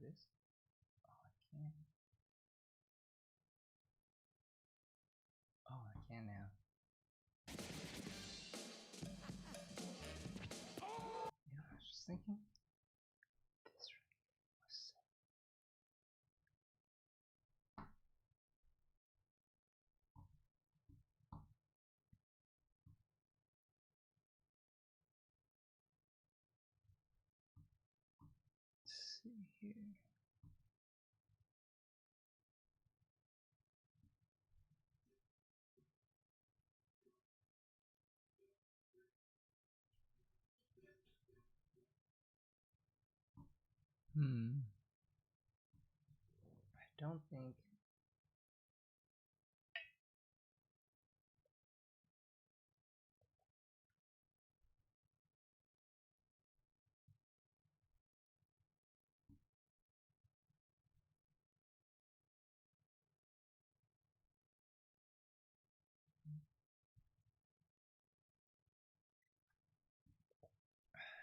this? Oh, I can. Oh, I can now. You know, I was just thinking. This was sick. Let's see here. I don't think.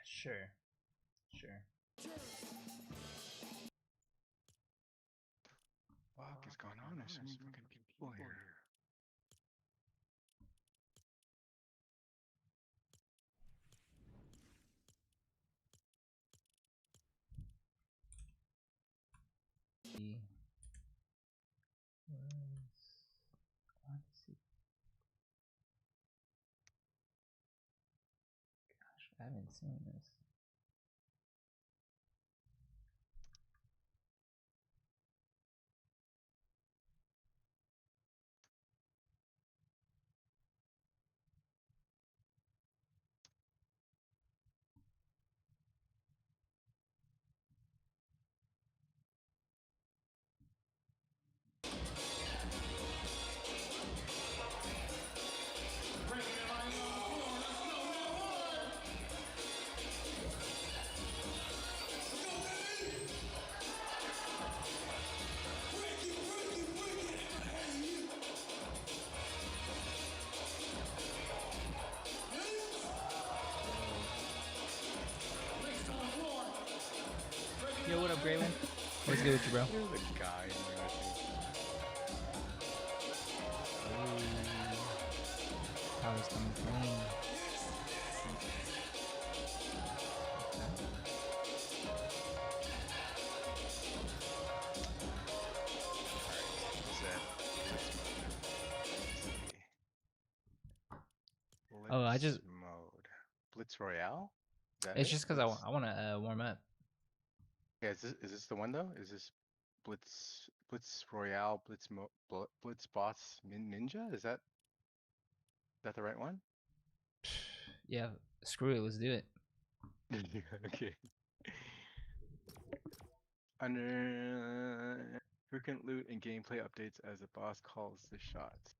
Sure. Fuck is going on? There's so many fucking people here. He was. Let's see. Gosh, I haven't seen this. Yo, what up, Graylin? What's good with you, bro? There's a guy in there, I think. Power's coming clean. Oh, I just. Mode. Blitz Royale? Is that It's it? just because I want to warm up. Yeah, is this the one though? Is this Blitz Royale, Blitz Boss Ninja? Is that the right one? Yeah, screw it. Let's do it. Okay. Under frequent loot and gameplay updates as the boss calls the shots.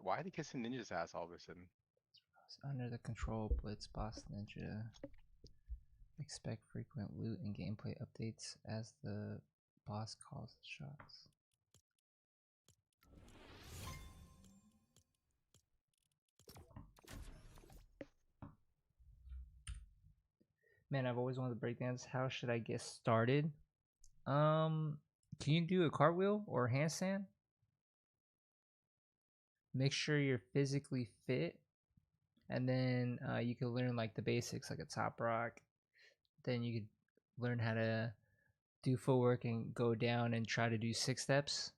Why are they kissing Ninja's ass all of a sudden? Under the control Blitz Boss Ninja. Expect frequent loot and gameplay updates as the boss calls the shots. Man, I've always wanted to breakdance. How should I get started? Can you do a cartwheel or a handstand? Make sure you're physically fit, and then you can learn like the basics, like a top rock. Then you could learn how to do footwork and go down and try to do 6 steps.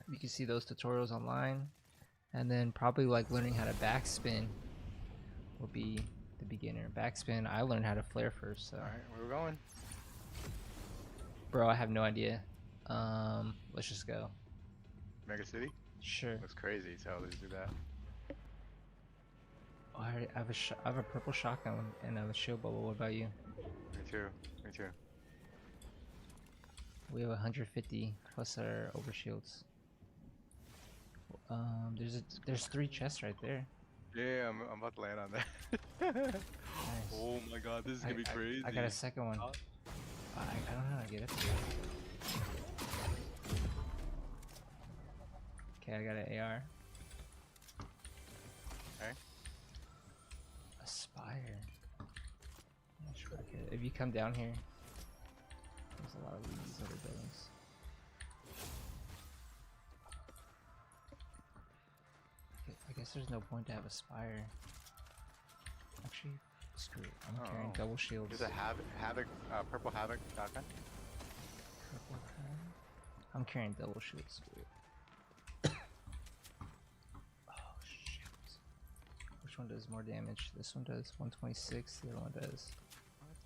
You can see those tutorials online, and then probably like learning how to backspin will be the beginner. Backspin, I learned how to flare first. So. All right, where we going? Bro, I have no idea. Let's just go. Mega City? Sure. Looks crazy, so let's do that. Oh, I have a purple shotgun and a shield bubble. What about you? Me too. We have 150 plus our overshields. There's 3 chests right there. Yeah, I'm about to land on that. Nice. Oh my god, this is gonna be crazy. I got a second one. I don't know how to get up here. Okay, I got an AR. Okay. Aspire. Not sure I could. If you come down here. There's a lot of these other buildings. I guess there's no point to have a spire. Actually, screw it. I'm carrying double shields. There's a havoc, purple havoc shotgun. Purple havoc? I'm carrying double shields. Screw it. Oh shit! Which one does more damage? This one does 126. The other one does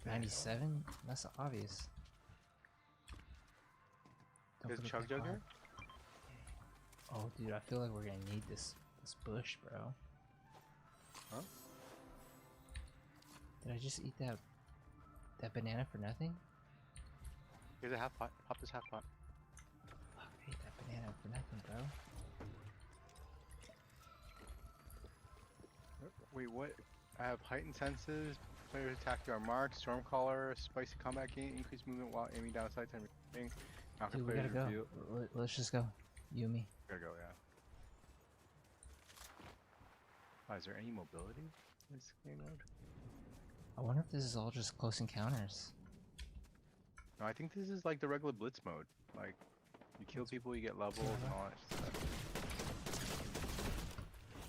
97. That's obvious. There's a chug jug here. Oh, dude, I feel like we're gonna need this bush, bro. Huh? Did I just eat that banana for nothing? Here's a half pot. Pop this half pot. Fuck, I ate that banana for nothing, bro. Wait, what? I have heightened senses. Players attack you on mark. Stormcaller. Spicy combat gain. Increased movement while aiming down sights and everything. Dude, we gotta go. Let's just go. You and me. Gotta go, yeah. Oh, is there any mobility in this game mode? I wonder if this is all just close encounters. No, I think this is like the regular Blitz mode. Like, you kill people, you get levels and all that stuff.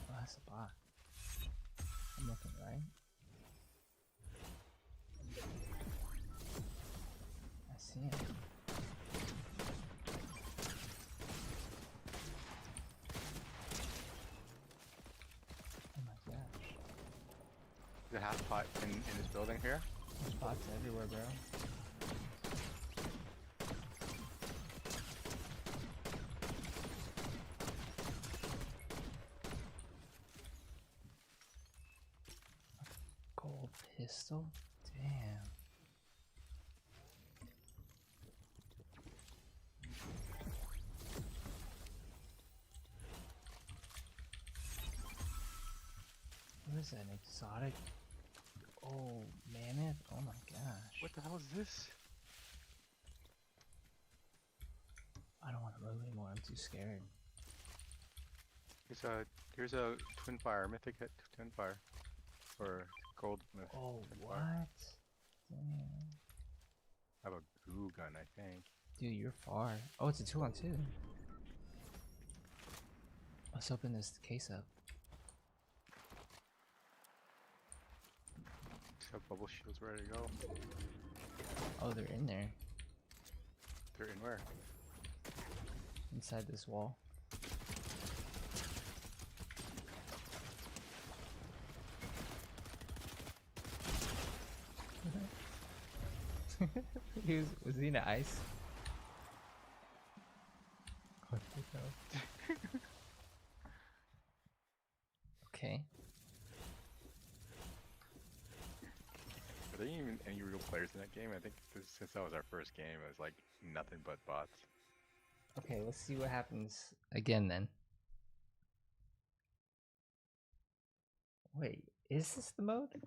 Oh, that's a bot. I'm looking right. I see him. The half pot in this building here. There's bots everywhere, bro. Gold pistol? Damn. What is that, an exotic? Oh, mammoth? Oh my gosh. What the hell is this? I don't want to move anymore, I'm too scared. Here's a twin fire, mythic hit twin fire. For gold myth. Oh, what? Fire. Damn. I have a goo gun, I think. Dude, you're far. Oh, it's a 2-on-2. Let's open this case up. Have bubble shields ready to go. Oh, they're in there. They're in where? Inside this wall. Was he in the ice? Okay. Are there even any real players in that game? I think since that was our first game, it was like nothing but bots. Okay, let's see what happens again then. Wait, is this the mode?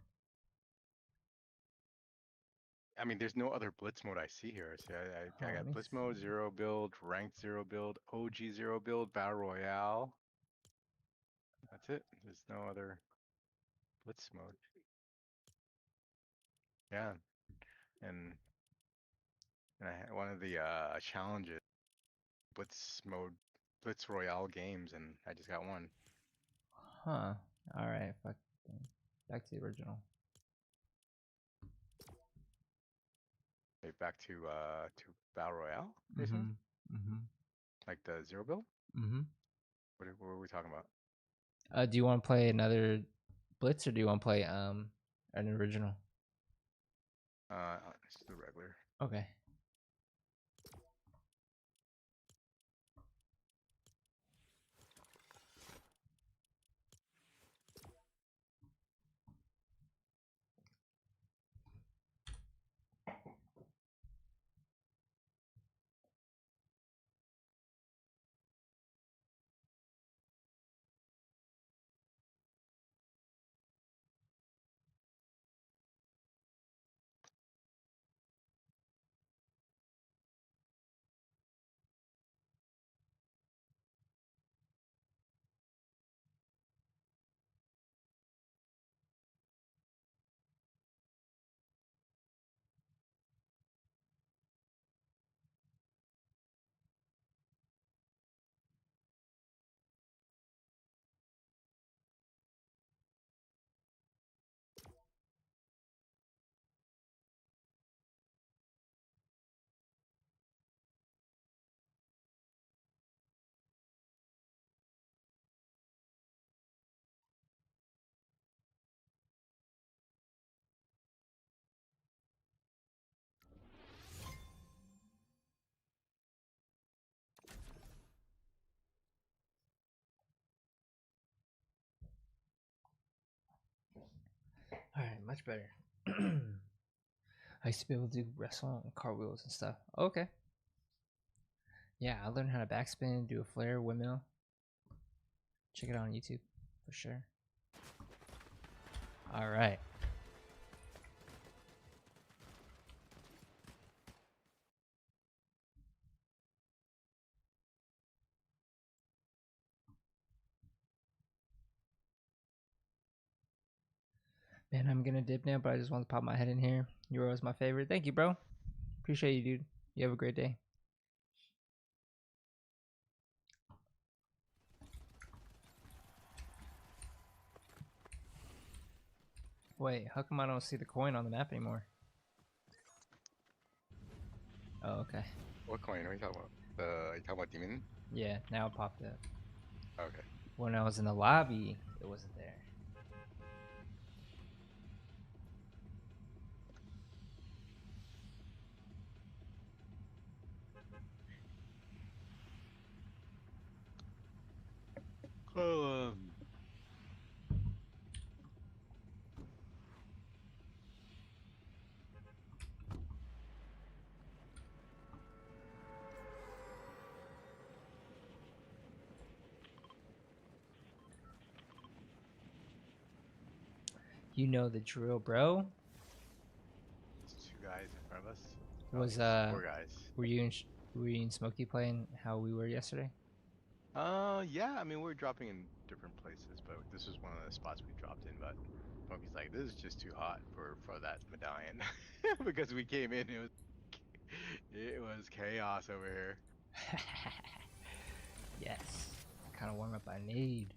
I mean, there's no other Blitz mode I see here. See, I got Blitz mode, 0 build, ranked 0 build, OG 0 build, Battle Royale. That's it. There's no other Blitz mode. Yeah, and one of the challenges, Blitz mode, Blitz Royale games, and I just got one. Huh. Alright, fuck. Back to the original. Okay, back to Battle Royale, basically? Like the 0 build? What were we talking about? Do you want to play another Blitz or do you want to play an original? Just the regular. Okay. much better. I used to be able to do wrestle and cartwheels and stuff. Okay. Yeah, I learned how to backspin, do a flare, windmill. Check it out on YouTube for sure. All right. Man, I'm gonna dip now, but I just want to pop my head in here. You're always my favorite. Thank you, bro. Appreciate you, dude. You have a great day. Wait, how come I don't see the coin on the map anymore? Oh, okay. What coin are you talking about? You talking about demon? Yeah, now it popped up. Okay. When I was in the lobby, it wasn't there. Oh, You know the drill, bro. there's 2 guys in front of us. Was there's 4 guys. were you and Smokey playing how we were yesterday? Yeah. I mean, we're dropping in different places, but this was one of the spots we dropped in. But Monkey's like, this is just too hot for that medallion because we came in. It was chaos over here. Yes. Kind of warm up I need.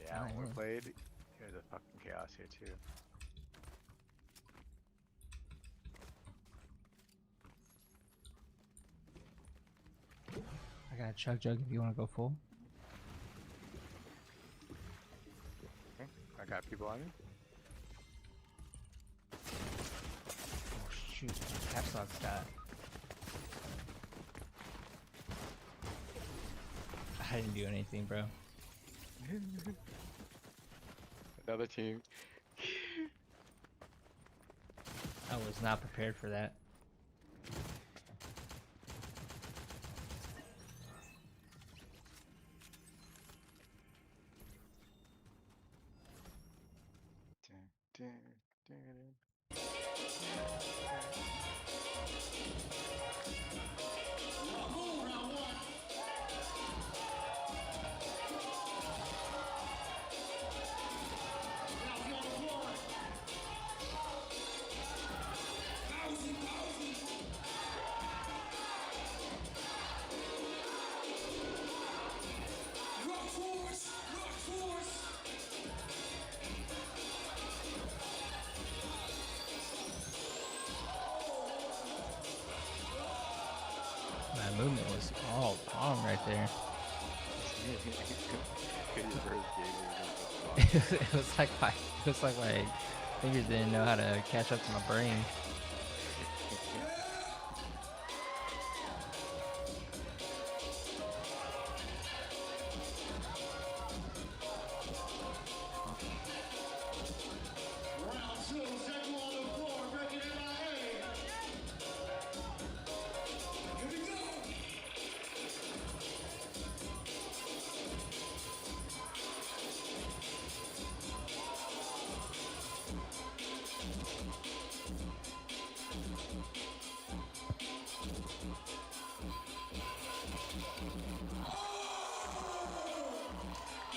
Yeah, when we played, there's a fucking chaos here too. I got a chug jug if you want to go full. Okay. I got people on me. Oh shoot, caps lock got. I didn't do anything, bro. Another team. I was not prepared for that. My movement was all wrong right there. It was like my fingers didn't know how to catch up to my brain.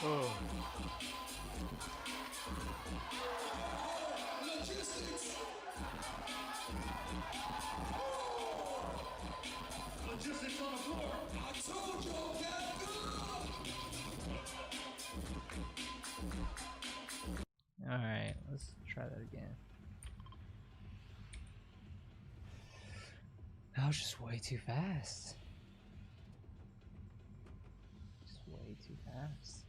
Oh. Logistics on the floor. I told y'all, Alright, let's try that again. That was just way too fast. Just way too fast.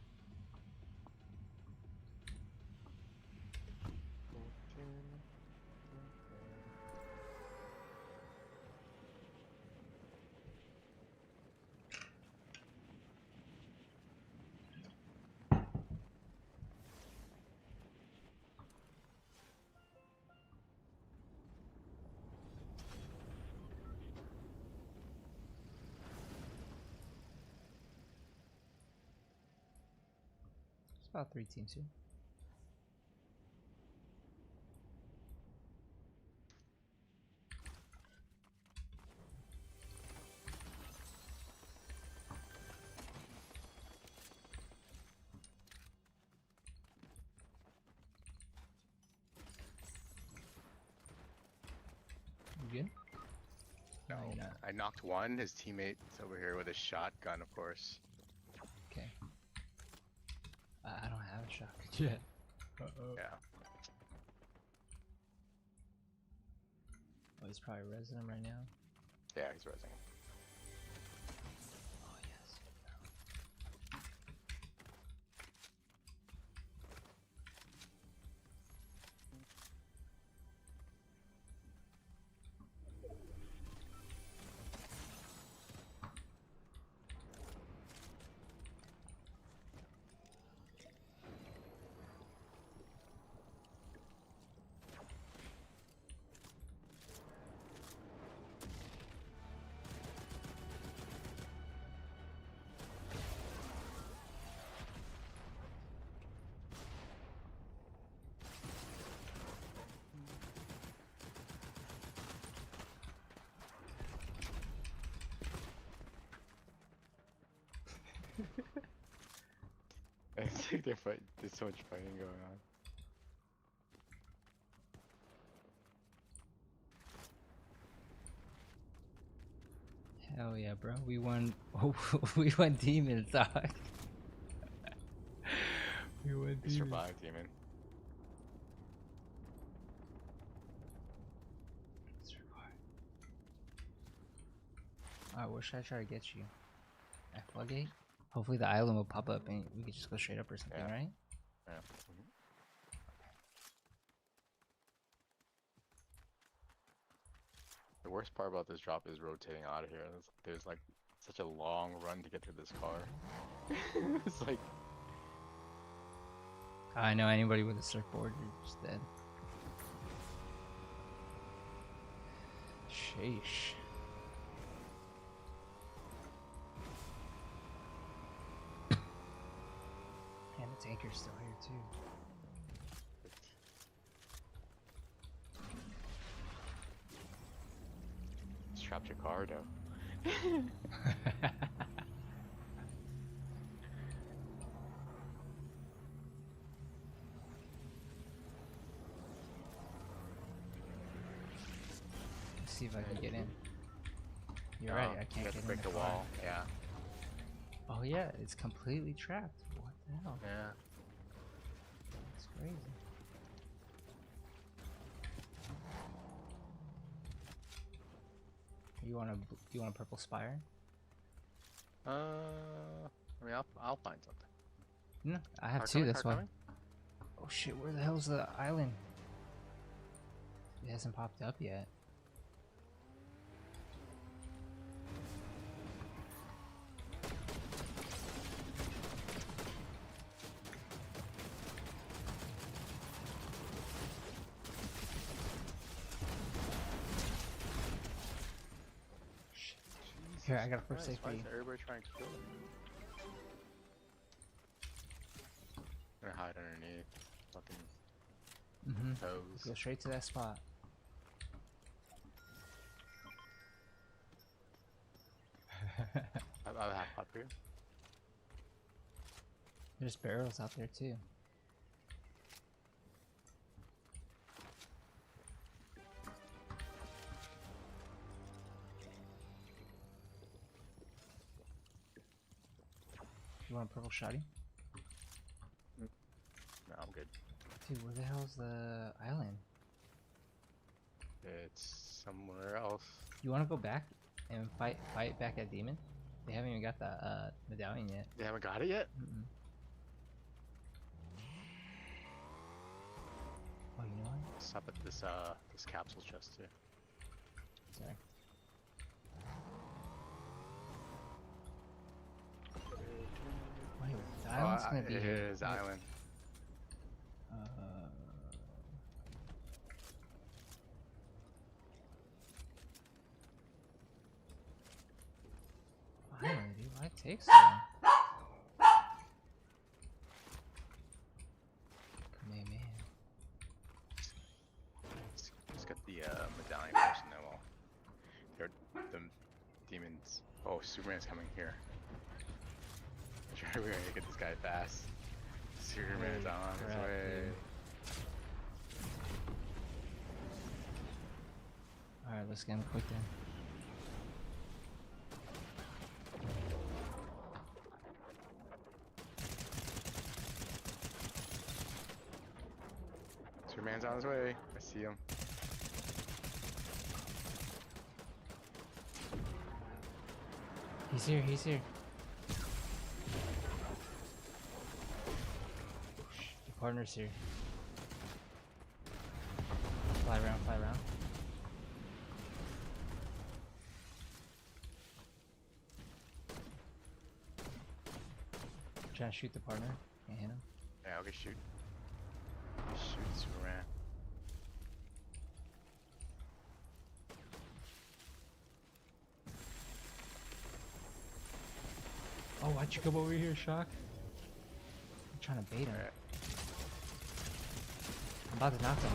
about 3 teams here. You good? No, you're not. I knocked one. His teammate's over here with a shotgun, of course. Okay. I don't have a shotgun yet. Yeah. Oh, he's probably resin him right now. Yeah, he's resing. Oh, yes. It's like there's so much fighting going on. Hell yeah, bro. We won. We won demons, dog. We won We demons. survived, demon. Alright, where should I try to get you? At Floodgate? Hopefully the island will pop up and we can just go straight up or something, Yeah. right? Yeah. The worst part about this drop is rotating out of here. There's like such a long run to get to this car. It's like I know anybody with a surfboard, you're just dead. Sheesh. And the tanker's still here too. strapped your car down. Let's see if I can get in. You're right, I can't you have get to in break the the car. wall. Yeah. Oh yeah, it's completely trapped. What the hell? Yeah. That's crazy. You want a purple spire? I mean, I'll find something. No, I have Car two. coming, That's car why. coming? Oh shit! Where the hell's the island? It hasn't popped up yet. Here, I got a first Christ, aid for why you. is everybody trying to kill him? I'm gonna hide underneath fucking Mm-hmm. toes. Go straight to that spot. I'll have up here. There's barrels out there too. You want a purple shotty? No, I'm good. Dude, where the hell's the island? It's somewhere else. You want to go back and fight back at Demon? They haven't even got the medallion yet. They haven't got it yet? Mm-mm. Oh, you know what? Stop at this this capsule chest too. Sorry. Wait, the island's gonna be it here. is island. Finally, dude, why it takes so long? medallion first, and then they're the demons. Oh, Superman's coming here. We're gonna get this guy fast. Superman's on his way. Alright, let's get him quick then. Superman's on his way. I see him. He's here, he's here. The partner's here. Fly around, fly around. Trying to shoot the partner. Can't hit him. Yeah, okay, shoot. Shoot Superman. Oh, why'd you come over here, Shock? I'm trying to bait him. Right. I'm about to knock him.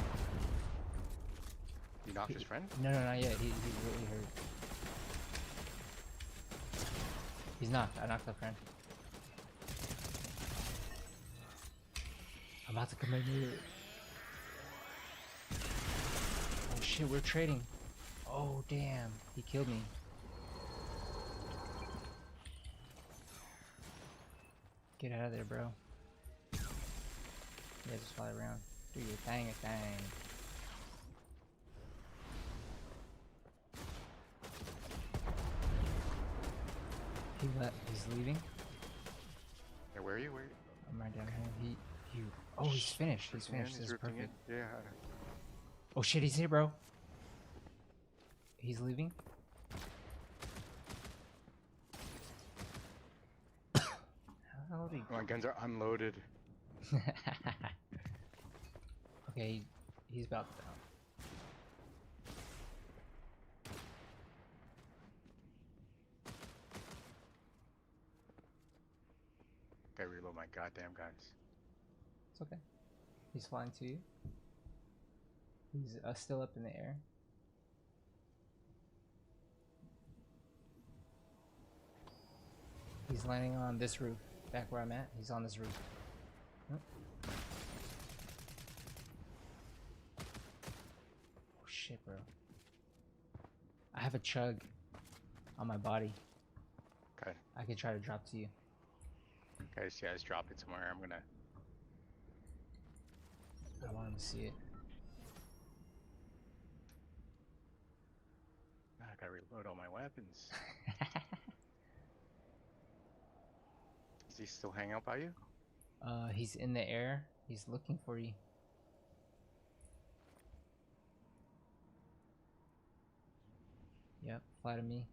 You knocked his friend? No, not yet. He's really hurt. He's knocked. I knocked the friend. I'm about to come in here. Oh shit, we're trading. Oh damn, he killed me. Get out of there, bro. Yeah, just fly around. Do your thing. He's leaving. Yeah, where are you? I'm right down here. Oh, he's finished. He's finished. This is ripping perfect. in. Yeah. Oh shit, he's here, bro. He's leaving. How did My guns are unloaded. Okay, he's about to down. Gotta reload my goddamn guns. It's okay. He's flying to you. He's still up in the air. He's landing on this roof. Back where I'm at. He's on this roof. Oh, oh shit, bro. I have a chug on my body. Okay. I could try to drop to you. Guys, yeah, just drop it somewhere. I'm gonna. I want him to see it. I gotta reload all my weapons. Does he still hang out by you? He's in the air. He's looking for you. Yep, fly to me.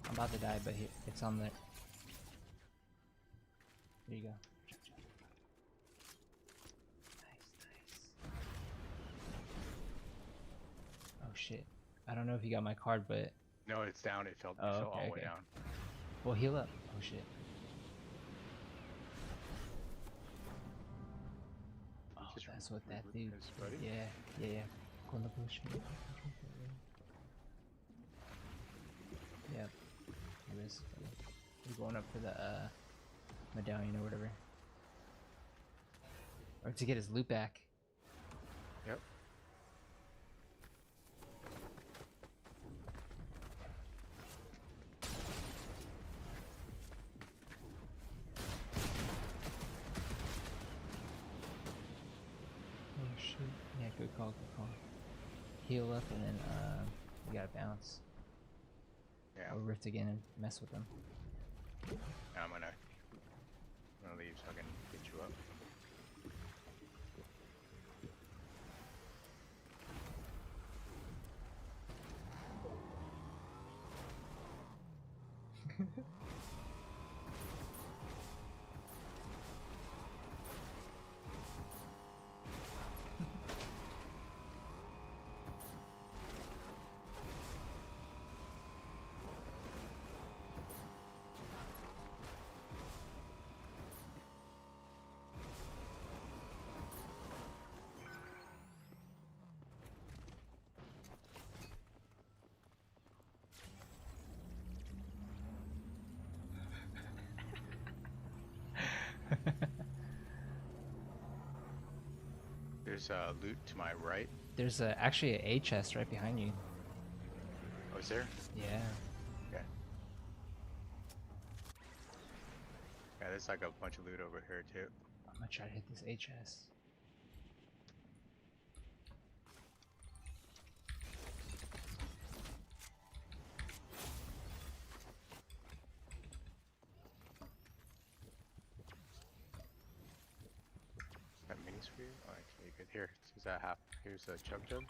I'm about to die, but it's on the. There you go. Nice. Oh shit. I don't know if you got my card, but. No, it's down. It fell, Oh, all the way down. Well, heal up. Oh shit. Oh, Just that's what that dude. his buddy? Yeah. Go in the bush. Yep. Here is. We're going up for the medallion or whatever. Or to get his loot back. Yep. Oh shit. Yeah, good call. Heal up and then we gotta bounce. Yeah. Or rift again and mess with them. I'm gonna leave so I can get you up. There's loot to my right. There's actually a chest right behind you. Oh, is there? Yeah. Okay. Yeah, there's like a bunch of loot over here too. I'm gonna try to hit this HS. Got minis for you? Oh, actually, good. Here, here's a half. Here's a chug jug.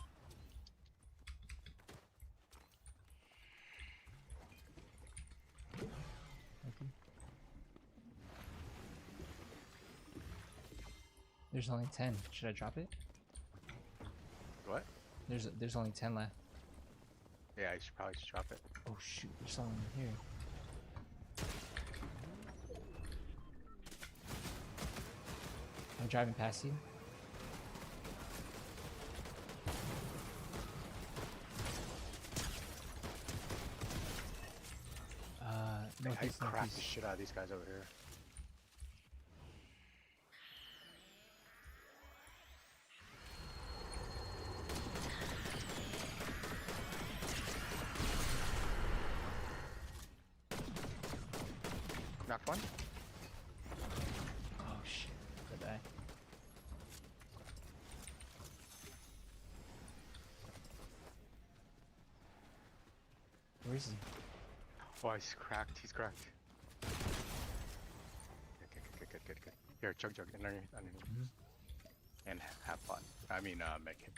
Okay. There's only 10. Should I drop it? What? There's only 10 left. Yeah, I should probably just drop it. Oh shoot, there's someone here. I'm driving past you. I Northeast, cracked the northeast. shit out of these guys over here. Knocked one. Oh shit, I died. Where is he? Oh, he's cracked. He's cracked. Good. Here, chug jug underneath. And half pot. I mean, make it.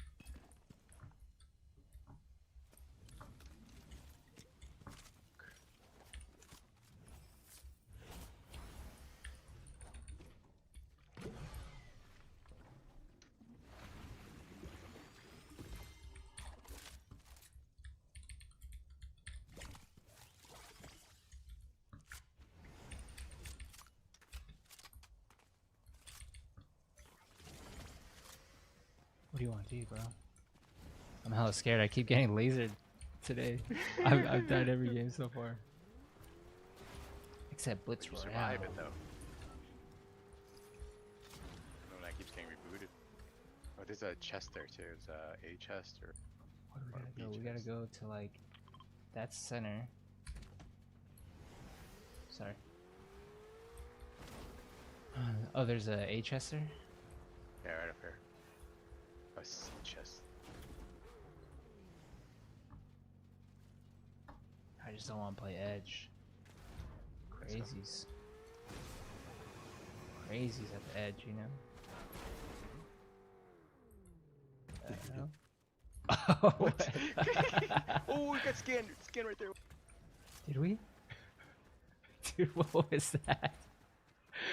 What do you want to do, bro? I'm hella scared. I keep getting lasered today. I've died every game so far. Except Blitz You Royale. survive it though. No, that keeps getting rebooted. Oh, there's a chest there too. There's a chest or. What do or we gotta B go? We gotta chest. go to like that center. Sorry. Oh, there's a chester. Yeah, right up here. A C chest. I just don't want to play Edge. Let's go. Crazies at the edge, you know. What? Oh, we got scanned. Scanned right there. Did we? Dude, what was that?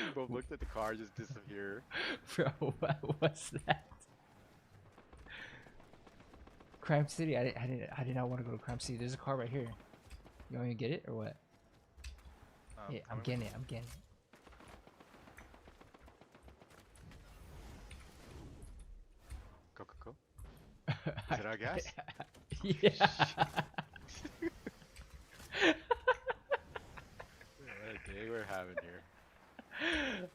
We both looked at the car just disappear. Bro, what was that? Crime City? I did not want to go to Crime City. There's a car right here. You want me to get it or what? Yeah, I'm getting it. I'm getting it. Go. Is it our gas? Yeah. What a day we're having here.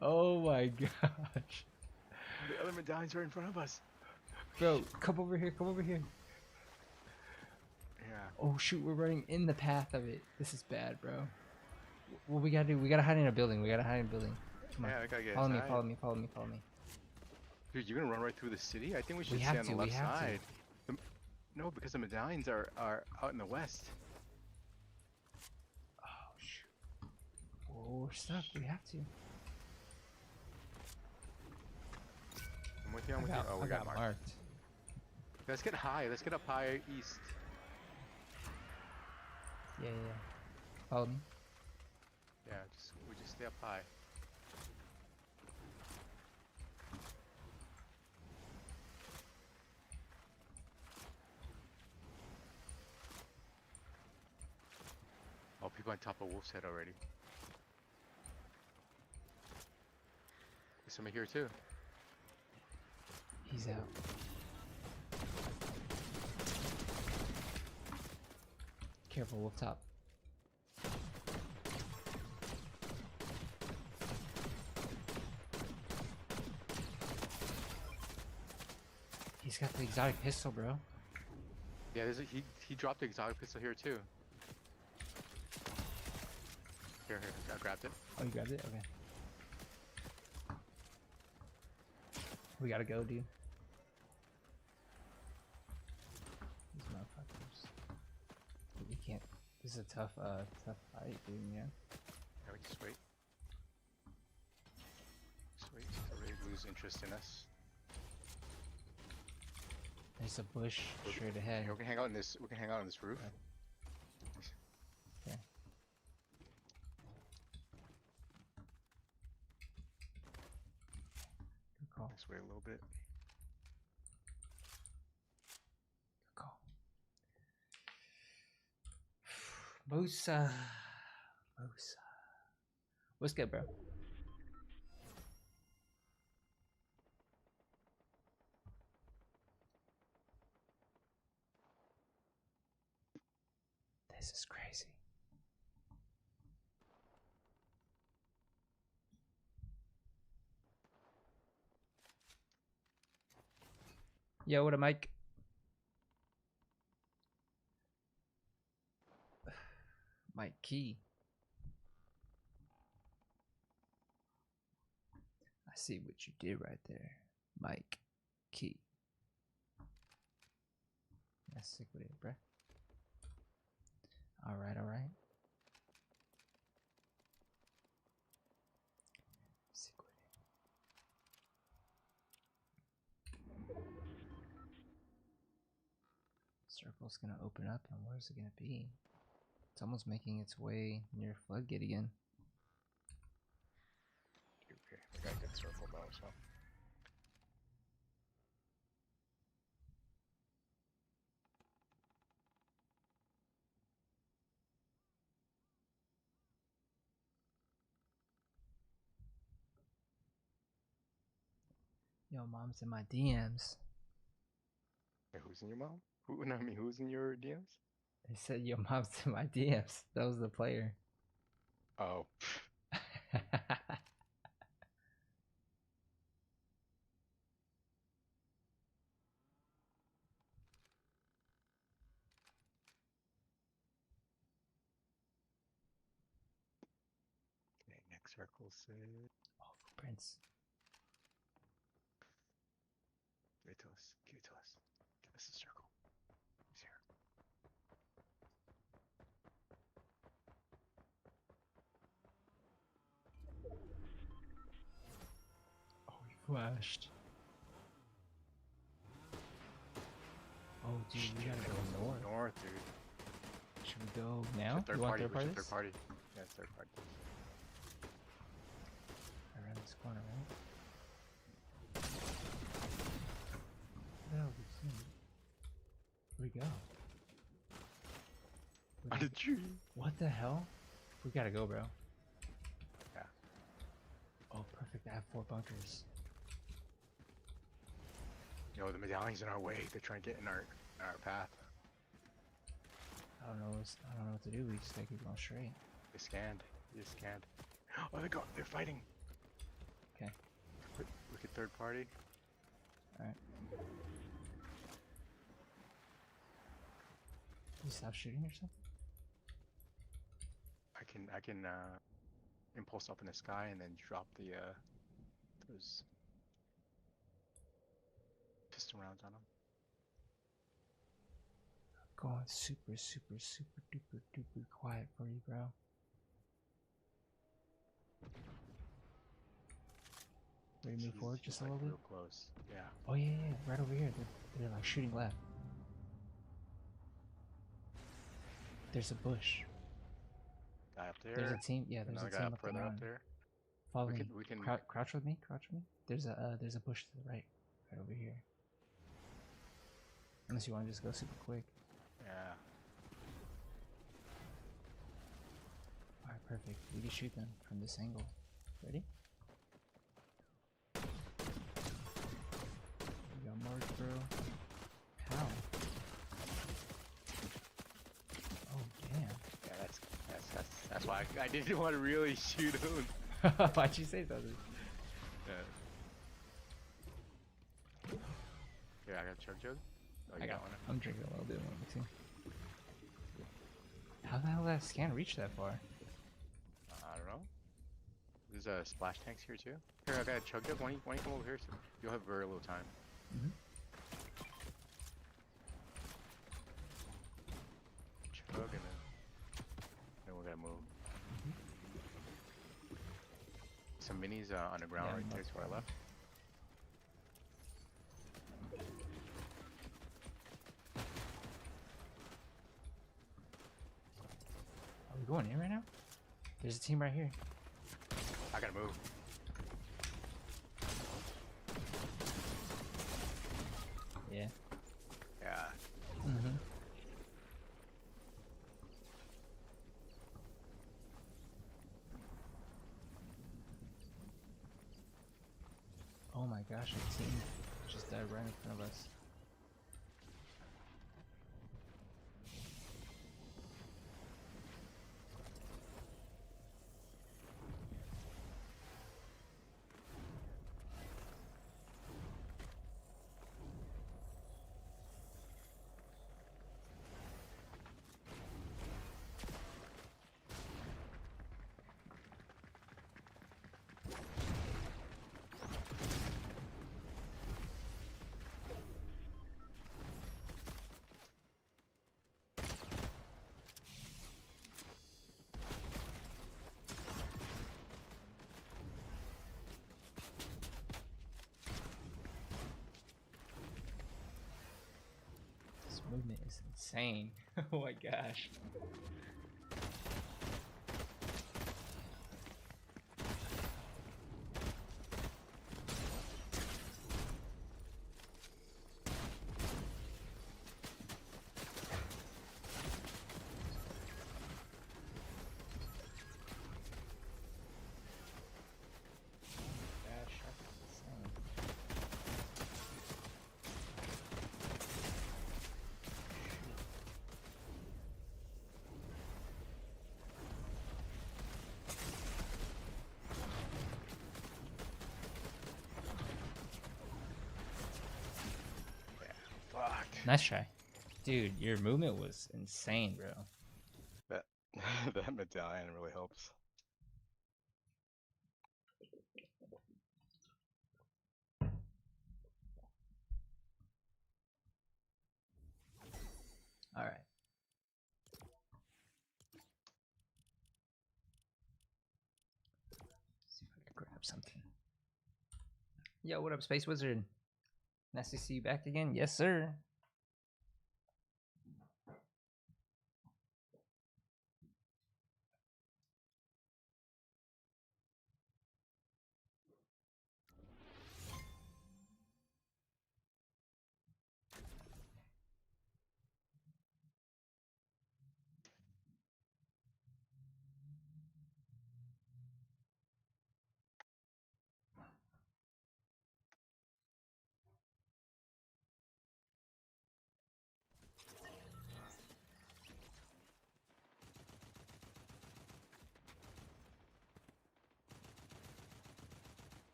Oh my gosh. The other medallions are in front of us. Bro, come over here. Come over here. Yeah. Oh shoot, we're running in the path of it. This is bad, bro. What we gotta do? We gotta hide in a building. Come on. Yeah, I gotta get Follow me, inside. follow me. Dude, you're gonna run right through the city? I think we should We stay have on to, the we left have to. side. No, because the medallions are out in the west. Oh shoot. Oh, we're stuck. We have to. I'm with you, I'm with you. Oh, we got marked. Let's get high. Let's get up high east. Yeah. Follow me. Yeah, we just stay up high. Oh, people on top of Wolf's Head already. There's somebody here too. He's out. Careful, wolf top. He's got the exotic pistol, bro. Yeah, he dropped the exotic pistol here too. Here, I grabbed it. Oh, you grabbed it? Okay. We gotta go, dude. These motherfuckers. Dude, we can't. This is a tough fight, dude. Yeah. Yeah, we just wait. Just wait till they lose interest in us. There's a bush straight ahead. Here, we can hang out in this. We can hang out on this roof. Okay. Good call. Let's wait a little bit. Good call. Mosa. What's good, bro? This is crazy. Yo, what a Mike. Mike Key. I see what you did right there, Mike Key. Yeah, sick with it, bruh. All right. Sick with it. Circle's gonna open up, and where's it gonna be? It's almost making its way near Floodgate again. Okay, we got a good circle though, so. Yo, mom's in my DMs. Hey, who's in your mom? Who's in your DMs? They said your mom's in my DMs. That was the player. Oh. Okay, next circle said. Oh, footprints. Give it to us. Give it to us. Give us a circle. He's here. Oh, he flashed. Oh, dude, we gotta go north. North, dude. Should we go now? Third You want party. third party? Third party. Yeah, it's third party. Around this corner, right? No, where'd we go? On the tree. What the hell? We gotta go, bro. Yeah. Oh, perfect. I have 4 bunkers. Yo, the medallion's in our way. They're trying to get in our path. I don't know what to do. We just gotta keep going straight. They scanned. They scanned. Oh, they're fighting. Okay. Look at third party. Alright. You stop shooting or something? I can impulse up in the sky and then drop the those piston rounds on them. Going super duper quiet for you, bro. Ready to move forward just a like little bit? real close. Yeah. Oh yeah, right over here. They're like shooting left. There's a bush. Guy up there. There's a team. Yeah, there's Another a guy team up up the further up mountain. there. Follow me. We can Crouch with me. Crouch with me. There's a bush to the right over here. Unless you want to just go super quick. Yeah. Alright, perfect. We can shoot them from this angle. Ready? You got marked, bro. How? Oh, damn. Yeah, that's why I didn't want to really shoot him. Why'd you say something? Yeah. Here, I got a chug jug. Oh, you I got got one. I'm drinking a little bit. Let me see. How the hell did that scan reach that far? I don't know. There's splash tanks here too. Here, I got a chug jug. Why don't you come over here? So you'll have very little time. Chug and then we're gonna move. Some minis on the ground right there to our left. Are we going in right now? There's a team right here. I gotta move. Yeah. Yeah. Oh my gosh, a team just died right in front of us. Movement is insane. Oh my gosh. Nice try. Dude, your movement was insane, bro. That medallion really helps. Alright. See if I can grab something. Yo, what up, Space Wizard? Nice to see you back again. Yes, sir.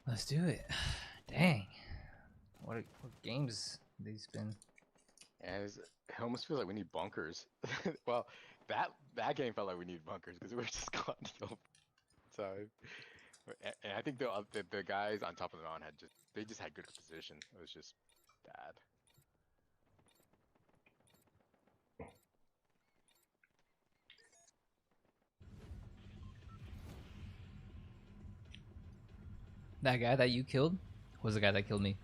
Let's do it. Dang. What games these been? Yeah, it almost feels like we need bunkers. Well, that game felt like we needed bunkers because we were just caught in the open. So, and I think the guys on top of the mountain they just had good position. It was just bad. That guy that you killed was the guy that killed me.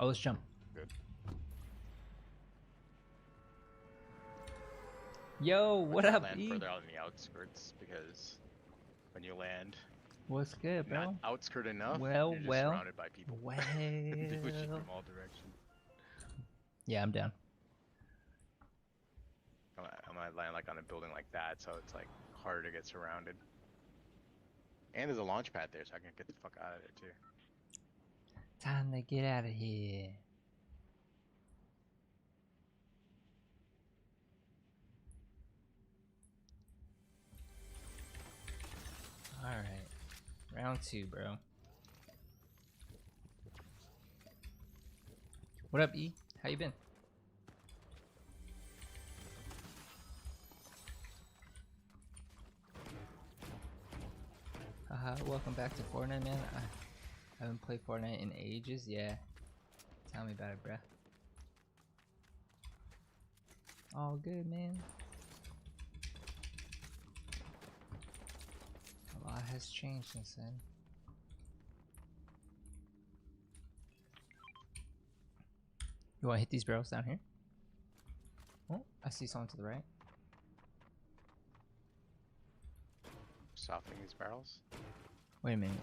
Oh, let's jump. Good. Yo, what up, Land E? further out in the outskirts because when you land, What's good, bro? not outskirt enough, Well, you're just well, surrounded by people. well. They push you from all directions. Yeah, I'm down. I might land like on a building like that, so it's like harder to get surrounded. And there's a launch pad there, so I can get the fuck out of there too. Time to get out of here. Round 2, bro. What up, E? How you been? Welcome back to Fortnite, man. I haven't played Fortnite in ages. Yeah. Tell me about it, bruh. All good, man. A lot has changed since then. You want to hit these barrels down here? Oh, I see someone to the right. Softening these barrels. Wait a minute.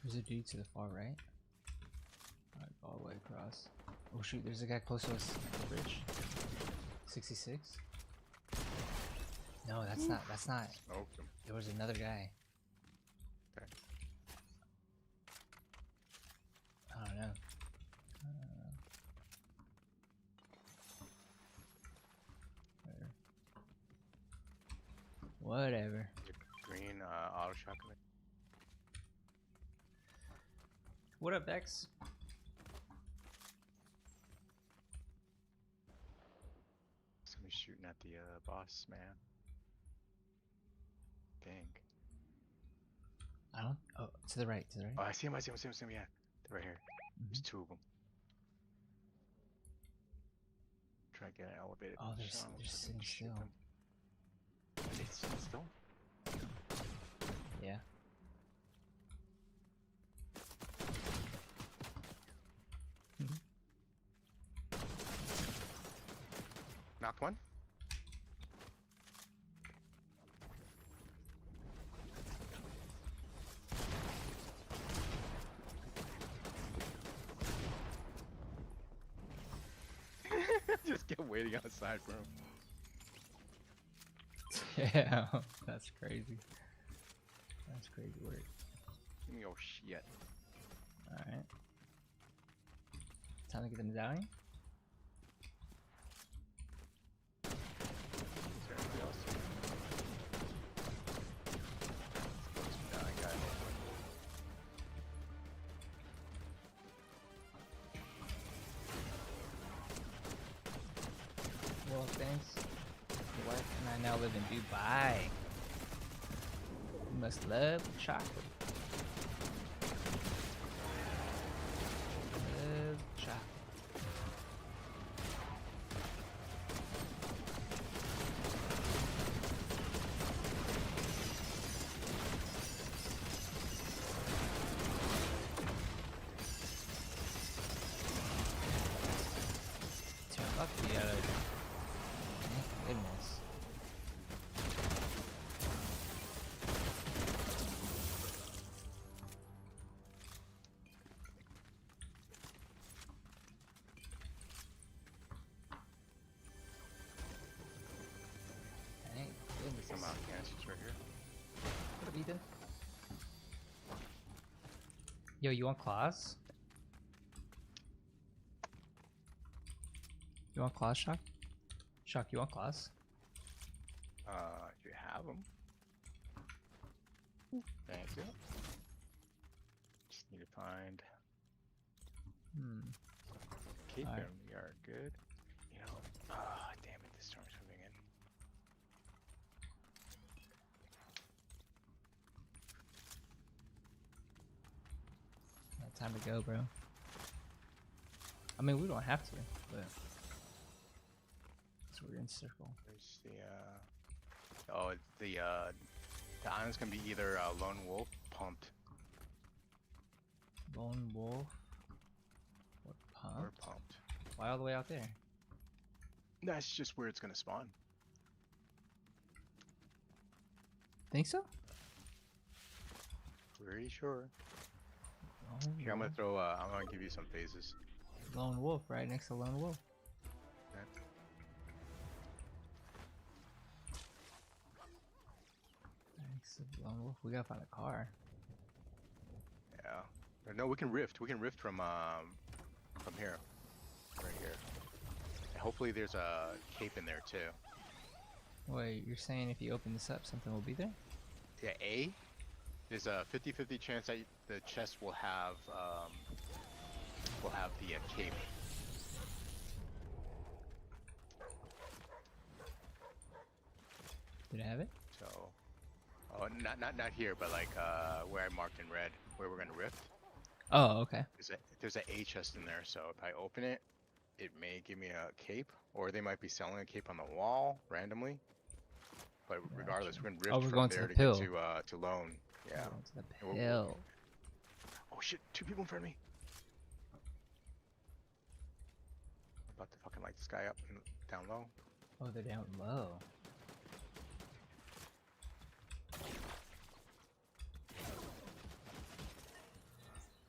There's a dude to the far right. Alright, all the way across. Oh shoot, there's a guy close to us at the bridge. 66. No, that's not. That's not. Smoked him. There was another guy. Okay. I don't know. Whatever. Green auto shotgun. What up, Dex? Somebody's shooting at the boss, man. Dang. I don't. Oh, to the right. To the right. Oh, I see him. I see him. I see him. I see him. Yeah, they're right here. There's 2 of them. Try to get an elevated. Oh, they're shot. sitting Shoot still. them. It's still. Yeah. Knocked one. Just kept waiting outside for him. Yeah, that's crazy. That's crazy work. Give me your shit. Alright. Time to get them down. Is there anybody else? Let's go some dying guy. Well, thanks. Your wife and I now live in Dubai. You must love chocolate. Love chocolate. Turn up the other. Thank goodness. Thank goodness. Come out, cancers right here. What up, Ethan? Yo, you want claws? You want claws, Shock? Shock, you want claws? If you have them. Thank you. Just need to find. Keep Alright. them. We are good. You know. Damn it! This storm's moving in. Time to go, bro. I mean, we don't have to, but so we're in circle. There's the the island's gonna be either lone wolf, pumped, Lone wolf. What or pumped? pumped. Why all the way out there? That's just where it's gonna spawn. Think so? Pretty sure. Lone Here, I'm gonna wolf. throw. I'm gonna give you some phases. Lone wolf, right next to lone wolf. Okay. Next to lone wolf. We gotta find a car. Yeah. Or no, we can rift. We can rift from here, right here. And hopefully, there's a cape in there too. Wait, you're saying if you open this up, something will be there? Yeah, A. There's a 50-50 chance that the chest will have the cape. Did I have it? So, oh, not here, but like where I marked in red, where we're gonna rift. Oh, okay. There's an A chest in there, so if I open it, it may give me a cape, or they might be selling a cape on the wall randomly. But regardless, we're gonna rift we're from going to there the to pill. get to Lone. Yeah. We're going to the And pill. oh shit! 2 people in front of me. I'm about to fucking light this guy up and down low. Oh, they're down low.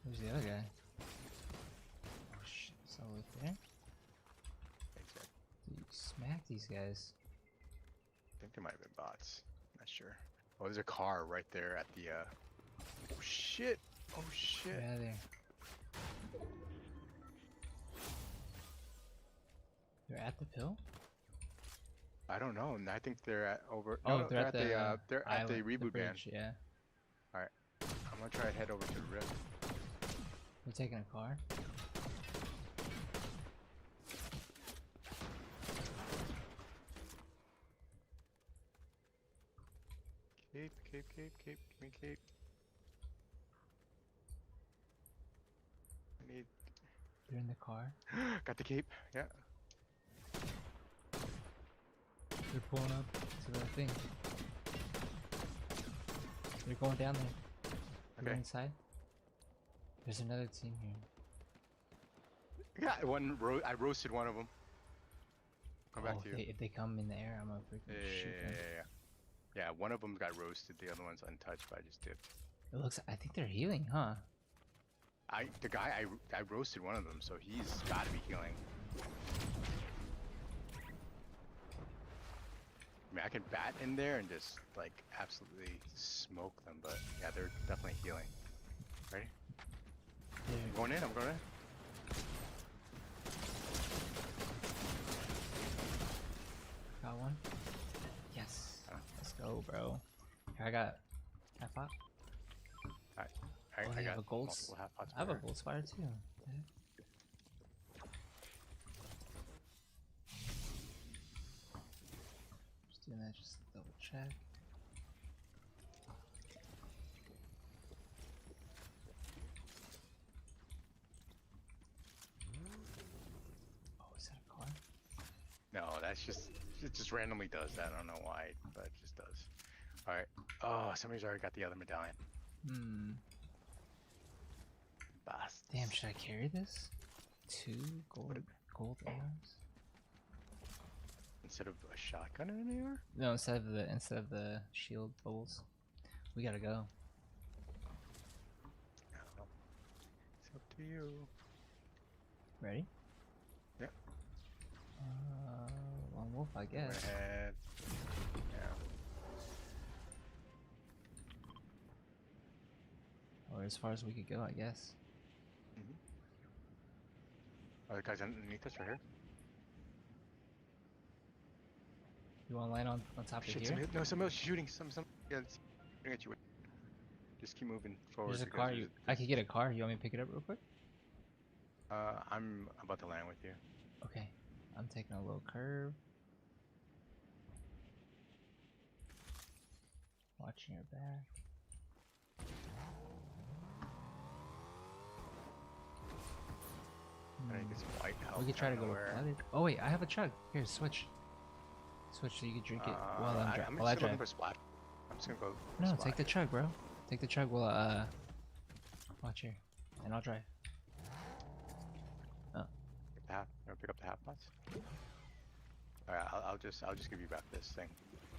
Where's the other guy? Oh shit, it's all right there. Exactly. Dude, you smack these guys. I think there might have been bots. Not sure. Oh, there's a car right there at the. Oh shit! Oh shit! Get out of there. They're at the pill? I don't know. And I think they're at over. Oh, No, they're at the they're at the island, reboot van. bridge, yeah. All right. I'm gonna try to head over to the rift. We're taking a car. Cape, give me cape. I need. They're in the car. Got the cape. Yeah. They're pulling up to the thing. They're going down there. They're Okay. inside. There's another team here. Yeah, I roasted one of them. Come back to you. If they come in the air, I'm gonna freaking shoot them. Yeah, one of them got roasted. The other one's untouched, but I just dipped. It looks. I think they're healing, huh? The guy I roasted one of them, so he's got to be healing. I mean, I can bat in there and just like absolutely smoke them, but yeah, they're definitely healing. Ready? I'm going in. Got one. Yes. Let's go, bro. Here, I got half pot. I have got a gold. multiple half pots. I have a gold spire too. Just doing that, just double check. Oh, is that a car? No, that's just it just randomly does that. I don't know why, but it just does. All right. Oh, somebody's already got the other medallion. Bastards. Damn, should I carry this? 2 gold arms? Instead of a shotgun in an AR? No, instead of the shield bubbles. We gotta go. It's up to you. Ready? Yep. Lone wolf, I guess. Go ahead. Yeah. Or as far as we could go, I guess. Oh, the guy's underneath us right here. You want to land on top of Shit, here? somebody else shooting. Yeah, it's shooting at you. Just keep moving forward. There's a car. I could get a car. You want me to pick it up real quick? I'm about to land with you. Okay. I'm taking a little curve. Watching your back. I need to get some white health. We could try to go to flooded. Oh wait, I have a chug. Here, switch. Switch so you can drink it while I drive. I'm just looking for splash. I'm just gonna go. No, take the chug, bro. Take the chug while watch here, and I'll drive. Oh. You wanna pick up the half pots? Alright, I'll just give you back this thing.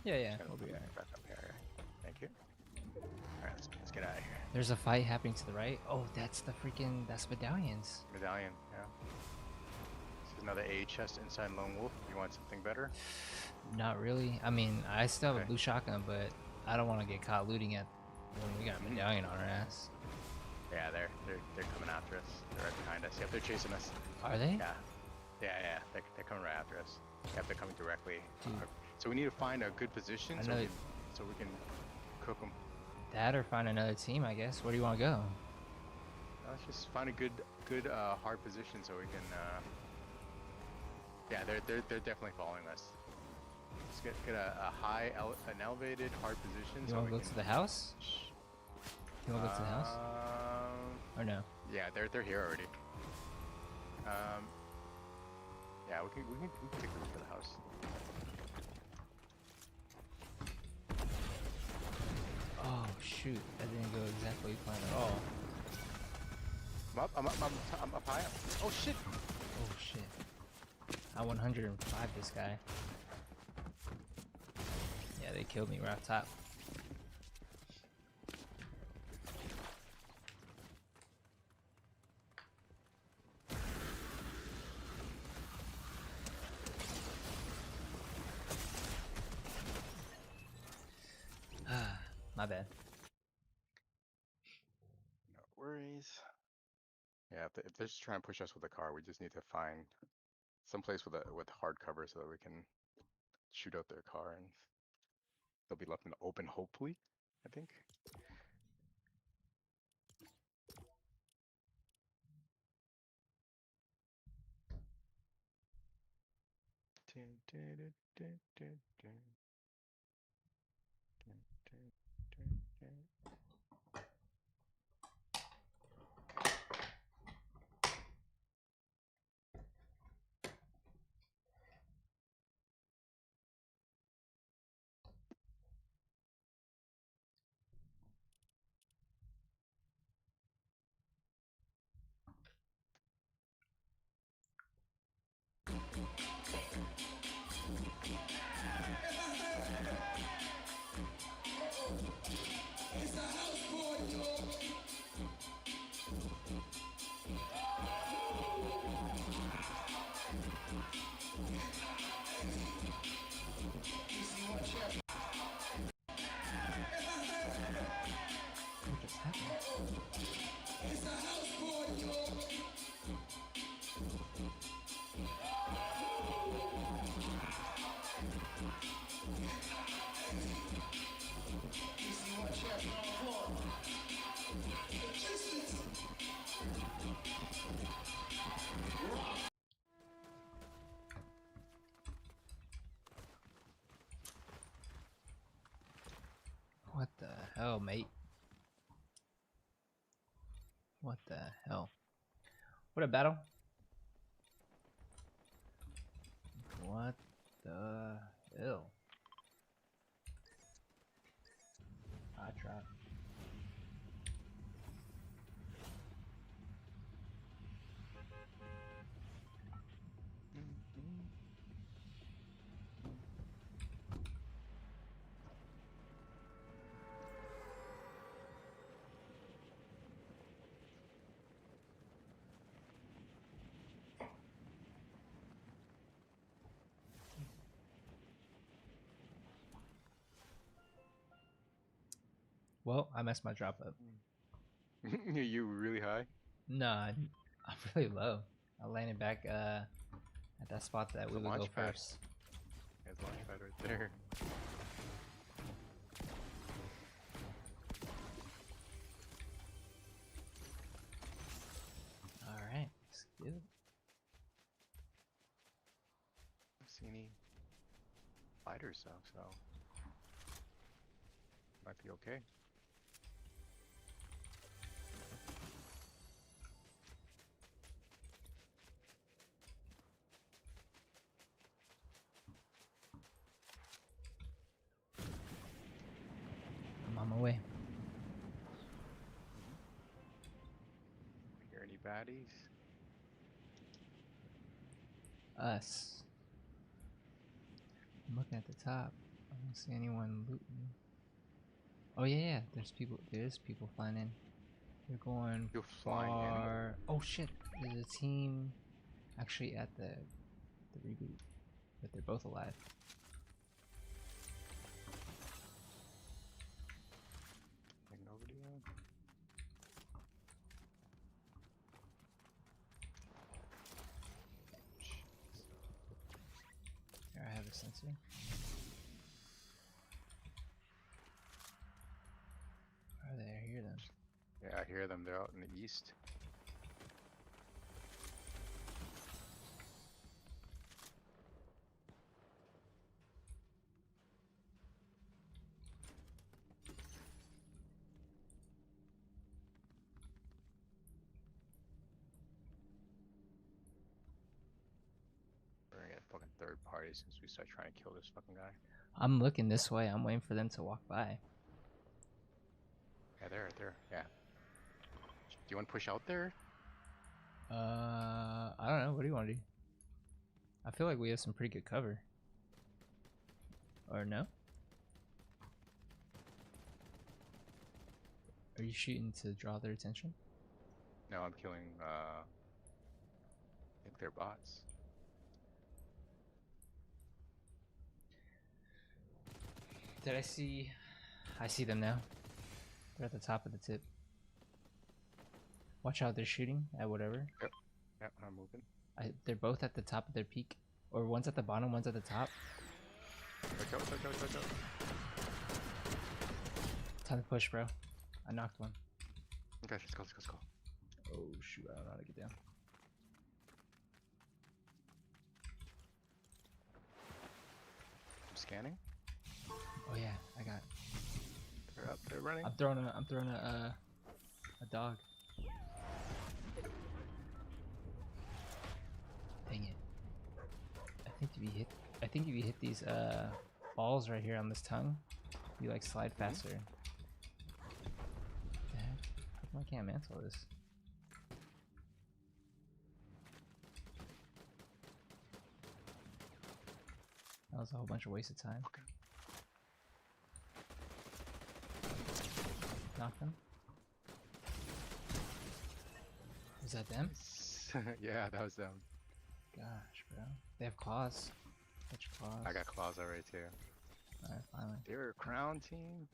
Yeah, we'll be alright. Back up here. Thank you. Alright, let's get out of here. There's a fight happening to the right. Oh, that's medallions. Medallion, yeah. This is another A chest inside Lone Wolf. You want something better? Not really. I mean, I still have Okay. a blue shotgun, but I don't want to get caught looting at when we got a medallion on our ass. Yeah, they're coming after us. They're right behind us. Yep, they're chasing us. Are they? Yeah. They're coming right after us. Yep, they're coming directly. Dude. So we need to find a good position I so know we can cook them. That or find another team, I guess. Where do you want to go? Let's just find a good hard position so we can. Yeah, they're definitely following us. Let's get an elevated hard position. You want to go to the house? You want to go to the house? Or no? Yeah, they're here already. Yeah, we can take the roof of the house. Oh shoot! That didn't go exactly planned at all. I'm up high. Oh shit! Oh shit! I 105 this guy. Yeah, they killed me right off top. My bad. No worries. Yeah, if they're just trying to push us with a car, we just need to find someplace with hard cover so that we can shoot out their car and they'll be left in the open. Hopefully, I think. What just happened? What the hell, mate? What the hell? What a battle! What the hell? I tried. Well, I messed my drop up. You really high? Nah, I'm really low. I landed back at that spot that we would go launch pad. first. There's a launch pad right there. Alright, let's do it. I don't see any fighters though, so might be okay. I'm on my way. Hear any baddies? Us. I'm looking at the top. I don't see anyone looting. Oh yeah, there's people. There's people flying in. They're going You're flying in? far. Oh shit! There's a team actually at the reboot, but they're both alive. Taking over to you? Here, I have a sensor. hear them. They're out in the east. We're gonna get fucking third party since we start trying to kill this fucking guy. I'm looking this way. I'm waiting for them to walk by. Yeah, they're right there. Yeah. Do you want to push out there? I don't know. What do you want to do? I feel like we have some pretty good cover. Or no? Are you shooting to draw their attention? No, I'm killing, I think they're bots. Did I see? I see them now. They're at the top of the tip. Watch out, they're shooting at whatever. Yep, I'm moving. They're both at the top of their peak. Or one's at the bottom, one's at the top. Watch out. Time to push, bro. I knocked one. Okay, let's go. Oh shoot, I don't know how to get down. I'm scanning. Oh yeah, I got. They're up, they're running. I'm throwing a dog. Dang it. I think if you hit these balls right here on this tongue, you like slide faster. What the heck? How come I can't mantle this? That was a whole bunch of wasted time. Okay. Knock them. Is that them? Yeah, that was them. Gosh, bro. They have claws. Catch claws. I got claws already too. Alright, finally. They're a crown team.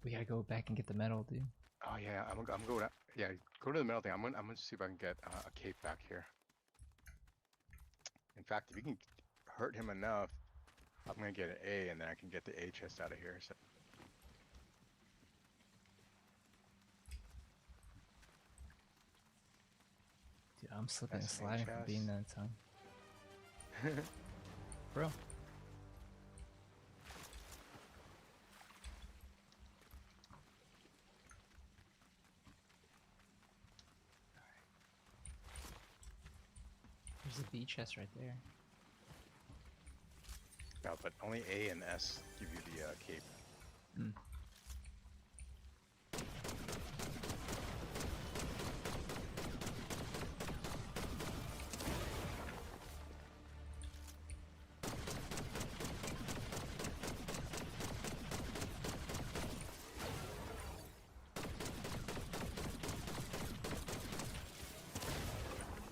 We gotta go back and get the medal, dude. Oh yeah, I'm going. Yeah, go to the middle thing. I'm gonna see if I can get a cape back here. In fact, if you can hurt him enough, I'm gonna get an A, and then I can get the A chest out of here. So. Dude, I'm slipping and That's an sliding from chest. being that tongue. Bro. There's a B chest right there. No, but only A and S give you the cape. Mm.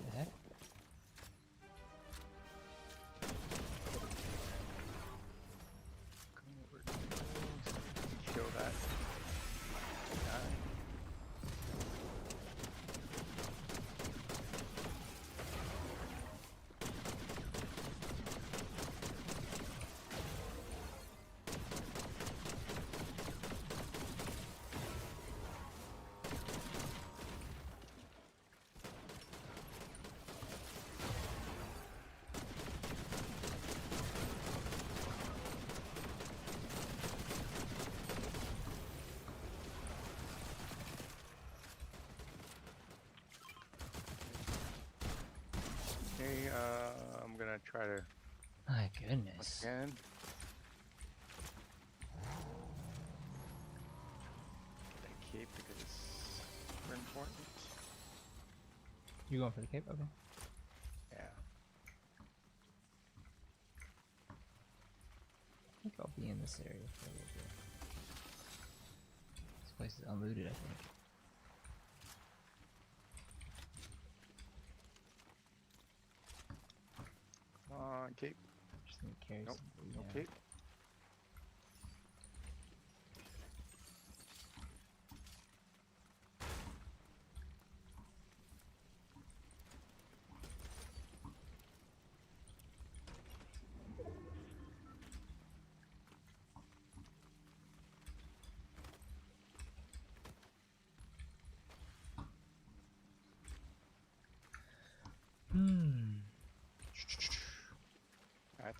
The heck? Come over to kill that guy. Okay, I'm gonna try to My once goodness. again. Get that cape because it's super important. You going for the cape? Okay. Yeah. I think I'll be in this area for a little bit. This place is unlooted, I think. Come on, cape. Just need to carry Nope, some. no Yeah. cape.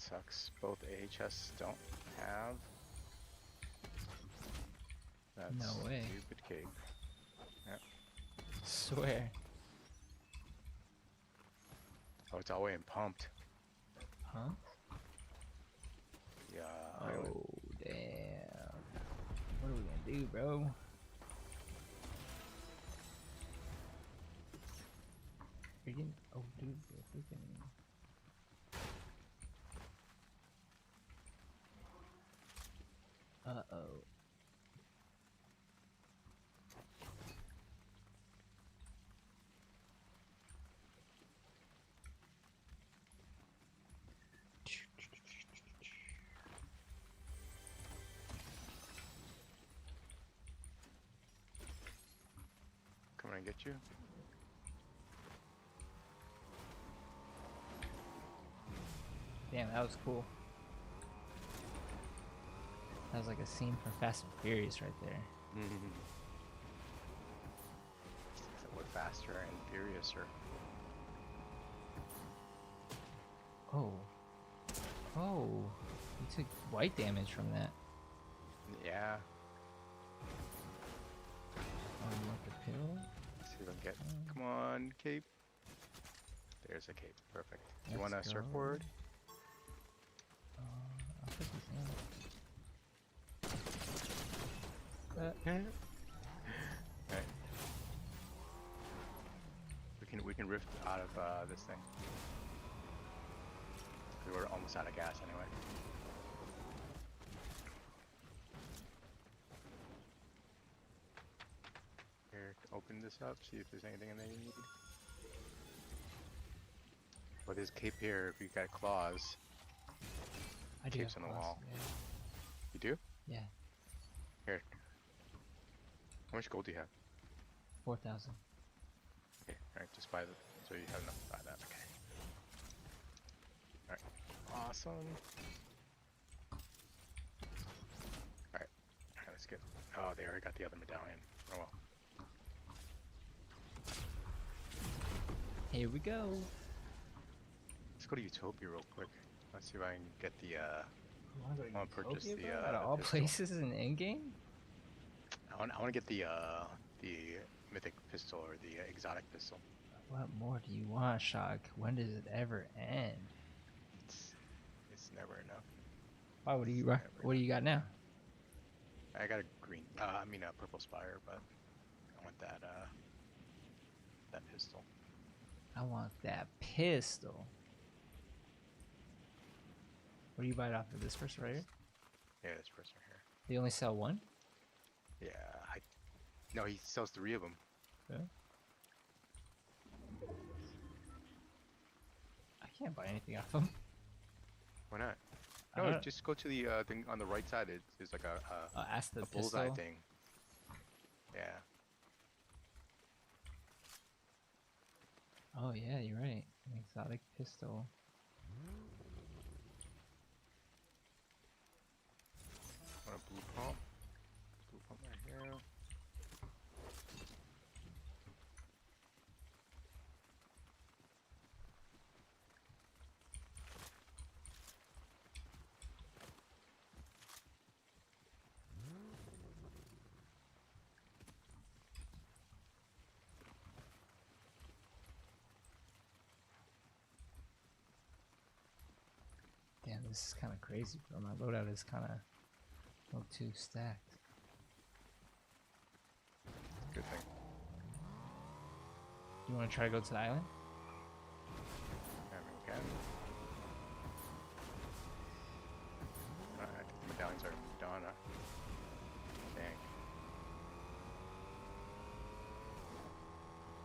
sucks. Both AHS don't have. That's No way. stupid cape. Yep. Swear. Oh, it's all the way in pumped. Huh? Yeah. Oh, damn. What are we gonna do, bro? Freaking. Oh, dude, they're freaking. Uh-oh. Coming and get you. Damn, that was cool. That was like a scene from Fast and Furious right there. So we're faster and furiouser. Oh. Oh. You took white damage from that. Yeah. What the pill? Let's see if I can get. Come on, cape. There's a cape. Perfect. You want a Let's go. surfboard? I'll put this in. Right. We can rift out of this thing. We were almost out of gas anyway. Here, open this up, see if there's anything in there you need. But this cape here, if you got claws, I do Cape's have on the claws, wall. Yeah. you do? Yeah. Here. How much gold do you have? 4,000. Okay, alright, just buy the, so you have enough to buy that, okay. Alright, awesome. Alright, let's get, oh, they already got the other medallion. Oh well. Here we go. Let's go to Utopia real quick. Let's see if I can get the, You wanna go to I'll purchase Utopia, the, bro? Out of all pistol. places in endgame? I want to get the mythic pistol or the exotic pistol. What more do you want, Shock? When does it ever end? It's never enough. Why? What do you Never What do you got now? I got a green, I mean a purple spire, but I want that that pistol. I want that pistol. What do you buy it off of? This person right here? Yeah, this person here. They only sell one? Yeah, no, he sells 3 of them. Yeah. I can't buy anything off them. Why not? I No, don't- just go to the thing on the right side. There's like a Ask the bullseye pistol. thing. Yeah. Oh yeah, you're right. An exotic pistol. Want a blue pump? Blue pump right here. Damn, this is kind of crazy, bro. My loadout is kind of a little too stacked. Good thing. You want to try to go to the island? Yeah, we can. I think the medallions are moved on. Dang.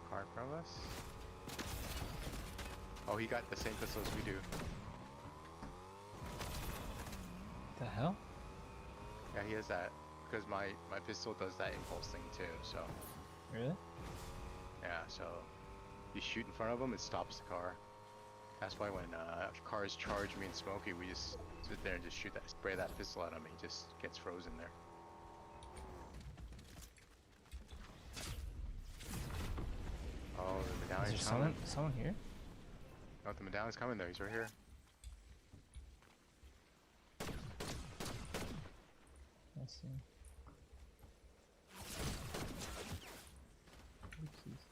Car in front of us. Oh, he got the same pistol as we do. The hell? Yeah, he has that. Because my pistol does that impulse thing too, so. Really? Yeah, so you shoot in front of him, it stops the car. That's why when cars charge me and Smokey, we just sit there and just spray that pistol at him. He just gets frozen there. Oh, the Is medallion's there coming. someone here? Oh, the medallion's coming though. He's right here. see. Oopsies.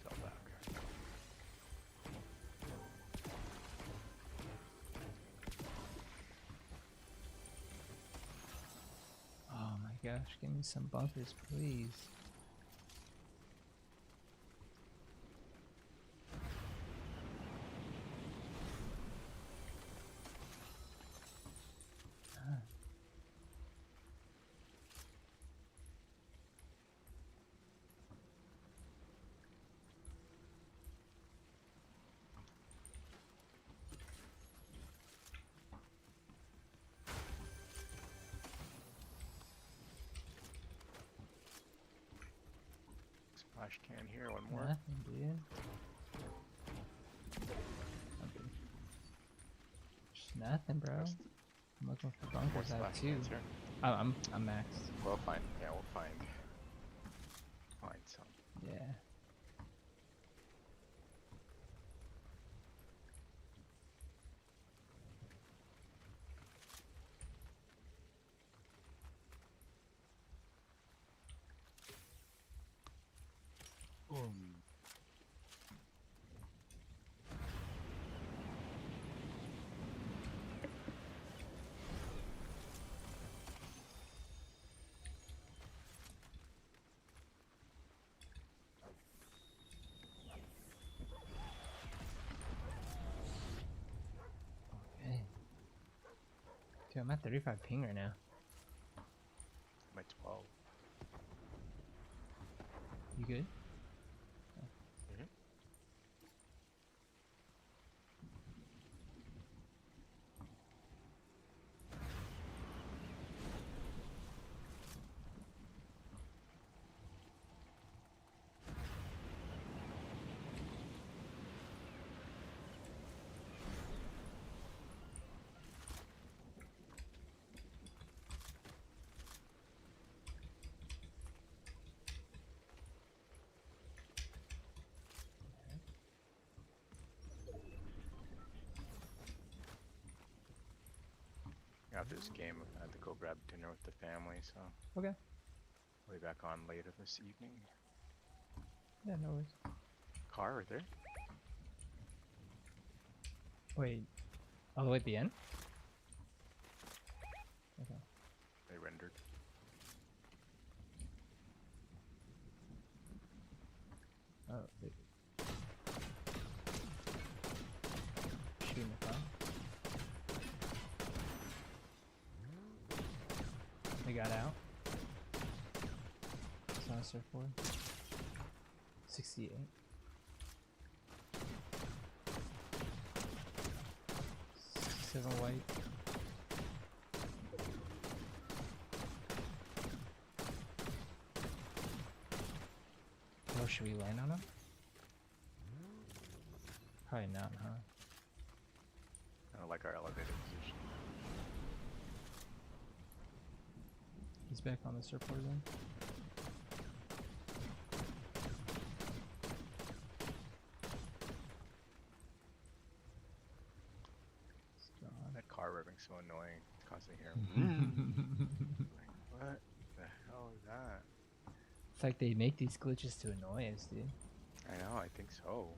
Fell back. Oh my gosh, give me some bunkers, please. Splash can here, one more. Nothing, dude. Nothing. Just nothing, bro. Just I'm looking for more bunkers. I have splash two. cans here. I'm maxed. We'll find. Yeah, we'll find some. Yeah. Boom. Okay. Dude, I'm at 35 ping right now. My 12. You good? Mhm. After this game, I had to go grab dinner with the family, so Okay. I'll be back on later this evening. Yeah, no worries. Car right there. Wait. All the way at the end? Okay. They rendered. Oh, wait. Shooting the car. They got out. It's on a surfboard. 68. 67 white. Oh, should we land on him? Probably not, huh? I don't like our elevated position. He's back on the surfboard then. It's gone. That car revving so annoying. It's constantly hearing. Like, what the hell is that? It's like they make these glitches to annoy us, dude. I know, I think so.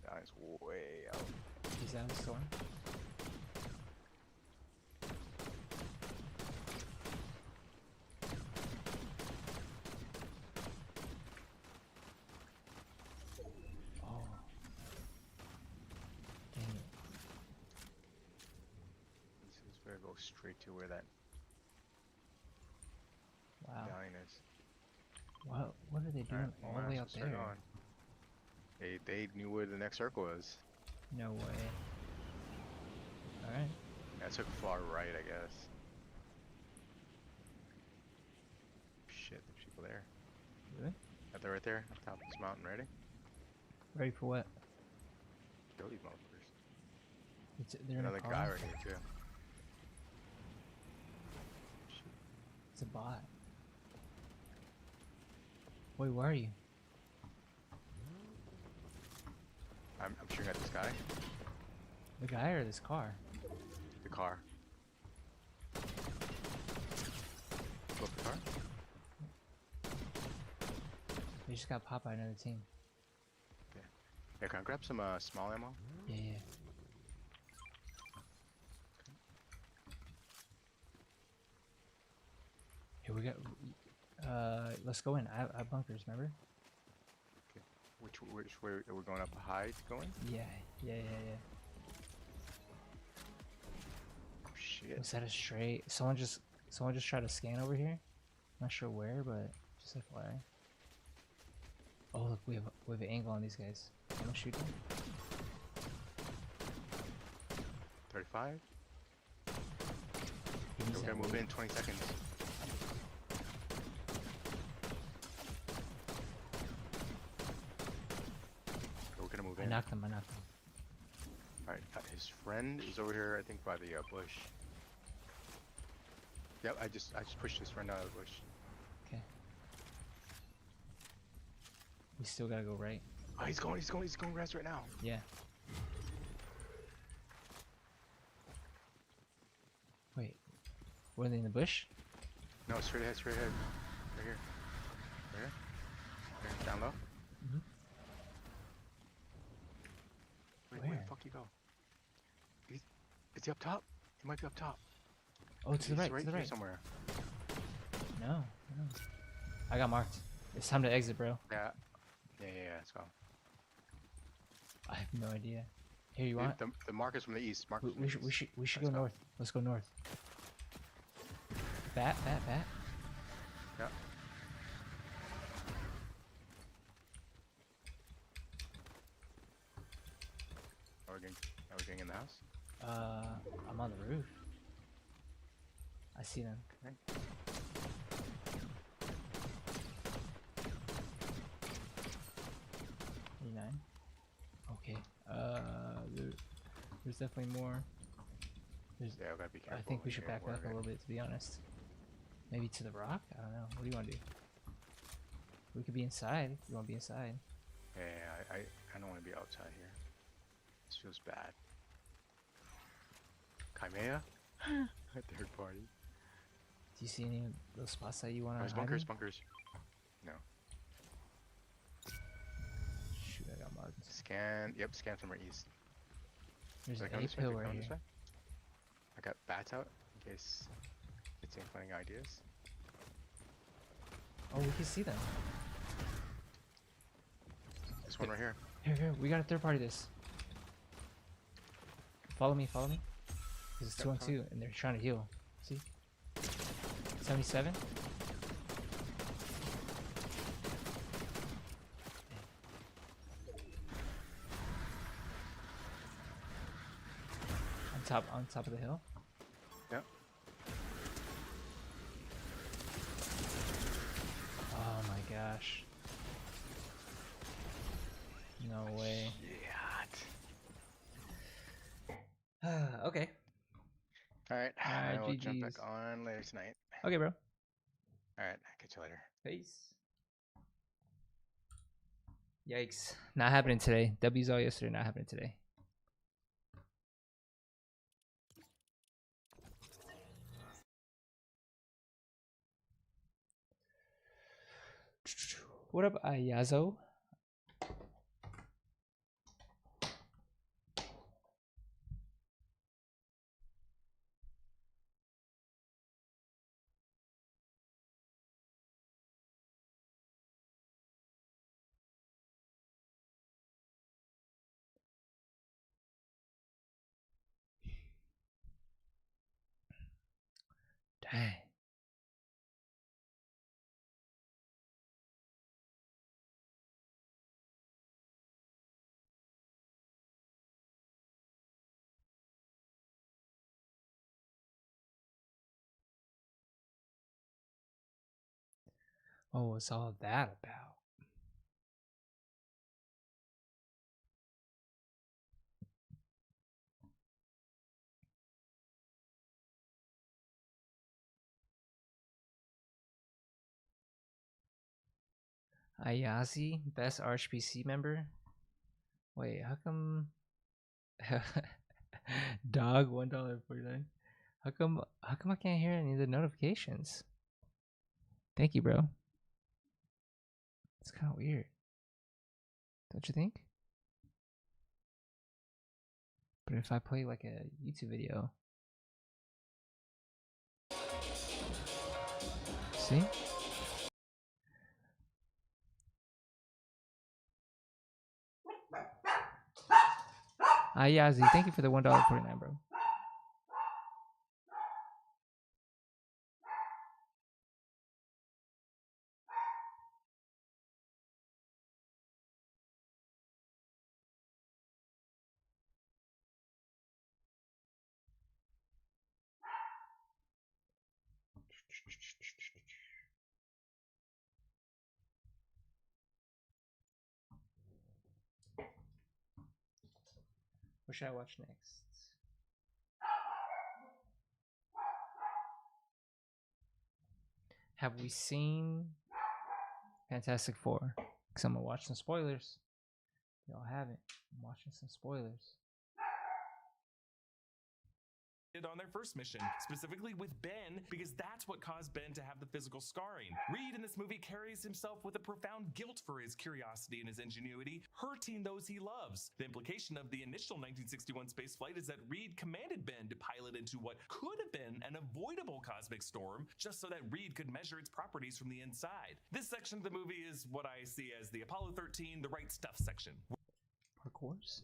That is way out. He's out of the storm. Oh. Dang it. This is where it goes straight to where that Wow. medallion is. What are they doing Alright, all the way out there? They knew where the next circle is. No way. Alright. Yeah, I took far right, I guess. Shit, there's people there. Really? Yeah, they're right there, on top of this mountain, ready? Ready for what? Kill these motherfuckers. They're in a Another car? guy right here, too. It's a bot. Wait, where are you? I'm shooting at this guy. The guy or this car? The car. Blow up the car? They just got popped by another team. Yeah, can I grab some small ammo? Yeah, yeah. Here we got. Let's go in. I have bunkers. Remember? Which way are we going up high going? Yeah, yeah. Oh shit. Was that a straight? Someone just tried to scan over here. Not sure where, but just FYI. Oh look, we have an angle on these guys. I'm gonna shoot them. 35? He needs We're that gonna move weight. in 20 seconds. We're gonna move I in. knocked him. Alright, his friend is over here, I think, by the bush. Yep, I just pushed his friend out of the bush. Okay. We still gotta go right. Oh, he's going res right now. Yeah. Wait. Were they in the bush? No, straight ahead. Right here. Right here. Right, down low. Mhm. Where the Where? fuck you go? Is he up top? He might be up top. Oh, to the right. To the here right. somewhere. No. I got marked. It's time to exit, bro. Yeah, let's go. I have no idea. Here, you Dude, want? the mark is from the east. Mark is from We the east. should Let's go go. north. Let's go north. Bat. Yeah. Are we getting in the house? I'm on the roof. I see them. Okay. 89. Okay. There's definitely more. Yeah, we gotta be careful. I think we should here, back up a little bit, to be honest. Maybe to the rock? I don't know. What do you want to do? We could be inside. If you want to be inside. Yeah, I don't want to be outside here. This feels bad. Chimera? Third party. Do you see any of those spots that you want to There's hide bunkers. in? No. Shoot, I got marked. Scan. Yep, scan from our east. There's Should I an go A this way? pill Should I right go here. this way? I got bats out in case it's inclining ideas. Oh, we can see them. This one right here. Here, we gotta third party this. Follow me. Because it's Yep, 2 on follow. 2 and they're trying to heal. See? 77? On top of the hill. Yep. Oh my gosh. No way. Yeah. Okay. Alright, Alright, I will jump back GGs. on later tonight. Okay, bro. Alright, catch you later. Peace. Yikes. Not happening today. W's all yesterday, not happening today. What up, Ayazo? Dang. Oh, what's all that about? Ayazi, best RHPC member? Wait, how come dog $1.49? How come I can't hear any of the notifications? Thank you, bro. It's kind of weird. Don't you think? But if I play like a YouTube video. See? Ayazi, thank you for the $1.49, bro. What should I watch next? Have we seen Fantastic Four? Because I'm going to watch some spoilers. Y'all haven't. I'm watching some spoilers. On their first mission, specifically with Ben, because that's what caused Ben to have the physical scarring. Reed in this movie carries himself with a profound guilt for his curiosity and his ingenuity, hurting those he loves. The implication of the initial 1961 spaceflight is that Reed commanded Ben to pilot into what could have been an avoidable cosmic storm, just so that Reed could measure its properties from the inside. This section of the movie is what I see as the Apollo 13, the right stuff section. Parkours?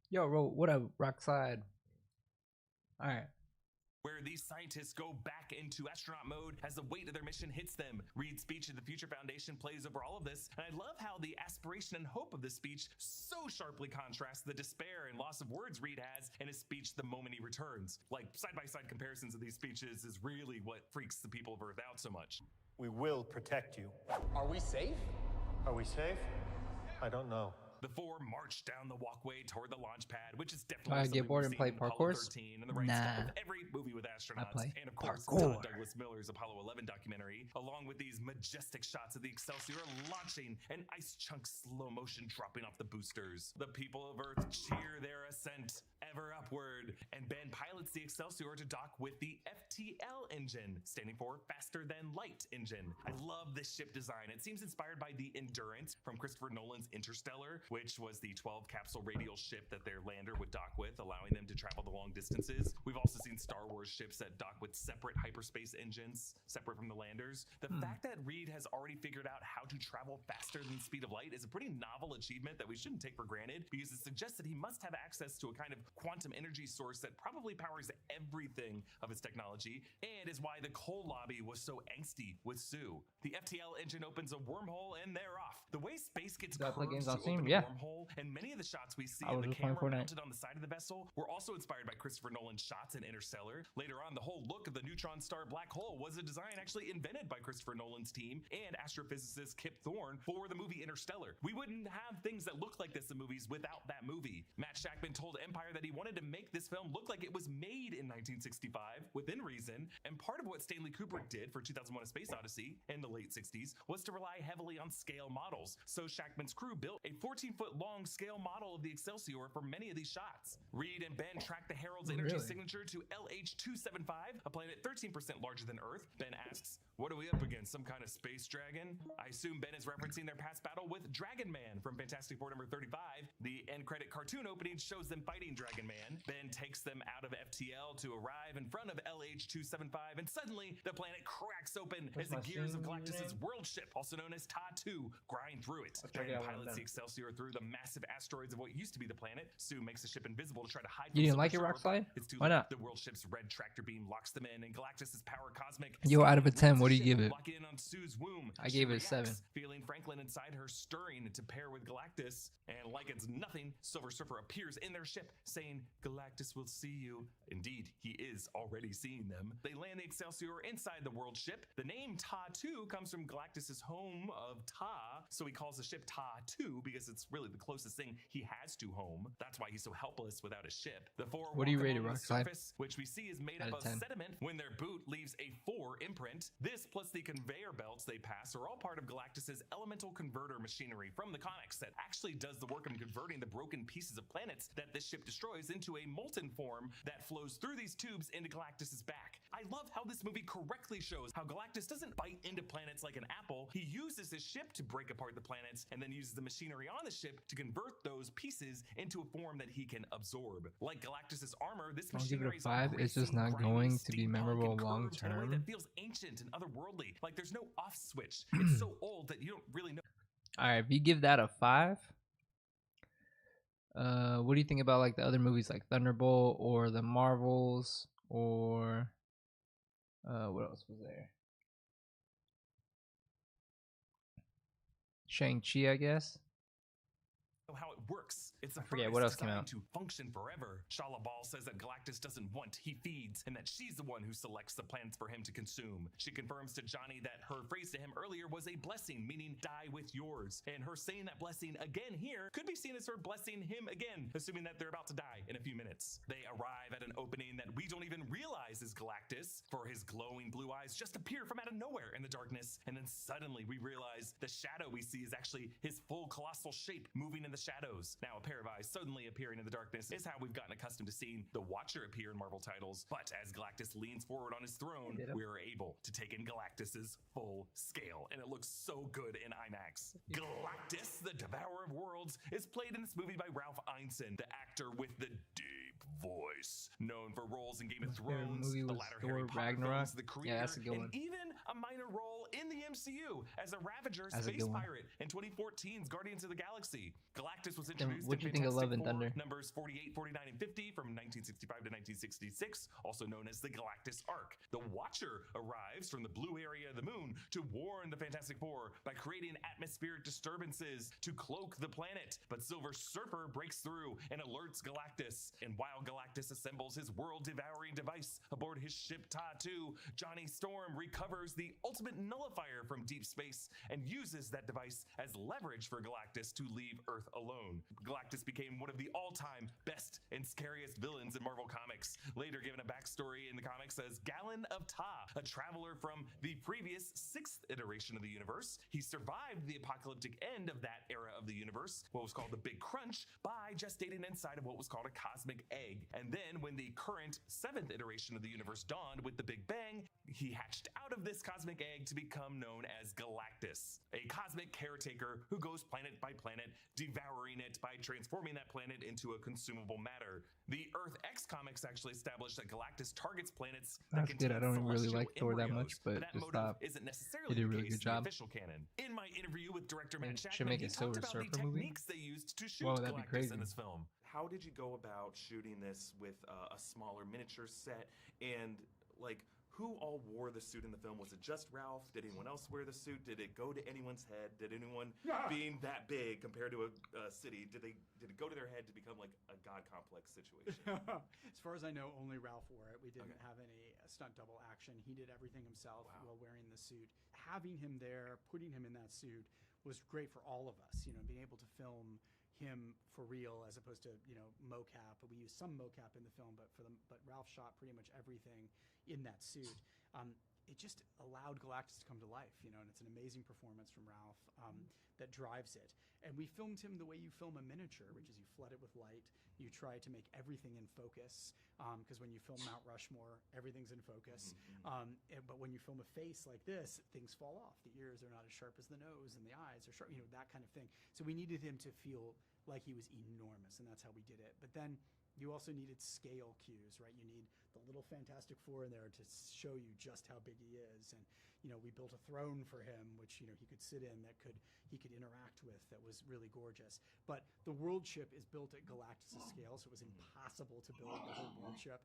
Yo, what up, Rockside? All right. Where these scientists go back into astronaut mode as the weight of their mission hits them. Reed's speech at the Future Foundation plays over all of this, and I love how the aspiration and hope of this speech so sharply contrasts the despair and loss of words Reed has in his speech the moment he returns. Like, side-by-side comparisons of these speeches is really what freaks the people of Earth out so much. We will protect you. Are we safe? Are we safe? I don't know. The four march down the walkway toward the launch pad, which is definitely something get bored we've and play seen in Apollo parkour? 13 and the right stuff with every movie with astronauts. play And of course, parkour. Todd Douglas Miller's Apollo 11 documentary, along with these majestic shots of the Excelsior launching and ice chunks slow motion dropping off the boosters. The people of Earth cheer their ascent ever upward, and Ben pilots the Excelsior to dock with the FTL engine, standing for Faster Than Light engine. I love this ship design. It seems inspired by the Endurance from Christopher Nolan's Interstellar, which was the 12 capsule radial ship that their lander would dock with, allowing them to travel the long distances. We've also seen Star Wars ships that dock with separate hyperspace engines, separate from the landers. The fact that Reed has already figured out how to travel faster than the speed of light is a pretty novel achievement that we shouldn't take for granted, because it suggests that he must have access to a kind of quantum energy source that probably powers everything of his technology, and is why the coal lobby was so angsty with Sue. The FTL engine opens a wormhole and they're off. The way space gets That play curved games to on Steam? open a Yeah. wormhole, and many of the shots we see I in was the just playing camera Fortnite. mounted on the side of the vessel were also inspired by Christopher Nolan's shots in Interstellar. Later on, the whole look of the neutron star black hole was a design actually invented by Christopher Nolan's team and astrophysicist Kip Thorne for the movie Interstellar. We wouldn't have things that look like this in movies without that movie. Matt Shackman told Empire that he wanted to make this film look like it was made in 1965 within reason, and part of what Stanley Kubrick did for 2001: A Space Odyssey in the late 60s was to rely heavily on scale models. So Shackman's crew built a 14-foot long scale model of the Excelsior for many of these shots. Reed and Ben track the Herald's energy Really? signature to LH-275, a planet 13% larger than Earth. Ben asks, "What are we up against, some kind of space dragon?" I assume Ben is referencing their past battle with Dragon Man from Fantastic Four number 35. The end credit cartoon opening shows them fighting Dragon Man. Ben takes them out of FTL to arrive in front of LH-275, and suddenly the planet cracks open as the my gears of scene Galactus' name? world ship, also known as Ta-2, grind through it. check Ben it out when I'm pilots done. the Excelsior through the massive asteroids of what used to be the planet. Sue makes the ship invisible to try to hide You didn't from like it, Silver Surfer. Rockslide? It's too Why late. not? The world ship's red tractor beam locks them in, and Galactus' power cosmic. Yo, out of a 10, what do you ship give it? Locking in on Sue's womb. I She gave it a reacts, 7. feeling Franklin inside her stirring to pair with Galactus. And like it's nothing, Silver Surfer appears in their ship, saying, "Galactus will see you." Indeed, he is already seeing them. They land the Excelsior inside the world ship. The name Ta-2 comes from Galactus' home of Ta, so he calls the ship Ta-2 because it's really the closest thing he has to home. That's why he's so helpless without a ship. The four What do you walk rate it, along the Rockside? surface, which we see is made Out up of of 10. sediment when their boot leaves a 4 imprint. This plus the conveyor belts they pass are all part of Galactus' elemental converter machinery from the comics that actually does the work of converting the broken pieces of planets that this ship destroys into a molten form that flows through these tubes into Galactus' back. I love how this movie correctly shows how Galactus doesn't bite into planets like an apple. He uses his ship to break apart the planets and then uses the machinery on the ship to convert those pieces into a form that he can absorb. Like Galactus' armor, this I'll give it a machinery is 5. It's just not going to be memorable long in a way term. that feels ancient and otherworldly. Like there's no off switch. It's so old that you don't really know. All right, if you give that a 5, what do you think about like the other movies like Thunderbolt or the Marvels or what else was there? Shang-Chi, I guess. How it works. It's a forget furnace what else came designed out. to function forever. Shala Bal says that Galactus doesn't want, he feeds, and that she's the one who selects the planets for him to consume. She confirms to Johnny that her phrase to him earlier was a blessing, meaning die with yours. And her saying that blessing again here could be seen as her blessing him again, assuming that they're about to die in a few minutes. They arrive at an opening that we don't even realize is Galactus, for his glowing blue eyes just appear from out of nowhere in the darkness, and then suddenly we realize the shadow we see is actually his full colossal shape moving in the shadows. Now, a pair of eyes suddenly appearing in the darkness is how we've gotten accustomed to seeing the Watcher appear in Marvel titles, but as Galactus leans forward on his throne, we are able to take in Galactus's full scale, and it looks so good in IMAX. Galactus, the Devourer of Worlds, is played in this movie by Ralph Ineson, the actor with the deep voice, known for roles in Game of My favorite Thrones, movie the was latter Thor Harry Potter Ragnarok. films, The Creator, Yeah, that's a good and one. even a minor role in the MCU as a Ravager That's a space good one. pirate in 2014's Guardians of the Galaxy. Galactus was Then introduced what'd in you think of Love Fantastic and Thunder? Four numbers 48, 49, and 50 from 1965 to 1966, also known as the Galactus Arc. The Watcher arrives from the blue area of the moon to warn the Fantastic Four by creating atmospheric disturbances to cloak the planet. But Silver Surfer breaks through and alerts Galactus. And while Galactus assembles his world-devouring device aboard his ship Ta-2, Johnny Storm recovers the ultimate nullifier from deep space and uses that device as leverage for Galactus to leave Earth alone. Galactus became one of the all-time best and scariest villains in Marvel Comics, later given a backstory in the comics as Galen of Ta, a traveler from the previous 6th iteration of the universe. He survived the apocalyptic end of that era of the universe, what was called the Big Crunch, by gestating inside of what was called a cosmic egg. And then when the current 7th iteration of the universe dawned with the Big Bang, he hatched out of this cosmic egg to become known as Galactus, a cosmic caretaker who goes planet by planet, devouring it by transforming that planet into a consumable matter. The Earth X comics actually established that Galactus targets planets that That's good. I contain don't really celestial like Thor that embryos, much, but that just motive thought isn't necessarily they did a the really case good in the job. official canon. In my interview with director They Matt should Shakman, make he a talked Silver about the Surfer movie. techniques they used to shoot Whoa, that'd be Galactus crazy. in this film. How did you go about shooting this with a smaller miniature set, and like who all wore the suit in the film? Was it just Ralph? Did anyone else wear the suit? Did it go to anyone's head? Did anyone, being that big compared to a city, did it go to their head to become like a god complex situation? As far as I know, only Ralph wore it. We didn't have any stunt double action. He did everything himself while wearing the suit. Having him there, putting him in that suit was great for all of us, you know, being able to film him for real as opposed to, you know, mocap. We used some mocap in the film, but Ralph shot pretty much everything in that suit. It just allowed Galactus to come to life, you know, and it's an amazing performance from Ralph that drives it. And we filmed him the way you film a miniature, which is you flood it with light. You try to make everything in focus, because when you film Mount Rushmore, everything's in focus. But when you film a face like this, things fall off. The ears are not as sharp as the nose, and the eyes are sharp, you know, that kind of thing. So we needed him to feel like he was enormous, and that's how we did it. But then you also needed scale cues, right? You need the little Fantastic Four in there to show you just how big he is. And, you know, we built a throne for him, which, you know, he could sit in, that he could interact with, that was really gorgeous. But the world ship is built at Galactus' scale, so it was impossible to build the whole world ship.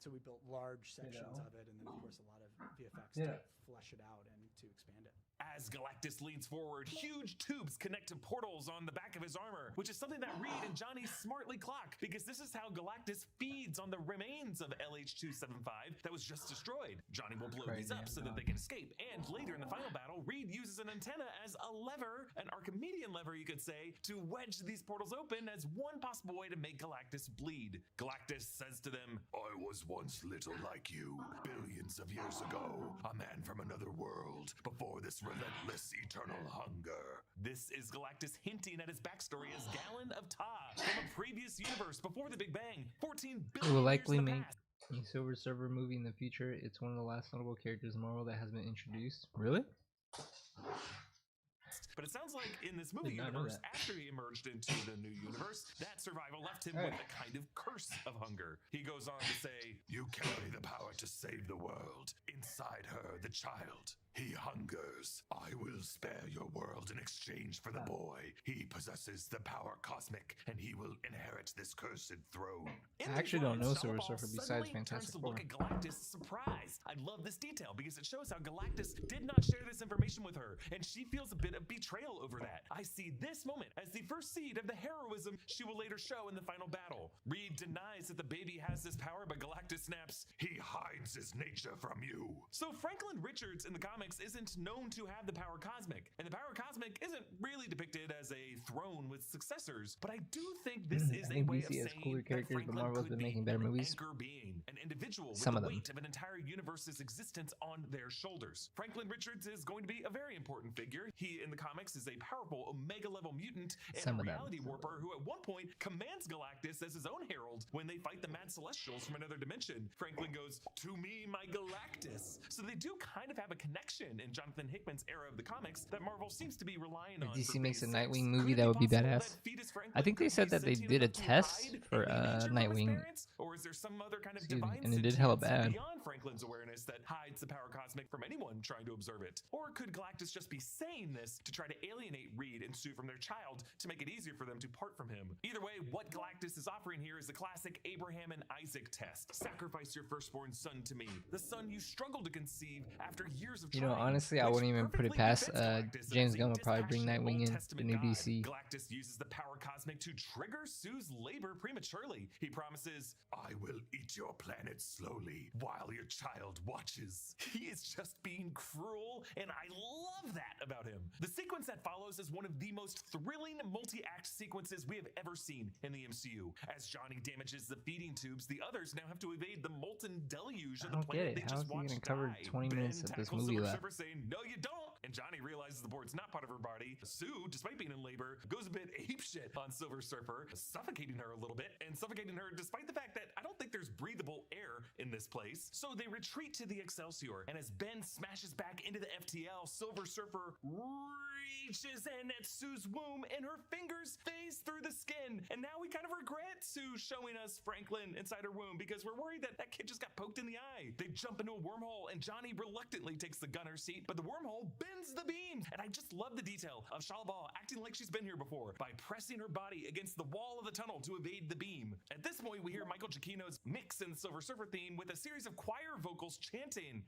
So we built large sections of it, and then, of course, a lot of VFX to flesh it out and to expand it. As Galactus leans forward, huge tubes connect to portals on the back of his armor, which is something that Reed and Johnny smartly clock, because this is how Galactus feeds on the remains of LH-275 that was just destroyed. Johnny will blow these up so that they can escape, and later in the final battle, Reed uses an antenna as a lever, an Archimedean lever you could say, to wedge these portals open as one possible way to make Galactus bleed. Galactus says to them, I was once little like you, billions of years ago, a man from another world, before this relentless eternal hunger. This is Galactus hinting at his backstory as Galen of Ta from a previous universe before the Big Bang, 14 It billion will years likely in the make past. a Silver Surfer movie in the future. It's one of the last notable characters in Marvel that has been introduced. Really? But it sounds like in this movie Did not know universe, that. after he emerged into the new universe, that survival left him with a kind of curse of hunger. He goes on to say, You carry the power to save the world. Inside her, the child. He hungers. I will spare your world in exchange for the boy. He possesses the power cosmic, and he will inherit this cursed throne. In I actually these don't know lines, Silver Shadowball Surfer besides suddenly Fantastic turns to look Four. at Galactus surprised. I love this detail because it shows how Galactus did not share this information with her, and she feels a bit of betrayal over that. I see this moment as the first seed of the heroism she will later show in the final battle. Reed denies that the baby has this power, but Galactus snaps, He hides his nature from you. So Franklin Richards in the comics isn't known to have the power cosmic, and the power cosmic isn't really depicted as a throne with successors, but I do think this is I a think way DC of has saying cooler that characters, but Franklin Marvel's could been be making better an movies. anchor being, an individual with Some the of them. weight of an entire universe's existence on their shoulders. Franklin Richards is going to be a very important figure. He, in the comics, is a powerful Omega-level mutant and Some a of them. reality warper who at one point commands Galactus as his own herald when they fight the Mad Celestials from another dimension. Franklin goes, "To me, my Galactus." So they do kind of of have a connection in Jonathan Hickman's era of the comics that Marvel seems to be relying on. If DC for makes a Phase Nightwing 6. movie, Could it that would be possible badass. that Fetus Franklin I think they could said be that they sentient did a enough to test ride for any nature from his Nightwing. parents? Or is there some other kind of Excuse me, divine and it did hella sentience bad. beyond Franklin's awareness that hides the power cosmic from anyone trying to observe it? Or could Galactus just be saying this to try to alienate Reed and Sue from their child to make it easier for them to part from him? Either way, what Galactus is offering here is the classic Abraham and Isaac test. Sacrifice your firstborn son to me, the son you struggled to conceive after years of trying. Honestly, I which wouldn't even put it perfectly past befits Galactus James as a Gunn would probably bring dispassionate Nightwing Old in the Testament new God. DC. Galactus uses the power cosmic to trigger Sue's labor prematurely. He promises, I will eat your planet slowly while your child watches. he is just being cruel, and I love that about him. The sequence that follows is one of the most thrilling multi-act sequences we have ever seen in the MCU. As Johnny damages the feeding tubes, the others now have to evade the molten deluge of I the don't planet get they it. How just is he watched gonna cover die. 20 Ben minutes of this tackles movie Silver left? Surfer saying, "No, you don't." And Johnny realizes the board's not part of her body. Sue, despite being in labor, goes a bit apeshit on Silver Surfer, suffocating her a little bit, and suffocating her despite the fact that I don't think there's breathable air in this place. So they retreat to the Excelsior, and as Ben smashes back into the FTL, Silver Surfer reaches in at Sue's womb, and her fingers phase through the skin. And now we kind of regret Sue showing us Franklin inside her womb because we're worried that that kid just got poked in the eye. They jump into a wormhole, and Johnny reluctantly takes the gunner seat, but the wormhole bends the beams. And I just love the detail of Shalabal acting like she's been here before by pressing her body against the wall of the tunnel to evade the beam. At this point, we hear Michael Giacchino's mix in the Silver Surfer theme with a series of choir vocals chanting,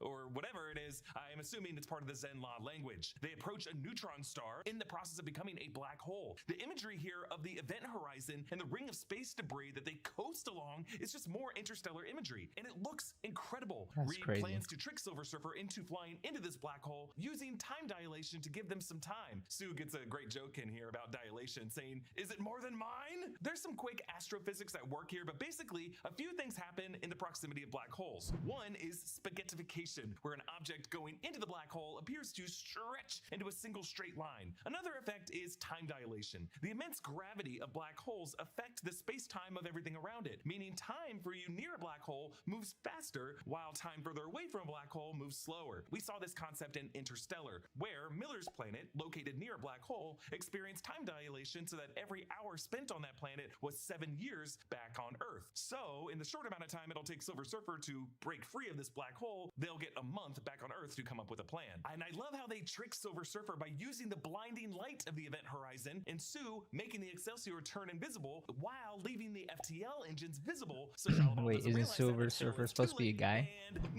or whatever it is. I'm assuming it's part of the Zenla language. They approach a neutron star in the process of becoming a black hole. The imagery here of the event horizon and the ring of space debris that they coast along is just more interstellar imagery, and it looks incredible. That's Reed crazy. plans to trick Silver Surfer into flying into this black hole using time dilation to give them some time. Sue gets a great joke in here about dilation, saying, "Is it more than mine?" There's some quick astrophysics at work here, but basically a few things happen in the proximity of black holes. One is spaghettification, where an object going into the black hole appears to stretch into a single straight line. Another effect is time dilation. The immense gravity of black holes affect the space-time of everything around it, meaning time for you near a black hole moves faster, while time further away from a black hole moves slower. We saw this concept in Interstellar, where Miller's planet, located near a black hole, experienced time dilation so that every hour spent on that planet was 7 years back on Earth. So, in the short amount of time it'll take Silver Surfer to break free of this black hole, they'll get a month back on Earth to come up with a plan. And I love how they trick Silver Surfer by using the blinding light of the event horizon, and Sue making the Excelsior turn invisible while leaving the FTL engines visible. So Shalabal Wait, doesn't isn't realize that Silver until Surfer it's supposed too to be a late, guy? and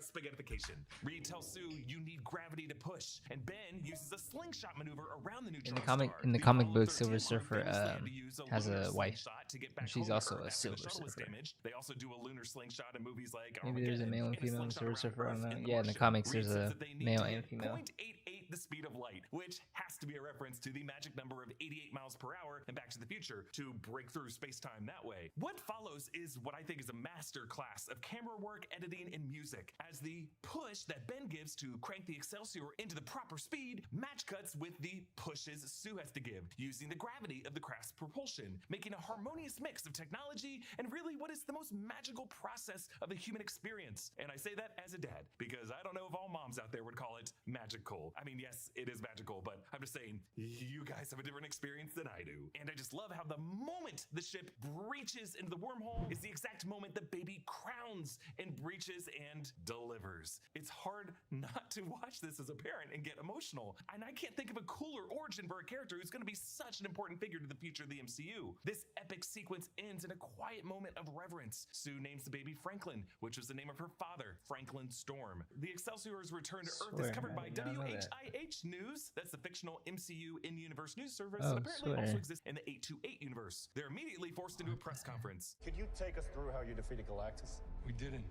spaghettification. Reed tells Sue you need gravity to push, and Ben uses a slingshot maneuver around the neutron star. In the The comic Apollo book, 13 Silver crew Surfer famously had to use has lunar a wife, slingshot to get and back she's home to also Earth a after Silver the shuttle was Surfer. damaged. They also do a lunar slingshot in movies like Maybe there's a Armageddon male and and a female slingshot Silver around Surfer. I don't Earth know. in The Yeah, in the Martian. comics, Reed there's says a that they need male to and hit female. 0.88 the speed of light, which has to be a reference to the magic number of 88 miles per hour in Back to the Future to break through space-time that way. What follows is what I think is a master class of camera work, editing, and music, as the push that Ben gives to crank the Excelsior into the proper speed match cuts with the pushes Sue has to give, using the gravity of the craft's propulsion, making a harmonious mix of technology and really what is the most magical process of the human experience. And I say that as a dad, because I don't know if all moms out there would call it magical. I mean, yes, it is magical, but I'm just saying, you guys have a different experience than I do. And I just love how the moment the ship breaches into the wormhole is the exact moment the baby crowns and breaches and delivers. It's hard not to watch this as a parent and get emotional. And I can't think of a cooler origin for a character who's going to be such an important figure to the future of the MCU. This epic sequence ends in a quiet moment of reverence. Sue names the baby Franklin, which was the name of her father, Franklin Storm. The Excelsior's return to Earth is covered by WHIH News. That's the fictional MCU in-universe news service that apparently also exists in the 828 universe. They're immediately forced into a press conference. Could you take us through how you defeated Galactus? We didn't.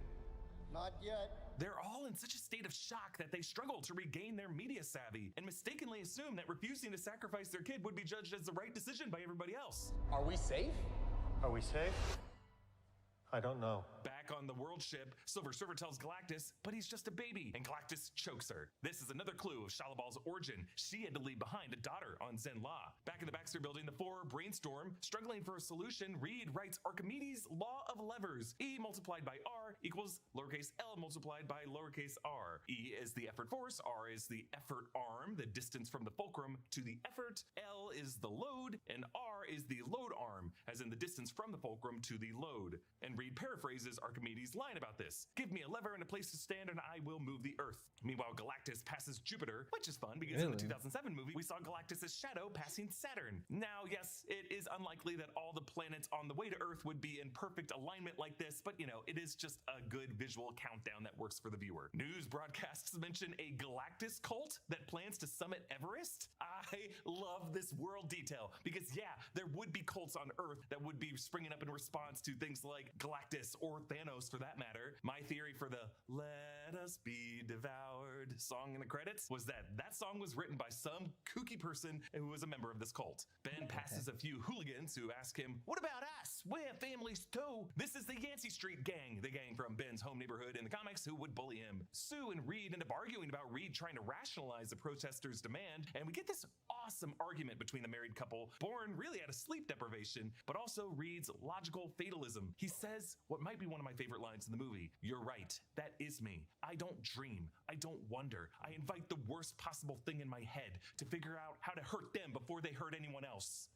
Not yet. They're all in such a state of shock that they struggle to regain their media savvy and mistakenly assume that refusing to sacrifice their kid would be judged as the right decision by everybody else. Are we safe? Are we safe? I don't know. Back on the world ship, Silver Surfer tells Galactus, but he's just a baby, and Galactus chokes her. This is another clue of Shalabal's origin. She had to leave behind a daughter on Zen-La. Back in the Baxter building, the four brainstorm. Struggling for a solution, Reed writes Archimedes' law of levers. E multiplied by R equals lowercase l multiplied by lowercase r. E is the effort force, R is the effort arm, the distance from the fulcrum to the effort, L is the load, and R is the load arm, as in the distance from the fulcrum to the load. And Reed paraphrases Archimedes' line about this. Give me a lever and a place to stand and I will move the Earth. Meanwhile, Galactus passes Jupiter, which is fun because in the 2007 movie, we saw Galactus' shadow passing Saturn. Now, yes, it is unlikely that all the planets on the way to Earth would be in perfect alignment like this, but you know, it is just a good visual countdown that works for the viewer. News broadcasts mention a Galactus cult that plans to summit Everest. I love this world detail because yeah, there would be cults on Earth that would be springing up in response to things like Galactus or Thanos for that matter. My theory for the "Let Us Be Devoured" song in the credits was that that song was written by some kooky person who was a member of this cult. Ben passes a few hooligans who ask him, "What about us? We're families too." This is the Yancey Street gang, the gang from Ben's home neighborhood in the comics who would bully him. Sue and Reed end up arguing about Reed trying to rationalize the protesters' demand, and we get this awesome argument between the married couple, born really out of sleep deprivation, but also Reed's logical fatalism. He says what might be one of my favorite lines in the movie. "You're right, that is me. I don't dream. I don't wonder. I invite the worst possible thing in my head to figure out how to hurt them before they hurt anyone else."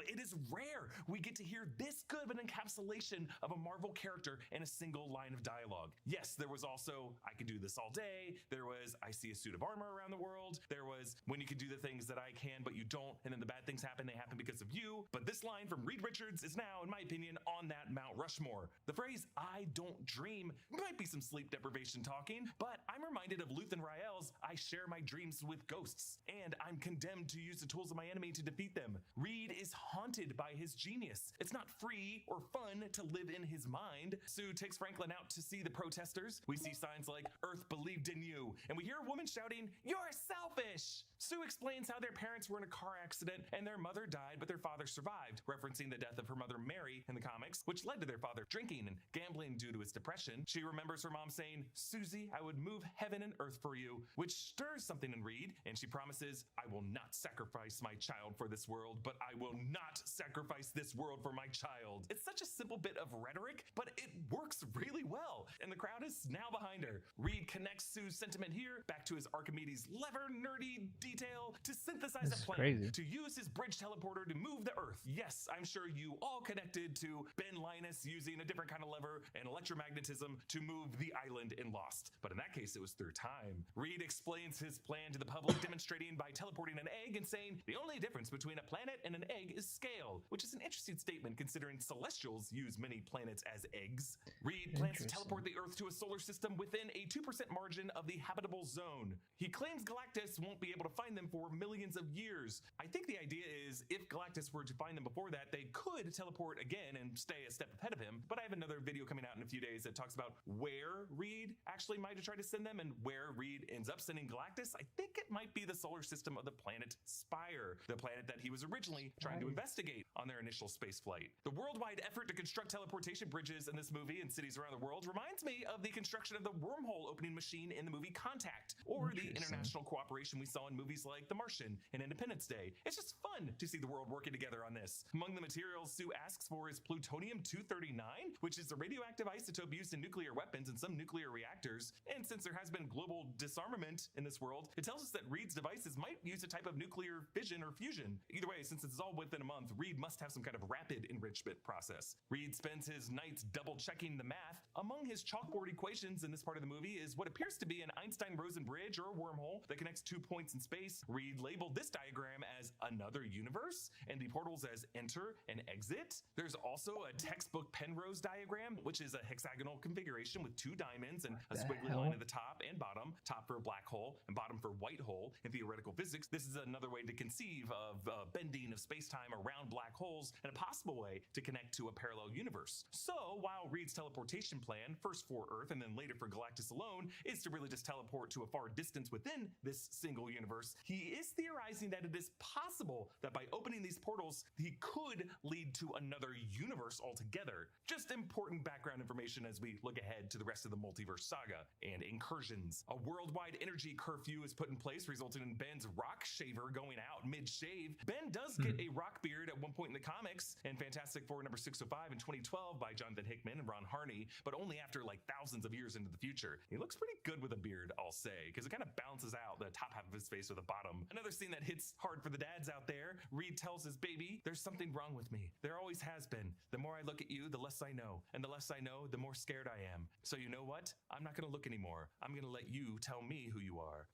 It is rare we get to hear this good of an encapsulation of a Marvel character in a single line of dialogue. Yes, there was also "I could do this all day." There was "I see a suit of armor around the world." There was "When you can do the things that I can but you don't, and then the bad things happen, they happen because of you." But this line from Reed Richards is now, in my opinion, on that Mount Rushmore. The phrase "I don't dream" might be some sleep deprivation talking, but I'm reminded of Luthen Rael's "I share my dreams with ghosts, and I'm condemned to use the tools of my enemy to defeat them." Reed is haunted by his genius. It's not free or fun to live in his mind. Sue takes Franklin out to see the protesters. We see signs like "Earth believed in you," and we hear a woman shouting, "You're selfish!" Sue explains how their parents were in a car accident and their mother died, but their father survived, referencing the death of her mother Mary in the comics, which led to their father drinking and gambling due to his depression. She remembers her mom saying, "Susie, I would move heaven and earth for you," which stirs something in Reed, and she promises, "I will not sacrifice my child for this world, but I will not sacrifice this world for my child." It's such a simple bit of rhetoric, but it works really well, and the crowd is now behind her. Reed connects Sue's sentiment here back to his Archimedes lever nerdy detail to synthesize a plan to use his bridge teleporter to move the Earth. Yes, I'm sure you all connected to Ben Linus using a different kind of lever and electromagnetism to move the island in Lost, but in that case it was through time. Reed explains his plan to the public, demonstrating by teleporting an egg and saying the only difference between a planet and an egg is scale, which is an interesting statement considering Celestials use many planets as eggs. Reed plans to teleport the Earth to a solar system within a 2% margin of the habitable zone. He claims Galactus won't be able to find them for millions of years. I think the idea is if Galactus were to find them before that, they could teleport again and stay a step ahead of him, but I have another video coming out in a few days that talks about where Reed actually might have tried to send them and where Reed ends up sending Galactus. I think it might be the solar system of the planet Spire, the planet that he was originally trying to investigate on their initial space flight. The worldwide effort to construct teleportation bridges in this movie in cities around the world reminds me of the construction of the wormhole opening machine in the movie Contact, or the international cooperation we saw in movies like The Martian and Independence Day. It's just fun to see the world working together on this. Among the materials Sue asks for is plutonium-239, which is a radioactive isotope used in nuclear weapons and some nuclear reactors. And since there has been global disarmament in this world, it tells us that Reed's devices might use a type of nuclear fission or fusion. Either way, since it's all within a month, Reed must have some kind of rapid enrichment process. Reed spends his nights double-checking the math. Among his chalkboard equations in this part of the movie is what appears to be an Einstein-Rosen bridge or a wormhole that connects 2 points in space. Reed labeled this diagram as another universe and the portals as enter and exit. There's also a textbook Penrose diagram, which is a hexagonal configuration with 2 diamonds and a squiggly line at the top and bottom, top for a black hole and bottom for white hole. In theoretical physics, this is another way to conceive of bending of space-time around black holes and a possible way to connect to a parallel universe. So while Reed's teleportation plan, first for Earth and then later for Galactus alone, is to really just teleport to a far distance within this single universe, he is theorizing that it is possible that by opening these portals, he could lead to another universe altogether. later. Just important background information as we look ahead to the rest of the multiverse saga and incursions. A worldwide energy curfew is put in place, resulting in Ben's rock shaver going out mid-shave. Ben does get a rock beard at one point in the comics, and Fantastic Four number 605 in 2012 by Jonathan Hickman and Ron Harney, but only after like thousands of years into the future. He looks pretty good with a beard, I'll say, because it kind of balances out the top half of his face with the bottom. Another scene that hits hard for the dads out there. Reed tells his baby, "There's something wrong with me. There always has been. The more I look at you, the less I know. And the less I know, the more scared I am. So you know what? I'm not going to look anymore. I'm going to let you tell me who you are."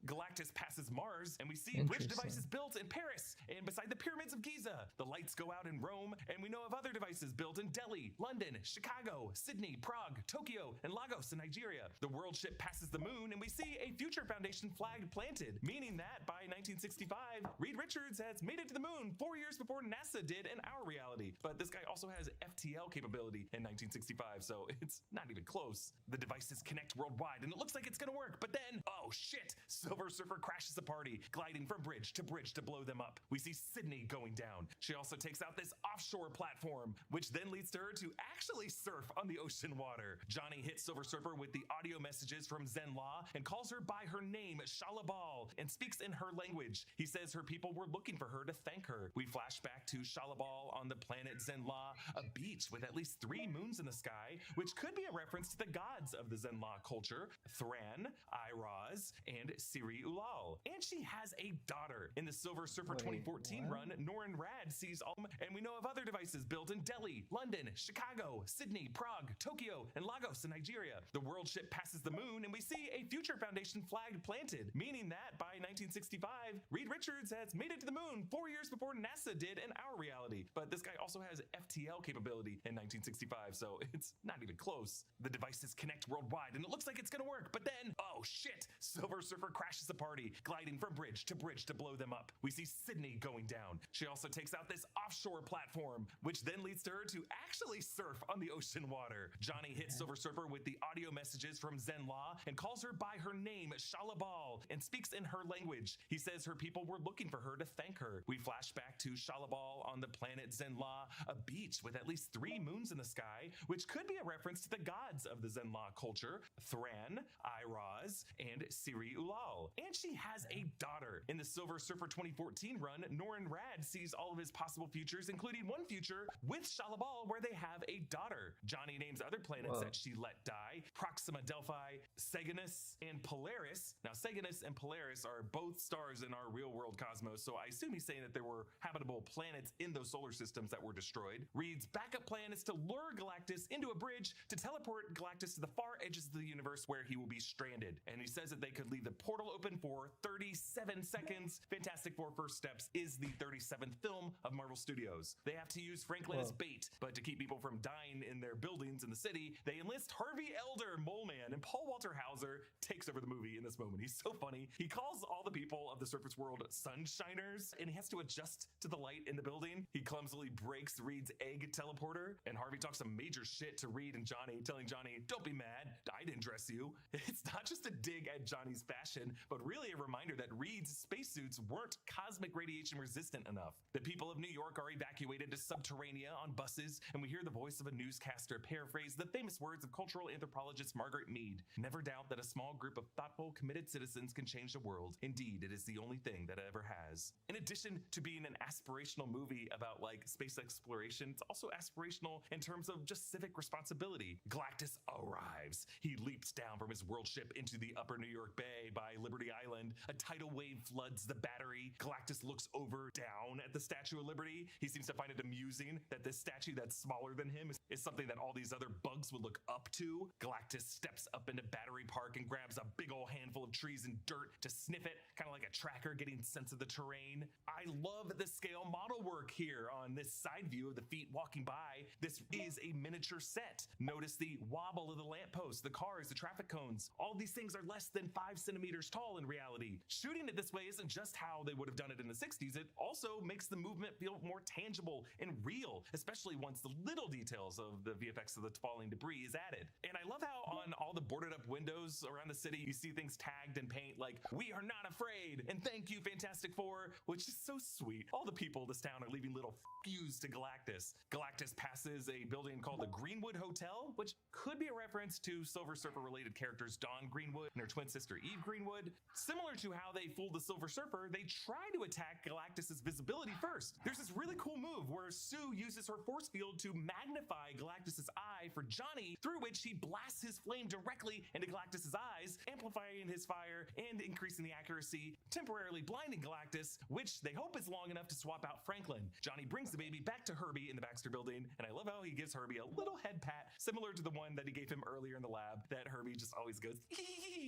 Galactus passes Mars, and we see bridge devices built in Paris and beside the pyramids of Giza. The lights go out in Rome, and we know of other devices built in Delhi, London, Chicago, Sydney, Prague, Tokyo, and Lagos in Nigeria. The world ship passes the moon, and we see a Future Foundation flag planted, meaning that by 1965, Reed Richards has made it to the moon 4 years before NASA did in our reality. But this guy also has FTL capability in 1965, so it's not even close. The devices connect worldwide, and it looks like it's gonna work, but then, oh shit, Silver Surfer crashes the party, gliding from bridge to blow them up. We see Sydney going down. She also takes out this offshore platform, which then leads to her to actually surf on the ocean water. Johnny hits Silver Surfer with the audio messages from Zen Law and calls her by her name, Shalabal, and speaks in her language. He says her people were looking for her to thank her. We flash back to Shalabal on the planet Zen Law, a beach with at least 3 moons in the sky, which could be a reference to the gods of the Zen Law culture, Thran, Iroz, and Siri Ulal. And she has a daughter. In the Silver Surfer 2014 run, Norrin Rad sees all, and we know of other devices built in Delhi, London, Chicago, Sydney, Prague, Tokyo, and Lagos in Nigeria. The world ship passes the moon, and we see a Future Foundation flag planted, meaning that by 1965, Reed Richards has made it to the moon 4 years before NASA did in our reality. But this guy also has FTL capability in 1965, so it's not even close. The devices connect worldwide, and it looks like it's gonna work, but then, oh shit, Silver Surfer crashes the party, gliding from bridge to blow them up. We see Sydney going down. She also takes out this offshore platform, which then leads to her to actually surf on the ocean water. Johnny hits Silver Surfer with the audio messages from Zen Law and calls her by her name, Shalabal, and speaks in her language. He says her people were looking for her to thank her. We flash back to Shalabal on the planet Zen Law, a beach with at least 3 moons in the sky, which could be a reference to the gods of the Zen Law culture, Thran, Iroz, and Siri Ulal. And she has a daughter. In the Silver Surfer 2014 run, Norrin Rad sees all of his possible futures, including one future with Shalabal where they have a daughter. Johnny names other planets that she let die: Proxima Delphi, Seganus, and Polaris. Now, Seganus and Polaris are both stars in our real-world cosmos, so I assume he's saying that there were habitable planets in those solar systems that were destroyed. Reed's backup plan is to lure Galactus into a bridge to teleport Galactus to the far edges of the universe where he will be stranded. And he says that they could leave the portal open for 37 seconds. Fantastic Four First Steps is the 37th film of Marvel Studios. They have to use Franklin as bait, but to keep people from dying in their buildings in the city, they enlist Harvey Elder, Mole Man, and Paul Walter Hauser takes over the movie in this moment. He's so funny. He calls all the people of the surface world sunshiners, and he has to adjust to the light in the building. He clumsily breaks Reed's egg teleporter, and Harvey talks some major shit to Reed and Johnny, telling Johnny, "Don't be mad, I didn't dress you." It's not just a dig at Johnny's fashion, but really a reminder that Reed's spacesuits weren't cosmic radiation resistant enough. The people of New York are evacuated to Subterranea on buses, and we hear the voice of a newscaster paraphrase the famous words of cultural anthropologist Margaret Mead: "Never doubt that a small group of thoughtful, committed citizens can change the world. Indeed, it is the only thing that it ever has." In addition to being an aspirational movie about like space exploration, it's also aspirational in terms of just civic responsibility. Galactus arrives. He leaps down from his world ship into the upper New York Bay by Liberty Island. A tidal wave floods the battery. Galactus looks down at the Statue of Liberty. He seems to find it amusing that this statue that's smaller than him is something that all these other bugs would look up to. Galactus steps up into Battery Park and grabs a big old handful of trees and dirt to sniff it, kind of like a tracker getting sense of the terrain. I love the scale model work here on this side view of the feet walking by. This is a miniature set. Notice the wobble of the lampposts, the cars, the traffic cones. All these things are less than 5 centimeters tall in reality. Shooting it this way isn't just how they would have done it in the 60s, it also makes the movement feel more tangible and real, especially once the little details of the the effects of the falling debris is added. And I love how on all the boarded up windows around the city, you see things tagged in paint like, "We are not afraid," and "Thank you, Fantastic Four," which is so sweet. All the people of this town are leaving little yous to Galactus. Galactus passes a building called the Greenwood Hotel, which could be a reference to Silver Surfer related characters Dawn Greenwood and her twin sister Eve Greenwood. Similar to how they fooled the Silver Surfer, they try to attack Galactus's visibility first. There's this really cool move where Sue uses her force field to magnify Galactus's eye for Johnny, through which he blasts his flame directly into Galactus's eyes, amplifying his fire and increasing the accuracy, temporarily blinding Galactus, which they hope is long enough to swap out Franklin. Johnny brings the baby back to Herbie in the Baxter building, and I love how he gives Herbie a little head pat, similar to the one that he gave him earlier in the lab, that Herbie just always goes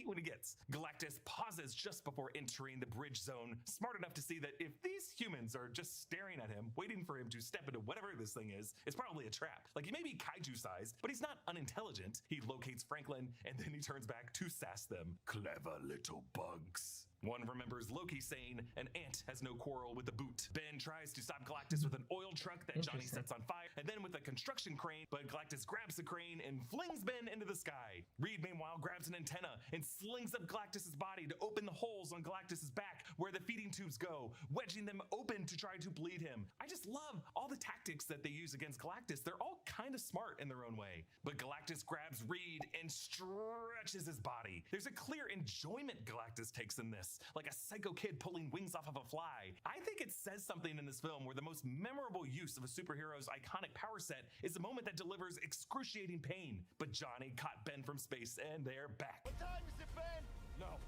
when he gets. Galactus pauses just before entering the bridge zone, smart enough to see that if these humans are just staring at him, waiting for him to step into whatever this thing is, it's probably a trap. Like, he may be kaiju-sized, but he's not unintelligent. He locates Franklin, and then he turns back to sass them. Clever little bugs. One remembers Loki saying, "An ant has no quarrel with a boot." Ben tries to stop Galactus with an oil truck that Johnny sets on fire, and then with a construction crane, but Galactus grabs the crane and flings Ben into the sky. Reed, meanwhile, grabs an antenna and slings up Galactus's body to open the holes on Galactus's back where the feeding tubes go, wedging them open to try to bleed him. I just love all the tactics that they use against Galactus. They're all kind of smart in their own way. But Galactus grabs Reed and stretches his body. There's a clear enjoyment Galactus takes in this, like a psycho kid pulling wings off of a fly. I think it says something in this film where the most memorable use of a superhero's iconic power set is the moment that delivers excruciating pain. But Johnny caught Ben from space, and they're back. What time is it, Ben? No.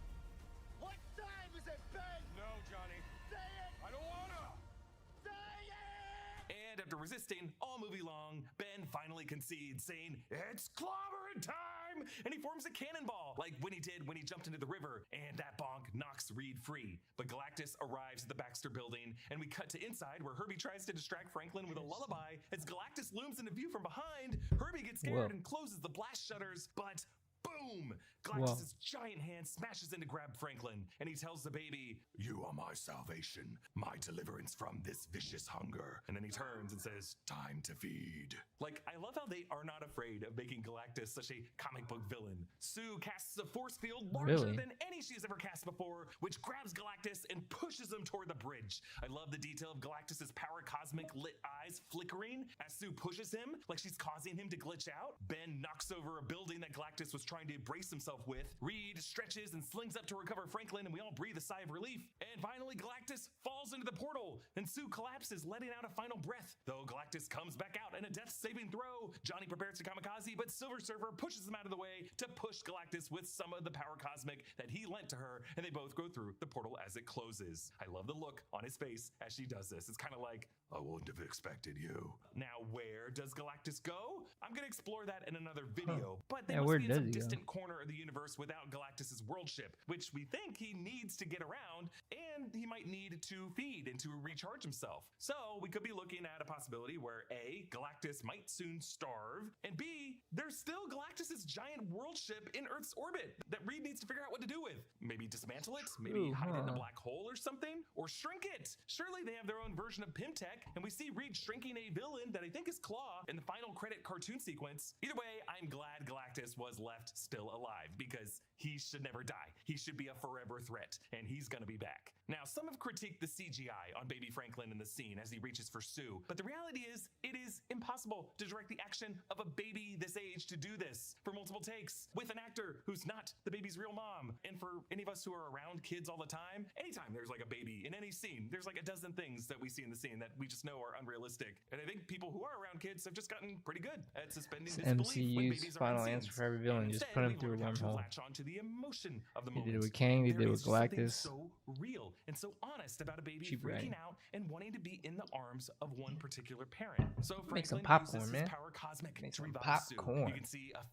What time is it, Ben? No, Johnny. Say it! I don't wanna. Say it! And after resisting all movie long, Ben finally concedes, saying, "It's clobbering time!" And he forms a cannonball, like when he did when he jumped into the river, and that bonk knocks Reed free. But Galactus arrives at the Baxter building, and we cut to inside where Herbie tries to distract Franklin with a lullaby. As Galactus looms into view from behind, Herbie gets scared and closes the blast shutters, but boom! Galactus' giant hand smashes in to grab Franklin, and he tells the baby, "You are my salvation, my deliverance from this vicious hunger." And then he turns and says, "Time to feed." Like, I love how they are not afraid of making Galactus such a comic book villain. Sue casts a force field larger than any she's ever cast before, which grabs Galactus and pushes him toward the bridge. I love the detail of Galactus' power cosmic lit eyes flickering as Sue pushes him, like she's causing him to glitch out. Ben knocks over a building that Galactus was trying to brace himself with. Reed stretches and slings up to recover Franklin, and we all breathe a sigh of relief. And finally, Galactus falls into the portal, and Sue collapses, letting out a final breath. Though Galactus comes back out in a death-saving throw, Johnny prepares to kamikaze, but Silver Surfer pushes him out of the way to push Galactus with some of the power cosmic that he lent to her, and they both go through the portal as it closes. I love the look on his face as she does this. It's kind of like, "I wouldn't have expected you." Now, where does Galactus go? I'm going to explore that in another video, but they must be in some distant corner of the universe without Galactus's world ship, which we think he needs to get around, and he might need to feed and to recharge himself. So we could be looking at a possibility where A, Galactus might soon starve, and B, there's still Galactus's giant world ship in Earth's orbit that Reed needs to figure out what to do with. Maybe dismantle it, maybe hide it in a black hole or something, or shrink it. Surely they have their own version of Pimtech, and we see Reed shrinking a villain that I think is Claw in the final credit cartoon sequence. Either way, I'm glad Galactus was left still alive, because he should never die. He should be a forever threat, and he's gonna be back. Now, some have critiqued the CGI on Baby Franklin in the scene as he reaches for Sue, but the reality is, it is impossible to direct the action of a baby this age to do this for multiple takes with an actor who's not the baby's real mom. And for any of us who are around kids all the time, anytime there's like a baby in any scene, there's like a dozen things that we see in the scene that we just know are unrealistic. And I think people who are around kids have just gotten pretty good at suspending disbelief when babies are final in answer scenes. for every villain, just put him through a wormhole. Latch onto the emotion of the They moment. did it with Kang, they did it There with is something Galactus. so real and so honest about a baby Cheap freaking writing. out and wanting to be in the arms of one particular parent. So Make some Franklin popcorn, uses man. his power cosmic Make to some revive Sue. popcorn. You can see a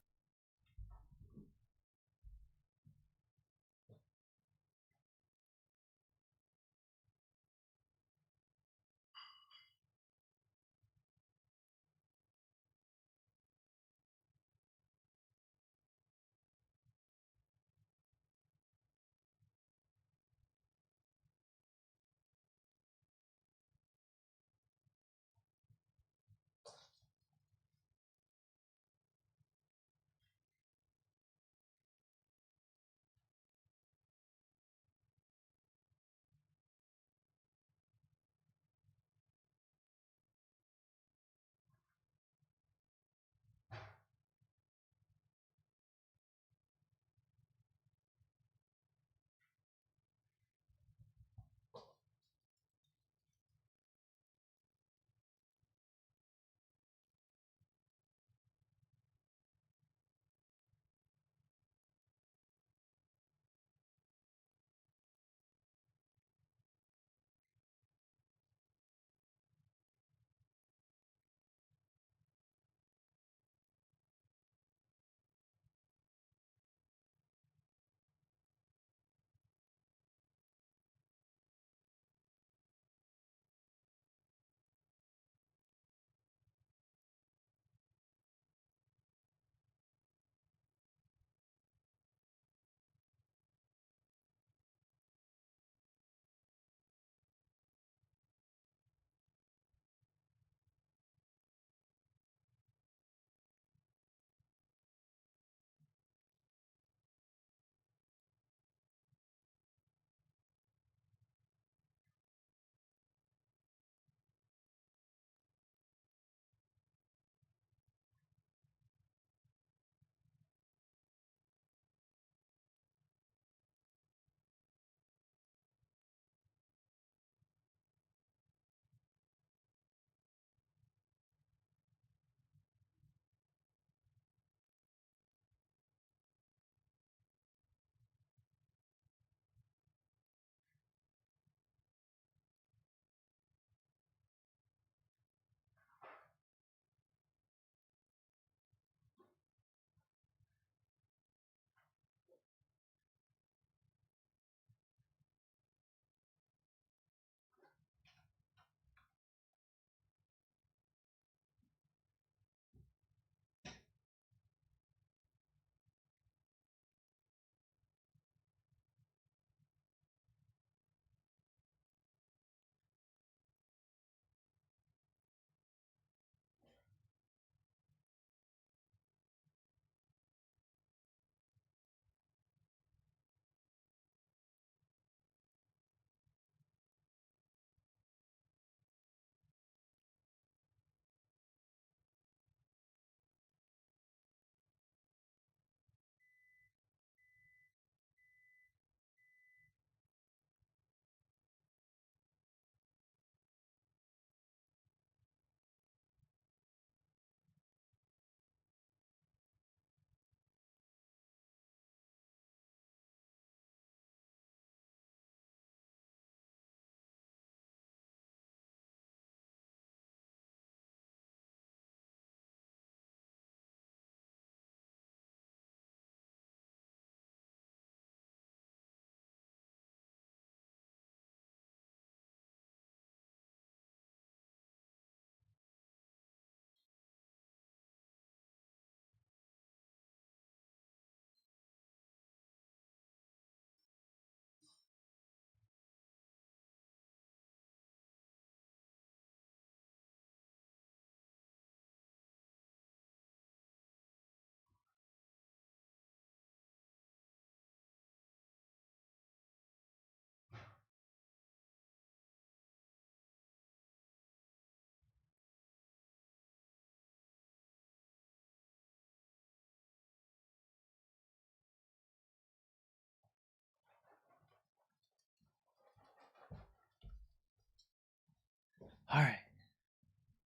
All right.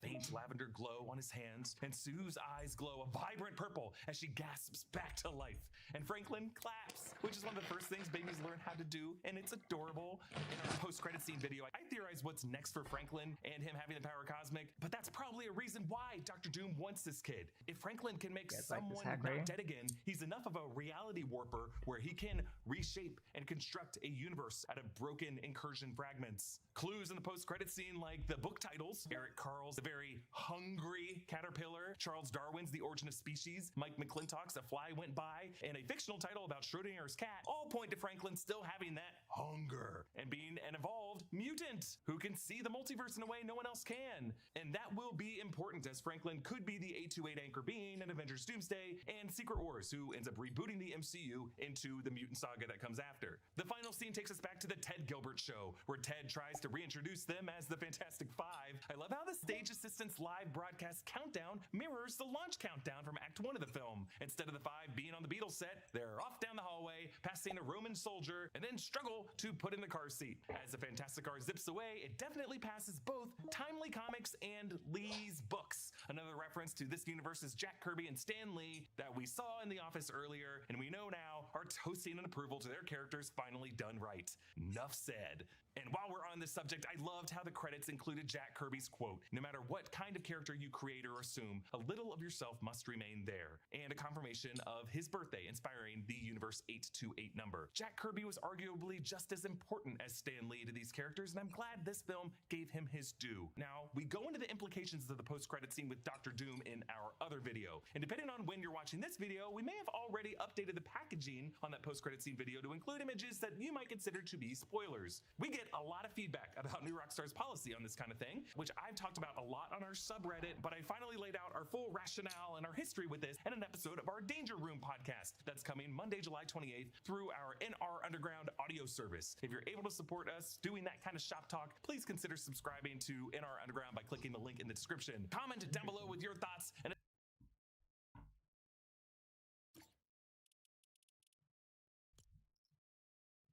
Faint lavender glow on his hands, and Sue's eyes glow a vibrant purple as she gasps back to life. And Franklin claps, which is one of the first things babies learn how to do, and it's adorable. In our post-credit scene video, I theorize what's next for Franklin and him having the power cosmic, but that's probably a reason why Dr. Doom wants this kid. If Franklin can make someone not dead again, he's enough of a reality warper where he can reshape and construct a universe out of broken incursion fragments. Clues in the post-credit scene like the book titles, Eric Carl's The Very Hungry Caterpillar, Charles Darwin's The Origin of Species, Mike McClintock's A Fly Went By, and a fictional title about Schrodinger's cat all point to Franklin still having that hunger and being an evolved mutant who can see the multiverse in a way no one else can. And that will be important as Franklin could be the 828 anchor being in Avengers Doomsday and Secret Wars, who ends up rebooting the MCU into the mutant saga that comes after. The final scene takes us back to the Ted Gilbert Show, where Ted tries to reintroduce them as the Fantastic Five. I love how the stage assistant's live broadcast countdown mirrors the launch countdown from Act 1 of the film. Instead of the five being on the Beatles set, they're off down the hallway, passing a Roman soldier, and then struggle to put in the car seat. As the Fantastic Car zips away, it definitely passes both Timely Comics and Lee's books. Another reference to this universe's Jack Kirby and Stan Lee that we saw in The Office earlier, and we know now are toasting an approval to their characters finally done right. Enough said. And while we're on this subject, I loved how the credits included Jack Kirby's quote, "No matter what kind of character you create or assume, a little of yourself must remain there," and a confirmation of his birthday inspiring the Universe 828 number. Jack Kirby was arguably just as important as Stan Lee to these characters, and I'm glad this film gave him his due. Now, we go into the implications of the post-credit scene with Dr. Doom in our other video, and depending on when you're watching this video, we may have already updated the packaging on that post-credit scene video to include images that you might consider to be spoilers. We get a lot of feedback about New Rockstar's policy on this kind of thing, which I've talked about a lot on our subreddit, but I finally laid out our full rationale and our history with this in an episode of our Danger Room podcast that's coming Monday, July 28th through our NR Underground audio service. If you're able to support us doing that kind of shop talk, please consider subscribing to NR Underground by clicking the link in the description. Comment down below with your thoughts and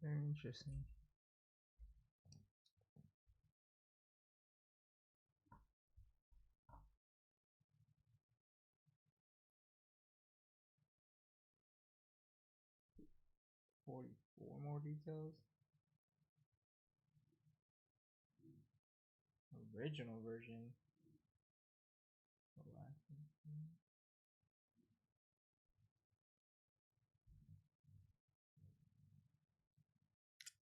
very interesting. Four more details. Original version.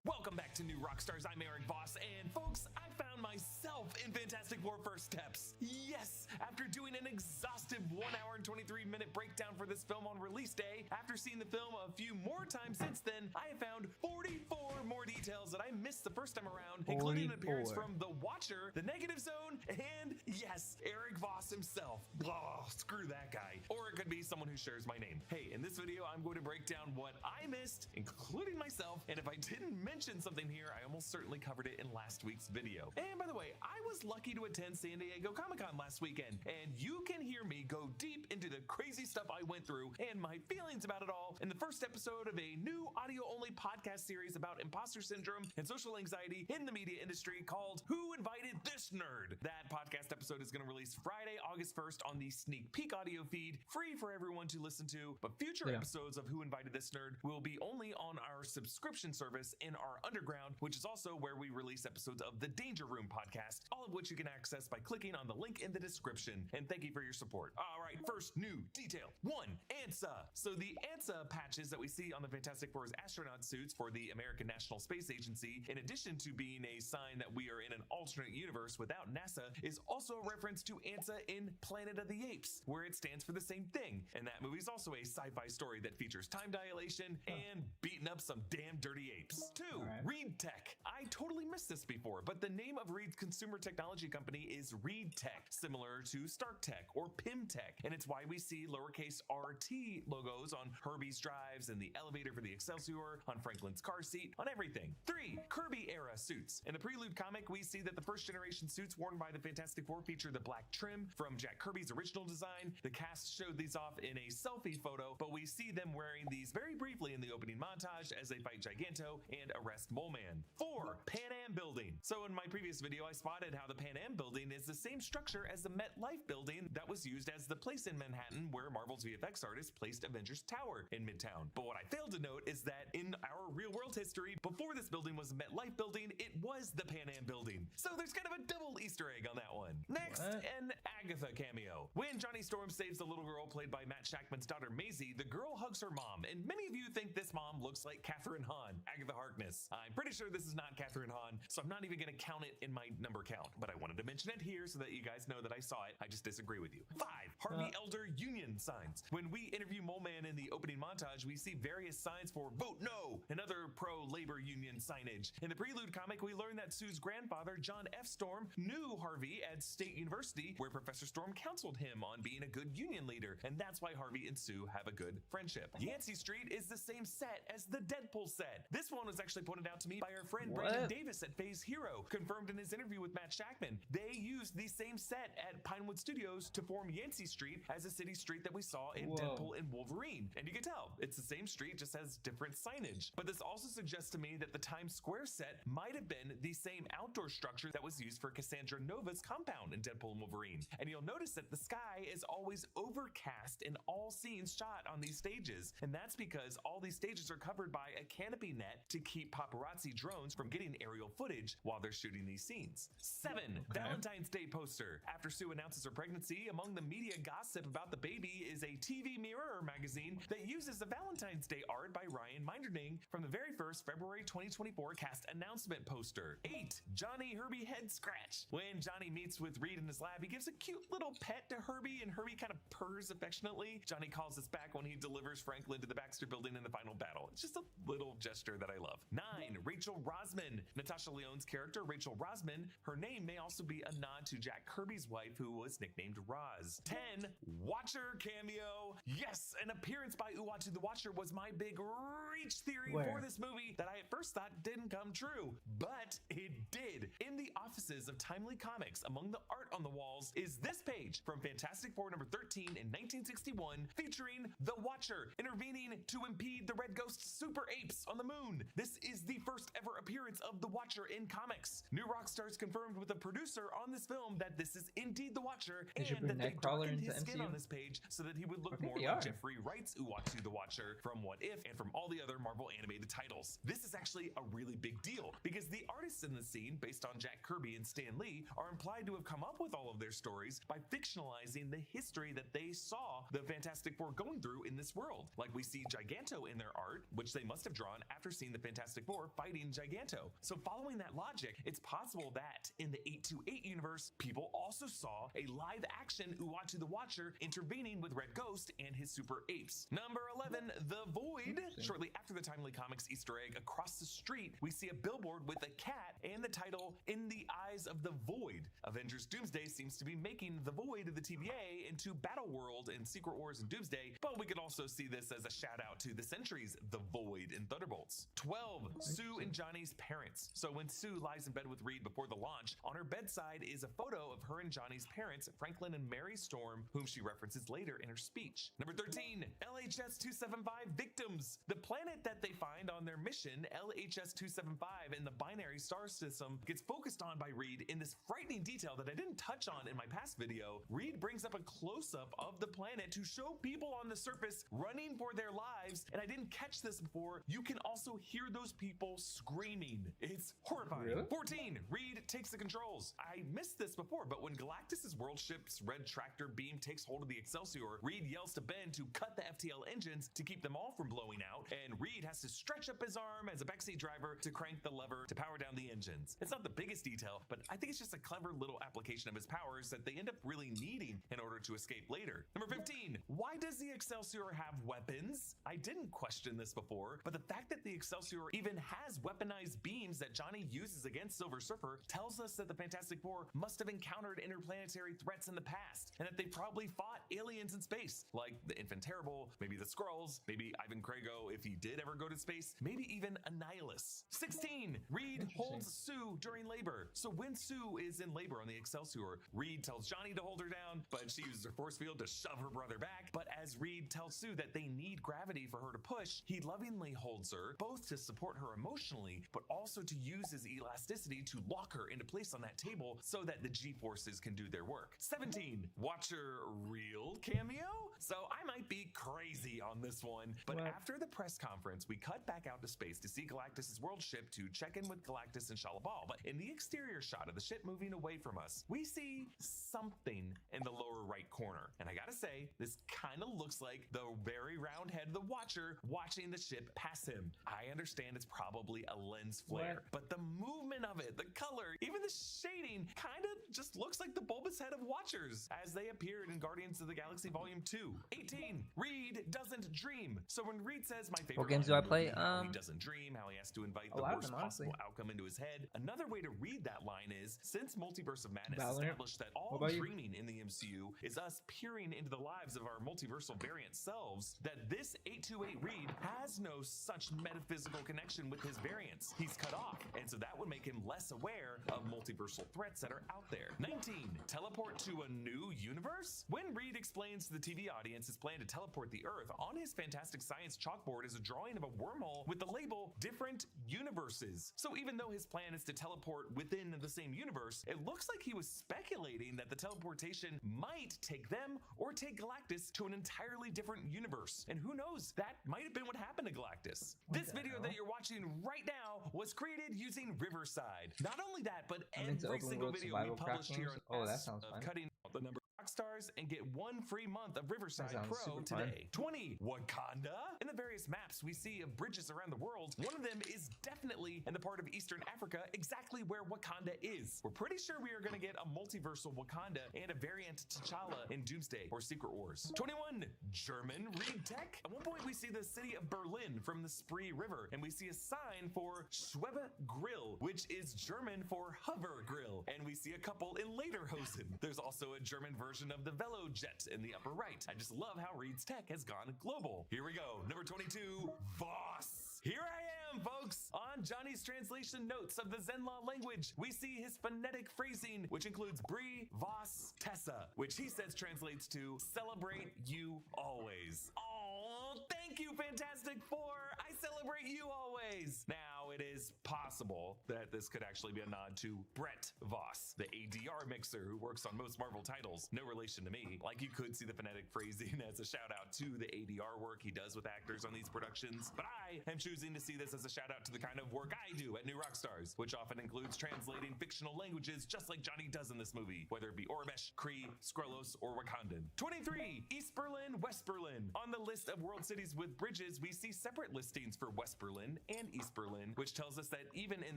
Welcome back to New Rockstars. I'm Eric Voss, and folks, I found myself in Fantastic Four First Steps. Yes, after doing an exhaustive 1 hour and 23-minute breakdown for this film on release day, after seeing the film a few more times since then, I have found 44 more details that I missed the first time around, including an appearance from The Watcher, The Negative Zone, and yes, Eric Voss himself. Oh, screw that guy. Or it could be someone who shares my name. Hey, in this video, I'm going to break down what I missed, including myself, and if I didn't mention something here, I almost certainly covered it in last week's video. And by the way, I was lucky to attend San Diego Comic-Con last weekend, and you can hear me go deep into the crazy stuff I went through and my feelings about it all in the first episode of a new audio-only podcast series about imposter syndrome and social anxiety in the media industry called Who Invited This Nerd? That podcast episode is going to release Friday, August 1st on the Sneak Peek audio feed, free for everyone to listen to, but future episodes of Who Invited This Nerd will be only on our subscription service in our Underground, which is also where we release episodes of the Danger Room podcast, all of which you can access by clicking on the link in the description. And thank you for your support. All right, first new detail. 1. ANSA. So the ANSA patches that we see on the Fantastic Four's astronaut suits for the American National Space Agency, in addition to being a sign that we are in an alternate universe without NASA, is also a reference to ANSA in Planet of the Apes, where it stands for the same thing. And that movie is also a sci-fi story that features time dilation and beating up some damn dirty apes. 2. Reed Tech. I totally missed this before, but the name of Reed's consumer technology company is Reed Tech, similar to Stark Tech or Pym Tech, and it's why we see lowercase lowercase RT logos on Herbie's drives and the elevator for the Excelsior, on Franklin's car seat, on everything. 3. Kirby era suits. In the Prelude comic, we see that the first generation suits worn by the Fantastic Four feature the black trim from Jack Kirby's original design. The cast showed these off in a selfie photo, but we see them wearing these very briefly in the opening montage as they fight Giganto and arrest Mole Man. 4. Pan Am building. So in my previous video, I spotted how the Pan Am building is the same structure as the MetLife building that was used as the place in Manhattan where Marvel's VFX artist placed Avengers Tower in Midtown. But what I failed to note is that in our real world history, before this building was the MetLife building, it was the Pan Am building. So there's kind of a double Easter egg on that one. Next, an Agatha cameo. When Johnny Storm saves the little girl played by Matt Shackman's daughter Maisie, the girl hugs her mom, and many of you think this mom looks like Catherine Hahn, Agatha Harkness. I'm pretty sure this is not Catherine Hahn, so I'm not even going to count it in my number count, but I wanted to mention it here so that you guys know that I saw it. I just disagree with you. 5. Harvey Elder union signs. When we interview Mole Man in the opening montage, we see various signs for vote no and other pro-labor union signage. In the Prelude comic, we learn that Sue's grandfather, John F. Storm, knew Harvey at State University, where Professor Storm counseled him on being a good union leader, and that's why Harvey and Sue have a good friendship. Yancey Street is the same set as the Deadpool set. This one was actually pointed out to me by our friend Brandon Davis at Phase Hero, confirmed in his interview with Matt Shackman. They used the same set at Pinewood Studios to form Yancey Street as a city street that we saw in Deadpool and Wolverine. And you can tell, it's the same street, just has different signage. But this also suggests to me that the Times Square set might have been the same outdoor structure that was used for Cassandra Nova's compound in Deadpool and Wolverine. And you'll notice that the sky is always overcast in all scenes shot on these stages. And that's because all these stages are covered by a canopy net to keep paparazzi drones from getting aerial footage while they're shooting these scenes. 7. Valentine's Day poster. After Sue announces her pregnancy, among the media gossip about the baby is a TV Mirror magazine that uses the Valentine's Day art by Ryan Meinderding from the very first February 2024 cast announcement poster. 8. Johnny Herbie head scratch. When Johnny meets with Reed in his lab, he gives a cute little pet to Herbie, and Herbie kind of purrs affectionately. Johnny calls us back when he delivers Franklin to the Baxter building in the final battle. It's just a little gesture that I love. 9. Rachel Rosman. Natasha Lyonne's character, Rachel Rosman, her name may also be a nod to Jack Kirby's wife, who was nicknamed Roz. 10. Watcher cameo. Yes, an appearance by Uatu the Watcher was my big reach theory for this movie that I at first thought didn't come true, but it did. In the offices of Timely Comics, among the art on the walls is this page from Fantastic Four number 13 in 1961, featuring the Watcher intervening to impede the Red Ghost super apes on the moon. This is the first ever appearance of the Watcher in comics. New Rockstars confirmed with the producer on this film that this is indeed the Watcher, and that they darkened his skin on this page so that he would look more like Jeffrey Wright's Uatu the Watcher from What If and from all the other Marvel animated titles. This is actually a really big deal because the artists in the scene, based on Jack Kirby and Stan Lee, are implied to have come up with all of their stories by fictionalizing the history that they saw the Fantastic Four going through in this world. Like we see Giganto in their art, which they must have drawn after seeing the Fantastic Four fighting Giganto. So following that logic, it's possible that in the 828 universe, people also saw a live action Uatu the Watcher intervening with Red Ghost and his super apes. Number 11, The Void. Shortly after the Timely Comics Easter egg, across the street, we see a billboard with a cat and the title In the Eyes of the Void. Avengers Doomsday seems to be making The Void of the TVA into Battle World in Secret Wars and Doomsday, but we could also see this as a shout out to the Sentry's The Void in Thunderbolts. 12, Sue and Johnny's parents. So when Sue lies in bed with Reed before the launch, on her bedside is a photo of her and Johnny's parents, Franklin and Mary Storm, whom she references later in her speech. Number 13, LHS-275 victims. The planet that they find on their mission, LHS-275 in the binary star system, gets focused on by Reed in this frightening detail that I didn't touch on in my past video. Reed brings up a close-up of the planet to show people on the surface running for their lives, and I didn't catch this before. You can also hear those people screaming. It's horrifying. Really? 14, Reed takes the controls. I missed this before, but when Galactus's world ship's red tractor beam takes hold of the Excelsior, Reed yells to Ben to cut the FTL engines to keep them all from blowing out, and Reed has to stretch up his arm as a backseat driver to crank the lever to power down the engines. It's not the biggest detail, but I think it's just a clever little application of his powers that they end up really needing in order to escape later. Number 15, why does the Excelsior have weapons? I didn't question this before, but the fact that the Excelsior even has weaponized beams that Johnny uses against Silver Surfer tells us that the Fantastic Four must have encountered interplanetary threats in the past, and that they probably fought aliens in space, like the Infant Terrible, maybe the Skrulls, maybe Ivan Krago if he did ever go to space, maybe even Annihilus. 16. Reed holds Sue during labor. So when Sue is in labor on the Excelsior, Reed tells Johnny to hold her down, but she uses her force field to shove her brother back. But as Reed tells Sue that they need gravity for her to push, he lovingly holds her, both to support her emotionally, but also to use his elasticity to lock her into place on that table so that the G-forces can do their work. 17. Watcher real cameo? So I might be crazy on this one, but after the press conference, we cut back out to space to see Galactus' world ship to check in with Galactus and Shalabal. But in the exterior shot of the ship moving away from us, we see something in the lower right corner. And I gotta say, this kind of looks like the very round head of the Watcher watching the ship pass him. I understand it's probably a lens flare, but the movement of it, the color, even the shading kind of just looks like the bulbous head of Watchers as they appeared in Guardians of the Galaxy Volume 2. 18. Reed doesn't dream. So when Reed says my favorite What games do I play? how he doesn't dream, how he has to invite the worst possible outcome into his head. Another way to read that line is, since Multiverse of Madness established that all dreaming in the MCU is us peering into the lives of our multiversal variant selves, that this 828 Reed has no such metaphysical connection with his variants. He's cut off, and so that would make him less aware of multiversal threats that are out there. 19. Teleport to a new universe? When Reed explains to the TV audience his plan to teleport the Earth, on his Fantastic Science chalkboard is a drawing of a wormhole with the label Different Universes. So even though his plan is to teleport within the same universe, it looks like he was speculating that the teleportation might take them or take Galactus to an entirely different universe. And who knows, that might have been what happened to Galactus. This video that you're watching right now was created using Riverside. Not only that, but every single video we published here on that sounds fun. cutting the number of stars and get 1 free month of Riverside Pro today. 20. Wakanda? In the various maps we see of bridges around the world, one of them is definitely in the part of Eastern Africa, exactly where Wakanda is. We're pretty sure we are going to get a multiversal Wakanda and a variant T'Challa in Doomsday or Secret Wars. 21. German Reed Tech? At one point we see the city of Berlin from the Spree River, and we see a sign for Schwebe Grill, which is German for hover grill, and we see a couple in Lederhosen. There's also a German version of the Velo Jet in the upper right. I just love how Reed's tech has gone global. Here we go. Number 22, Voss. Here I am, folks. On Johnny's translation notes of the Zenlaw language, we see his phonetic phrasing, which includes Bree, Voss, Tessa, which he says translates to celebrate you always. Oh, thank you, Fantastic Four. I celebrate you always. Now, it is possible that this could actually be a nod to Brett Voss, the ADR mixer who works on most Marvel titles. No relation to me. Like, you could see the phonetic phrasing as a shout out to the ADR work he does with actors on these productions, but I am choosing to see this as a shout out to the kind of work I do at New Rockstars, which often includes translating fictional languages just like Johnny does in this movie, whether it be Oramesh, Kree, Skrullos, or Wakandan. 23. East Berlin, West Berlin. On the list of world cities with bridges, we see separate listings for West Berlin and East Berlin, which tells us that even in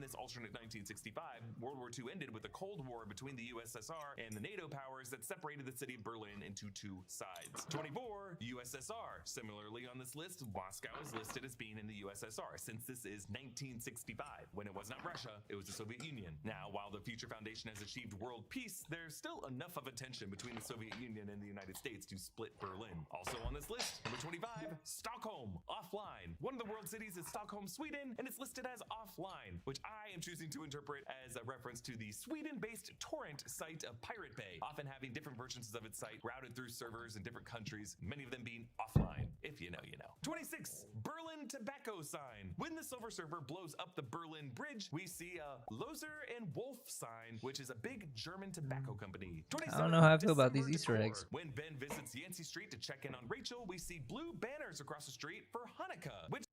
this alternate 1965, World War II ended with a Cold War between the USSR and the NATO powers that separated the city of Berlin into 2 sides. 24. USSR. Similarly on this list, Moscow is listed as being in the USSR, since this is 1965. When it was not Russia, it was the Soviet Union. Now, while the Future Foundation has achieved world peace, there's still enough of a tension between the Soviet Union and the United States to split Berlin. Also on this list, number 25, Stockholm, offline. One of the world cities is Stockholm, Sweden, and it's listed as offline, which I am choosing to interpret as a reference to the Sweden-based torrent site of Pirate Bay, often having different versions of its site routed through servers in different countries, many of them being offline. If you know, you know. 26, Berlin tobacco sign. When the Silver Surfer blows up the Berlin Bridge, we see a Loser and Wolf sign, which is a big German tobacco company. I don't know how I feel about these Easter eggs. When Ben visits Yancey Street to check in on Rachel, we see blue banners across the street for Hanukkah, which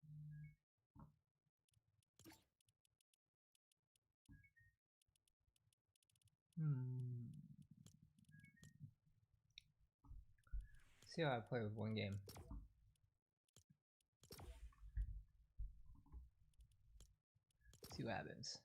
See how I play with one game. See what happens.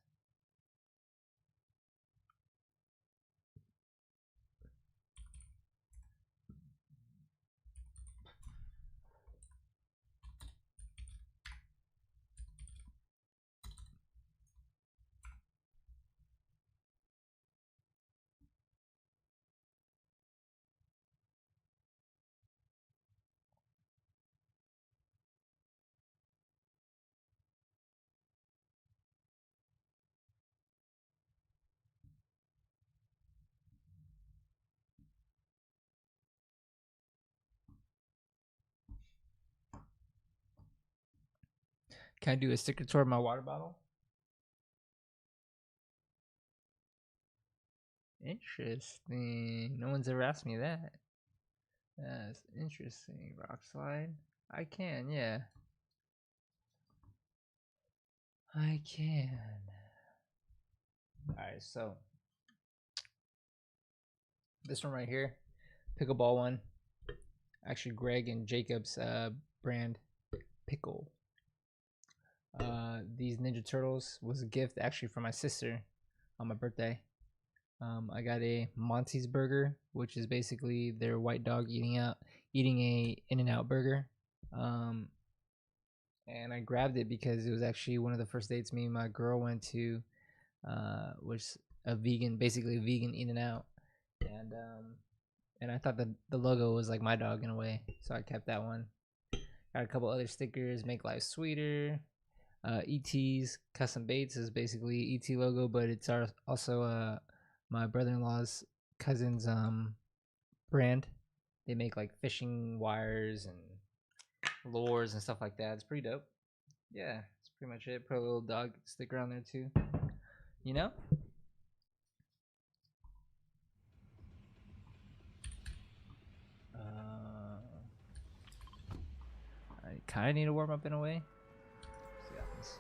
Can I do a sticker tour of my water bottle? Interesting. No one's ever asked me that. That's interesting. Rock slide. I can, yeah. I can. Alright, so this one right here, pickleball one. Actually, Greg and Jacob's brand, Pickle. These Ninja Turtles was a gift actually from my sister on my birthday. I got a Monty's burger, which is basically their white dog eating a In-N-Out burger. And I grabbed it because it was actually one of the first dates me and my girl went to, was a vegan, basically a vegan In-N-Out, and I thought that the logo was like my dog in a way, so I kept that one. Got a couple other stickers, make life sweeter. ET's custom baits is basically ET logo, but it's also my brother-in-law's cousin's brand. They make like fishing wires and lures and stuff like that. It's pretty dope. Yeah, that's pretty much it. Put a little dog sticker on there too. You know? I kind of need to warm up in a way. See what happens.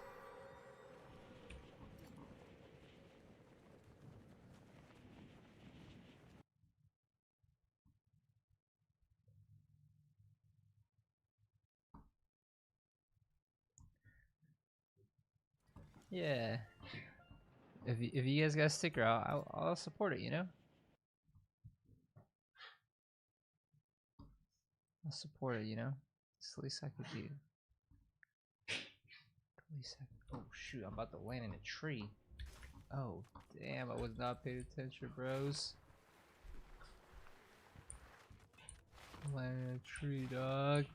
Yeah. If you guys got a sticker, I'll support it. You know. I'll support it. You know. It's the least I could do. The least I could. Oh shoot! I'm about to land in a tree. Oh damn! I was not paying attention, bros. Land in a tree, dog.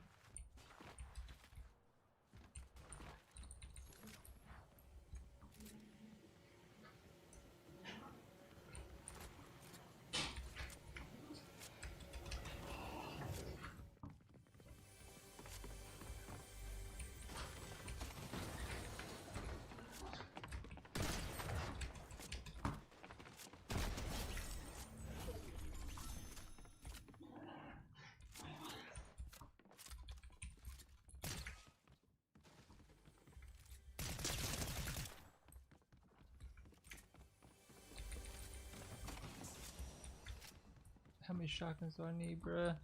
How many shotguns do I need, bruh?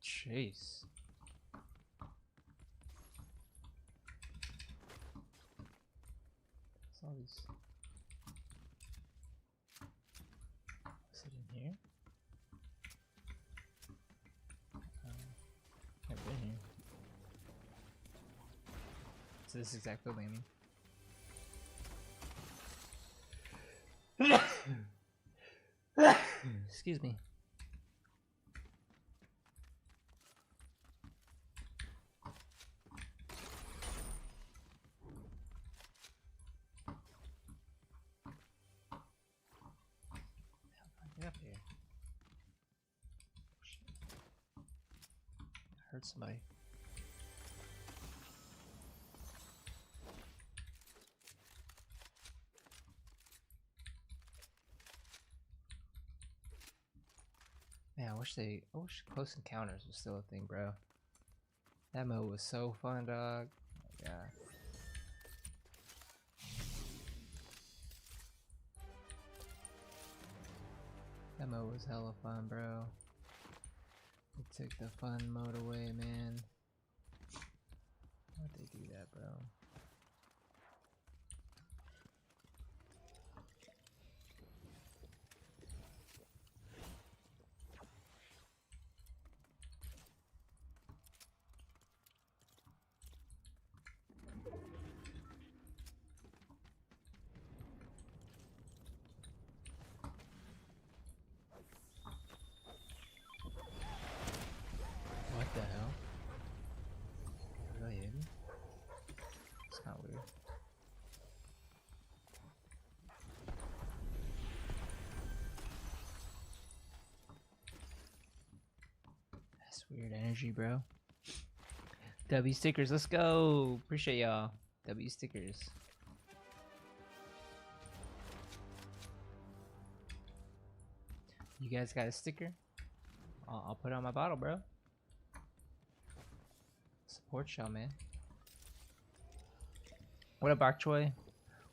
Chase. What's all these? Is it in here? I've been here. So this exact building, I mean. Excuse me. Get up here. Shit. I heard somebody. Man, I wish close encounters was still a thing, bro. That mode was so fun, dog. Oh my god. That mode was hella fun, bro. It took the fun mode away, man. Why'd they do that, bro? What the hell? Really hit me? Weird energy, bro. W stickers, let's go. Appreciate y'all. W stickers. You guys got a sticker? I'll put it on my bottle, bro. Support y'all, man. What up, Bok Choy?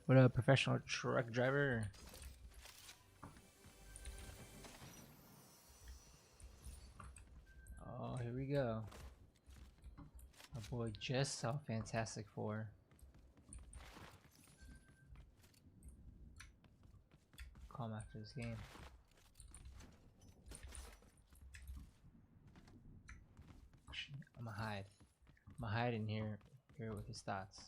What up, professional truck driver? Oh, here we go. My boy just saw Fantastic Four. Call him after this game. I'm gonna hide. I'm gonna hide in here with his thoughts.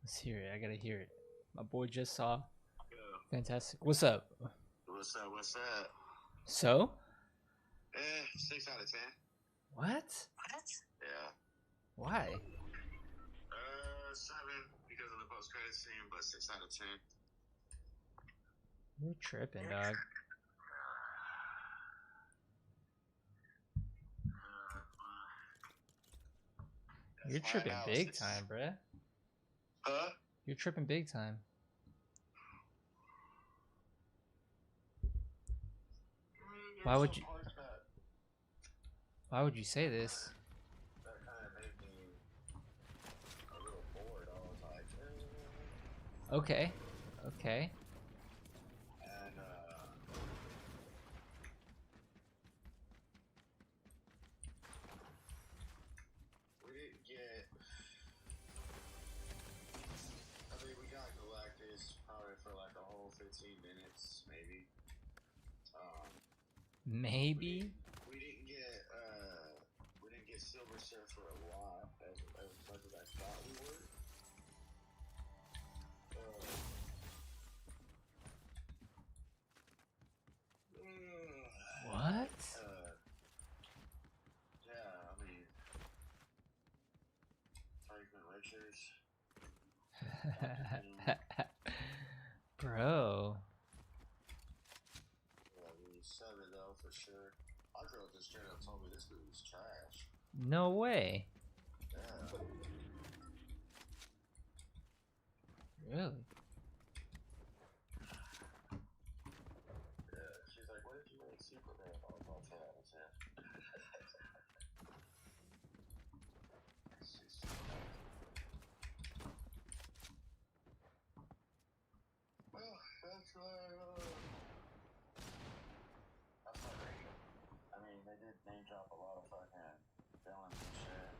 Let's hear it. I gotta hear it. My boy just saw Fantastic. What's up? What's up? What's up? So? 6 out of 10. What? Yeah. Why? 7 because of the post-credit scene, but 6 out of 10. You're tripping, dog. You're tripping big time, bruh. Huh? You're tripping big time. Why would you? Why would you say this? That kind of made me a little bored. I was like, Okay. Okay. and we didn't get. I mean, we got Galactus probably for like a whole 15 minutes, maybe. Maybe. We didn't get Silver Surfer a lot as much as I thought we would. What? Yeah, I mean, Franklin Richards. Bro. Yeah, we 7 though for sure. My girl just straight up told me this movie's trash. No way. Yeah. Really? Yeah, she's like, what did you rate Superman? I was like, 10 out of 10. Well, that's my rating. I mean, they did name drop a lot of fucking villains and shit.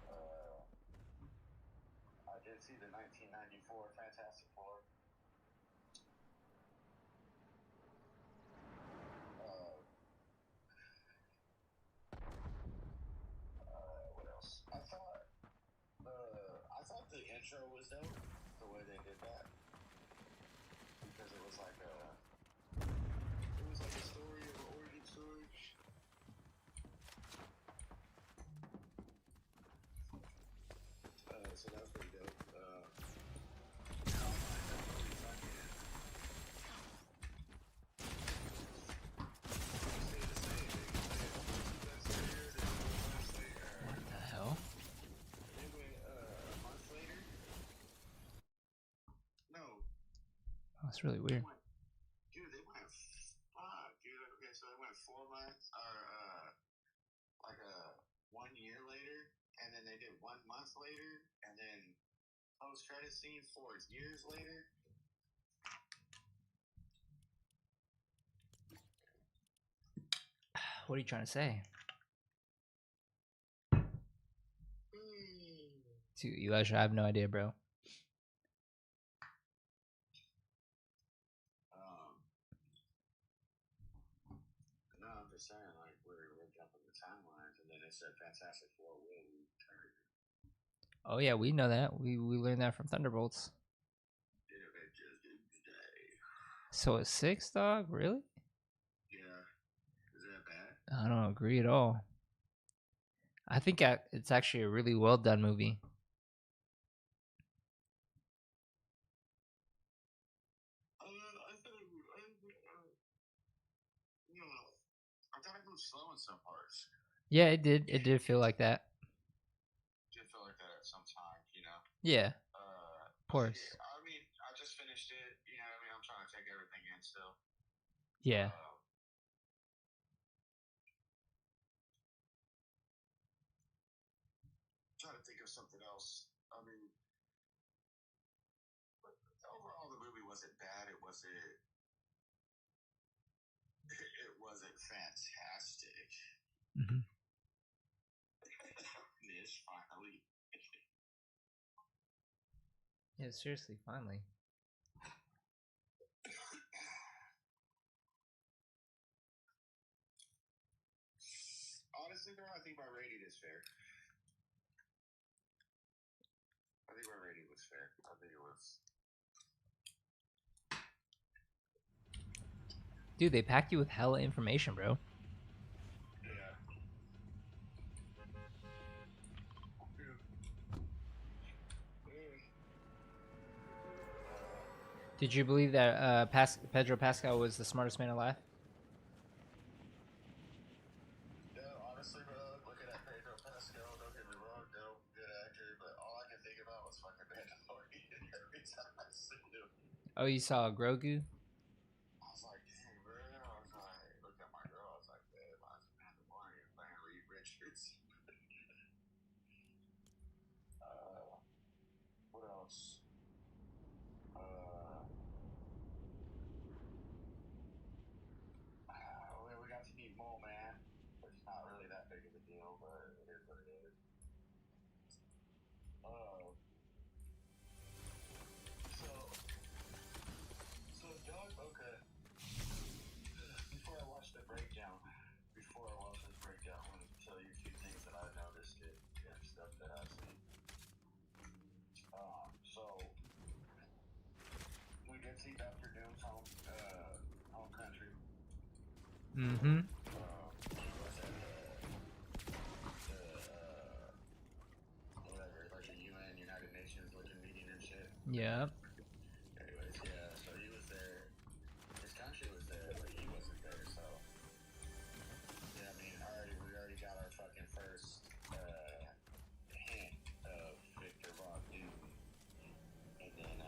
I did see the 1994 Fantastic Four. What else? I thought the intro was dope, the way they did that, because it was like a story of an origin story. So that was pretty dope. What the hell? They went a month later. No. That's really weird. Dude, they went fuck, dude. Okay, so they went 4 months or like a 1 year later, and then they did 1 month later, and then post credit scene 4 years later. What are you trying to say? Dude, Elijah, I have no idea, bro. No, I'm just saying, like we're jumping the timelines, and then it said Fantastic Four will return. Oh yeah, we know that. We learned that from Thunderbolts. Did Avengers Doomsday? So a 6, dog? Really? Yeah. Is that bad? I don't agree at all. I think it's actually a really well done movie. I thought it moved slow in some parts. Yeah, it did. It did feel like that. Did feel like that at some times, you know. Yeah. Of course. I mean, I just finished it. You know, what I mean, I'm trying to take everything in still. Yeah. Trying to think of something else. I mean, overall, the movie wasn't bad. It wasn't. It wasn't fantastic. Mm-hmm. Nish, finally. Yeah, seriously, finally. Honestly, though, I think my rating is fair. I think my rating was fair. I think it was. Dude, they packed you with hella information, bro. Yeah. Did you believe that Pedro Pascal was the smartest man alive? No, honestly, bro, looking at Pedro Pascal, don't get me wrong, dope, good actor, but all I can think about was fucking Mandalorian every time I see him. Oh, you saw Grogu? I was like, dang, bro. I was like, looked at my girl, I was like, babe, I was Mandalorian playing Reed Richards. What else? We got to meet Mole Man, which is not really that big of a deal, but it is what it is. So dog, okay. Before I watch this breakdown, I want to tell you a few things that I noticed and stuff that I've seen. So we did see Dr. Doom's home country. Mm-hmm. Whatever, like a UN, United Nations looking meeting and shit. Yeah. Anyways, yeah, so he was there. His country was there, but he wasn't there, so. Yeah, I mean, we already got our fucking first hint of Victor Von Doom. And then,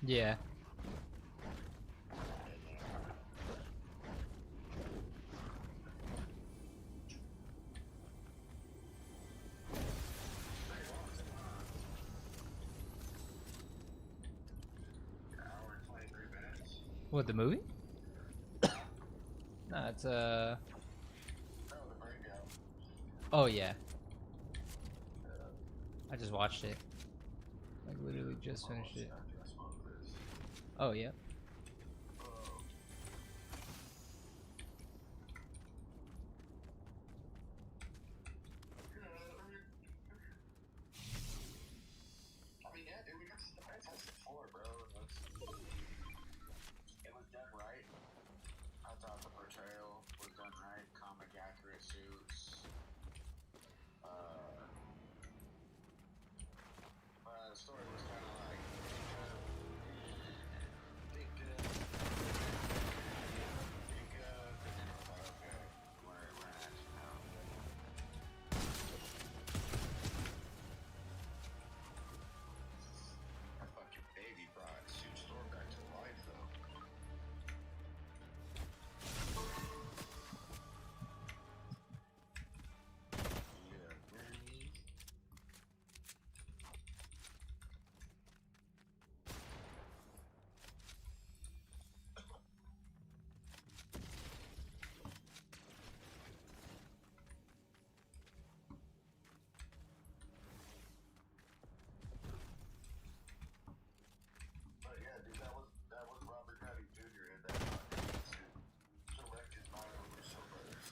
Yeah. Hour and 23 minutes. What, the movie? No, it's No, the breakout. Oh yeah. I just watched it. Like literally just finished it. After I smoke this. Oh yeah. I mean, yeah, dude, we got the Fantastic Four, bro. It was done right. I thought the portrayal was done right. Comic accurate suits. The story was kind of like think and then it was like, okay, we're in action now. That fucking baby brought Suit Storm back to life, though. Yeah, man. But yeah, dude, that was Robert Downey Jr. in that fucking suit, directed by the Russo brothers.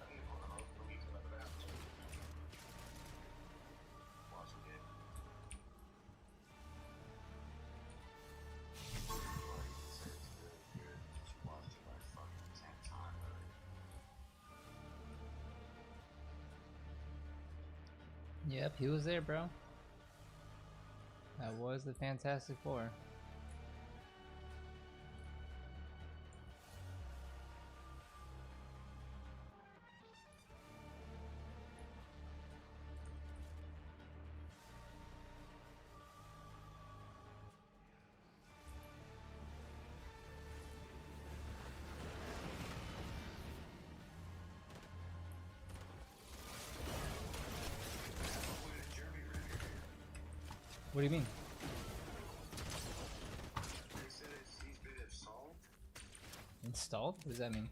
I think it's one of those movies that I've asked to watch again. Or you can say it's really good because you watched it like fucking 10 times already. Yep, he was there, bro. That was the Fantastic Four. What do you mean? They said he's been absolved. Installed? What does that mean?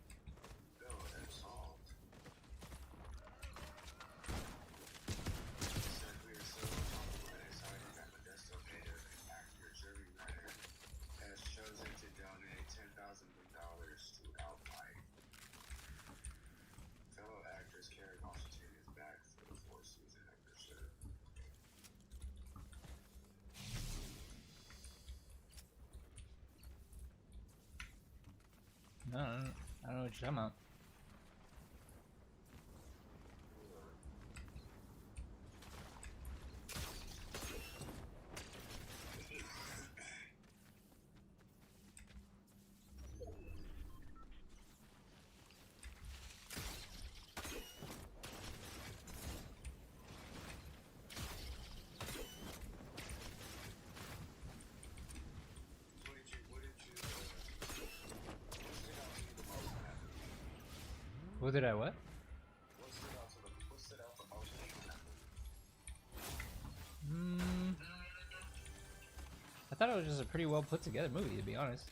No, absolved. Said we are so popular, deciding that Modesto Gator, an actor, Jeremy Renner, has chosen to donate $10,000 to Outlight. Fellow actress Carrie Washington is back for the fourth season of the show. No, I don't know what you're talking about. What did I what? What stood out the most to you in that movie? I thought it was just a pretty well put together movie, to be honest.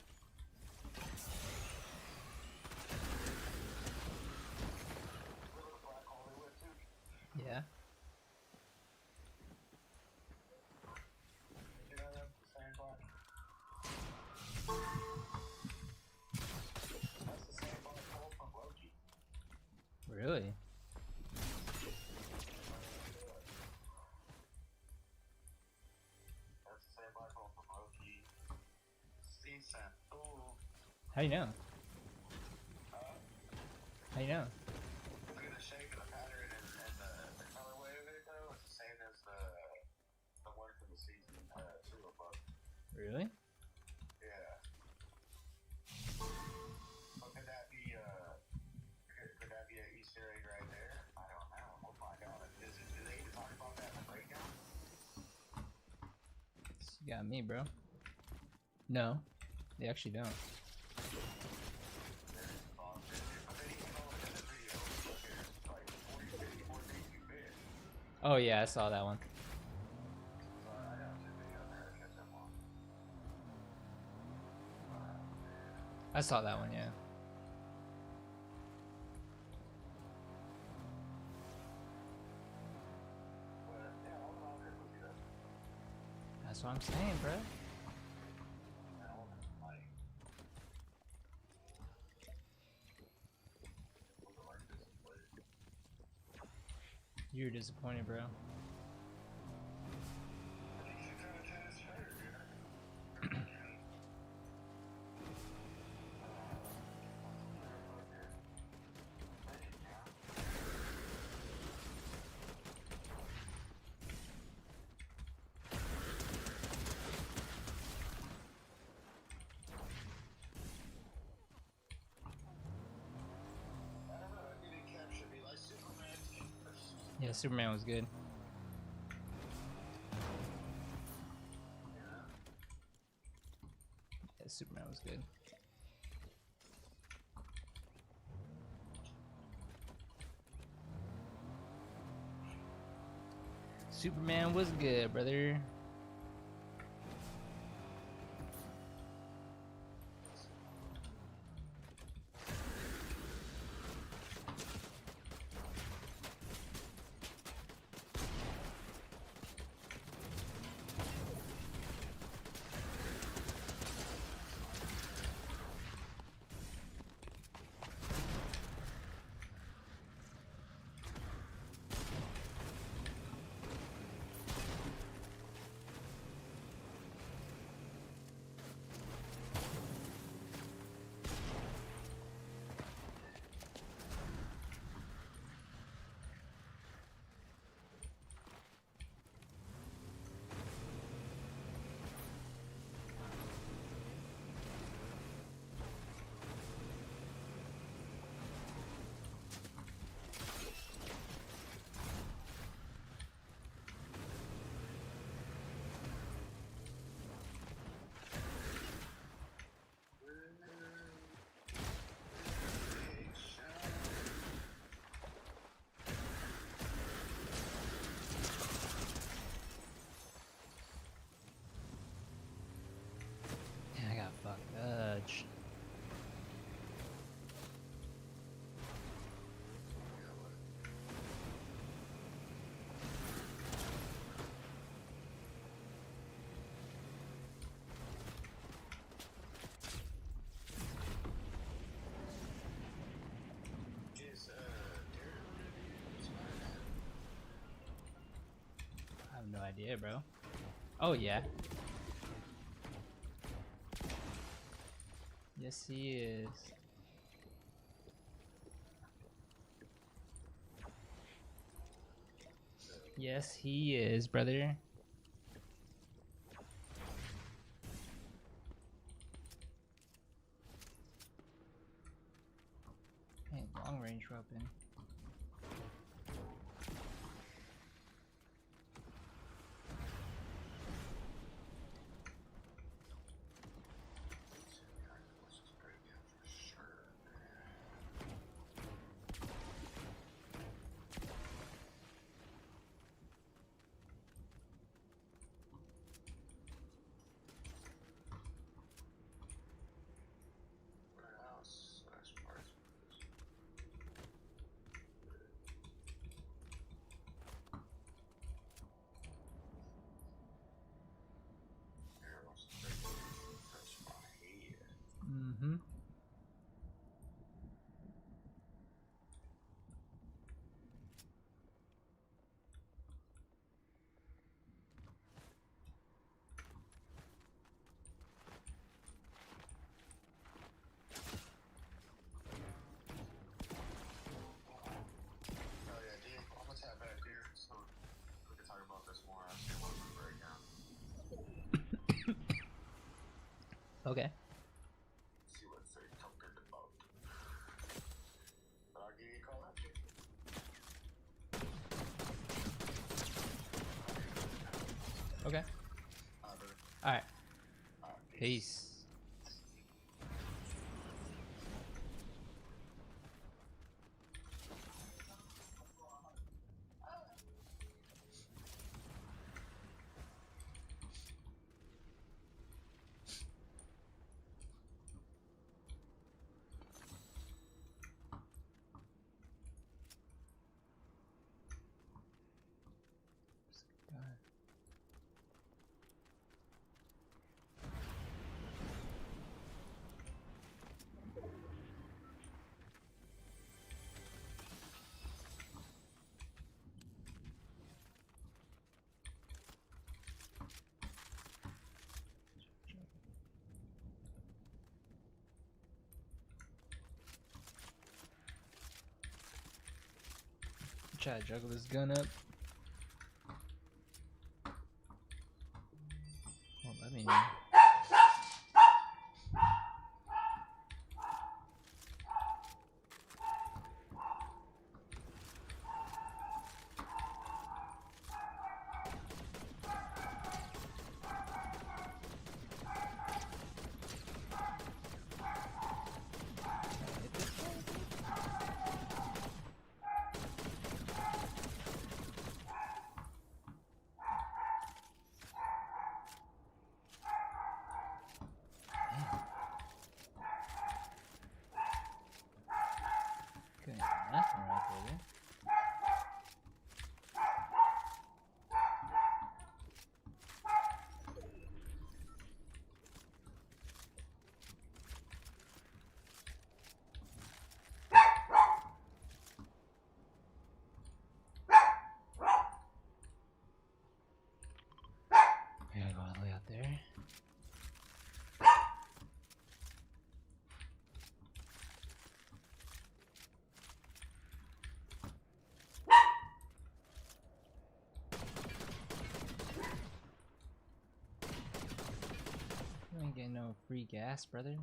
Yeah. You know, that's the same part. That's the same part pulled from Loki. Really? How you know? How you know? Look at the shape of the pattern and the colorway of it, though. It's the same as the one from the season 2 of book. Really? Yeah. But could that be an Easter egg right there? I don't know. We'll find out. Do they even talk about that in the breakdown? You got me, bro. No, they actually don't. Oh yeah, I saw that one. I saw that one, yeah. That's what I'm saying, bro. You're disappointed, bro. Yeah, Superman was good. Yeah, Superman was good. Superman was good, brother. Yeah, I got fucked fudge. I have no idea, bro. Oh yeah. Yes, he is. Yes, he is, brother. Hey, long range weapon. Mm-hmm. Okay. See what they're talking about. But I'll give you a call after. Okay. Brother. Alright. Peace. Peace. Try to juggle this gun up. Well, let me know. Okay, nothing right there. I gotta go all the way out there. You ain't getting no free gas, brother.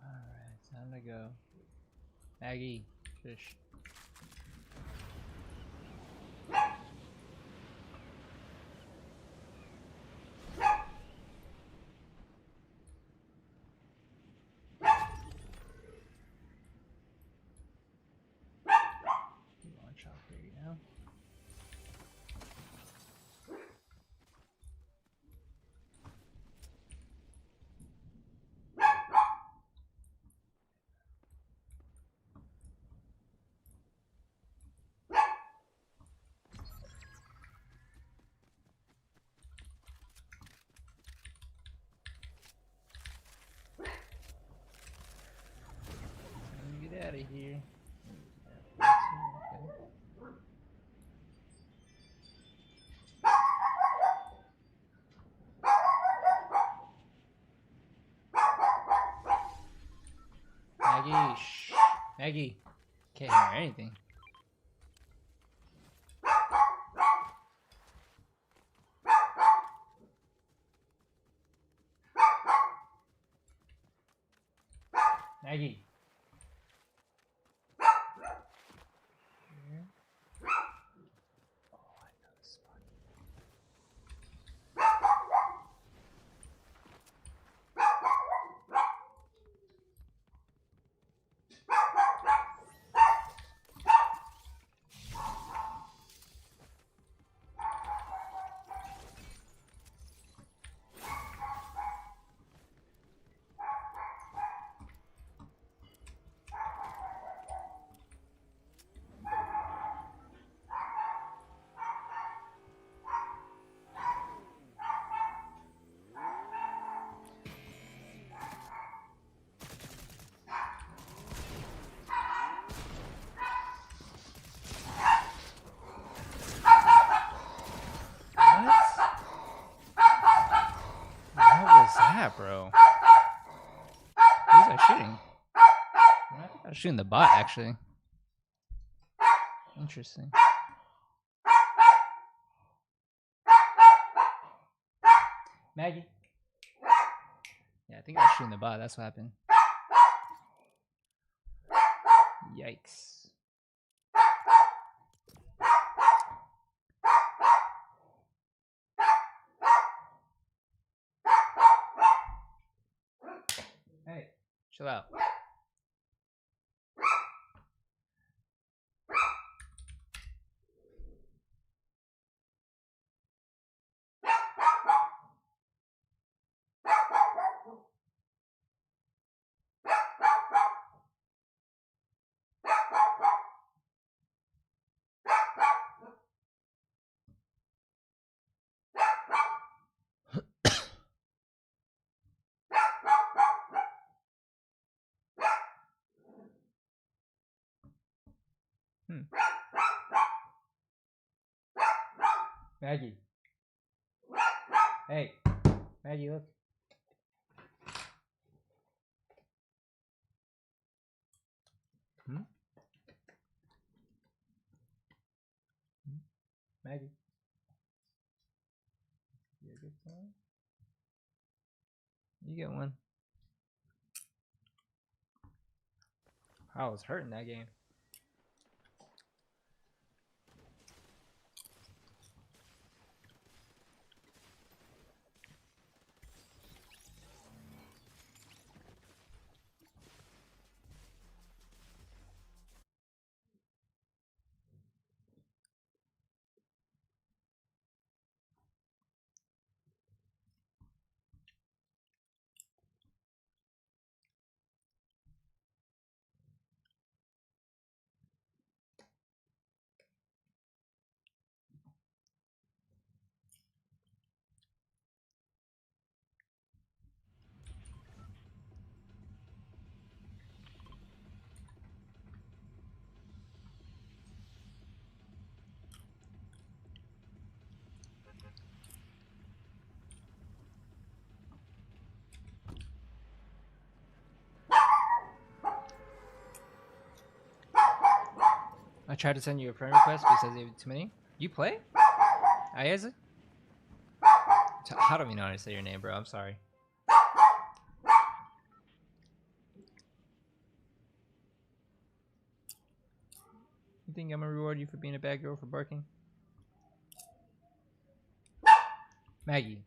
Alright, time to go. Maggie, fish. Launch off, there you go. Time to get out of here. Okay. Maggie, shh. Maggie. Can't hear anything. Maggie. Here. Oh, I know this spot. shooting the bot, actually. Interesting. Maggie. Yeah, I think I was shooting the bot. That's what happened. Yikes. Hey, chill out. Maggie. Hey, Maggie, look. Maggie. You get one? You get one. I was hurting that game. I tried to send you a friend request, but it says you have too many. You play? Ayaz? How do we know how to say your name, bro? I'm sorry. You think I'm gonna reward you for being a bad girl for barking? Maggie.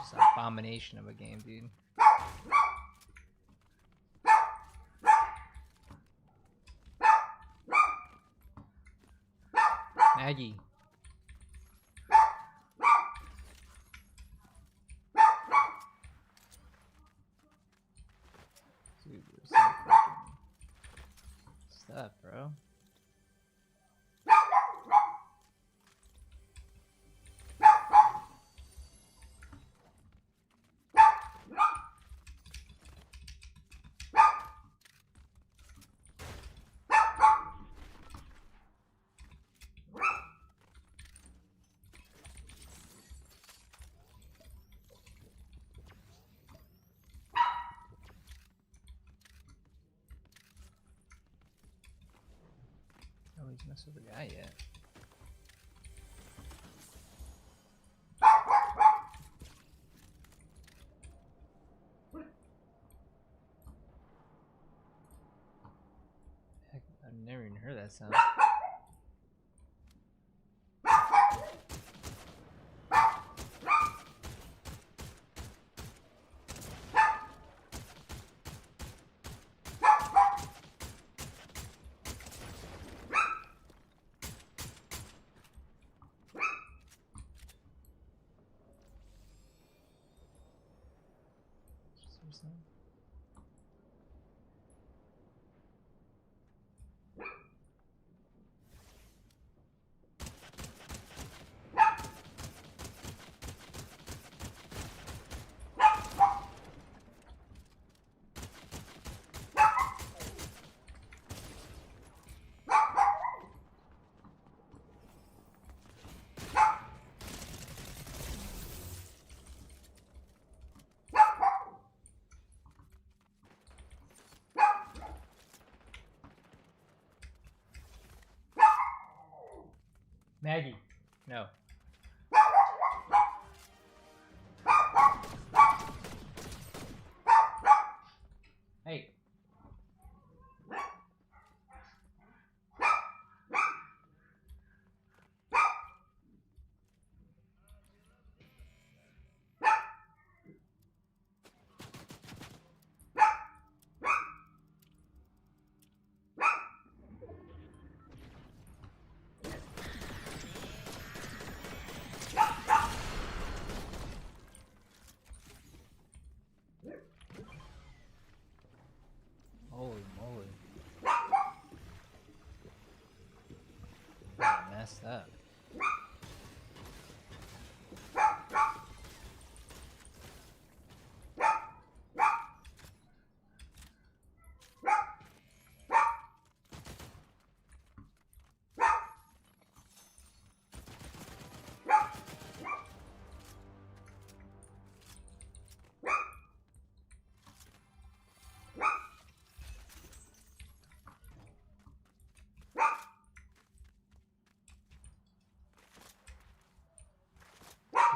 Just an abomination of a game, dude. Maggie. Dude, you're so fucking... Stop, bro. Oh, he's messed with the guy yet. Heck, I've never even heard that sound. Maggie, no. Hey. Holy moly. I messed up.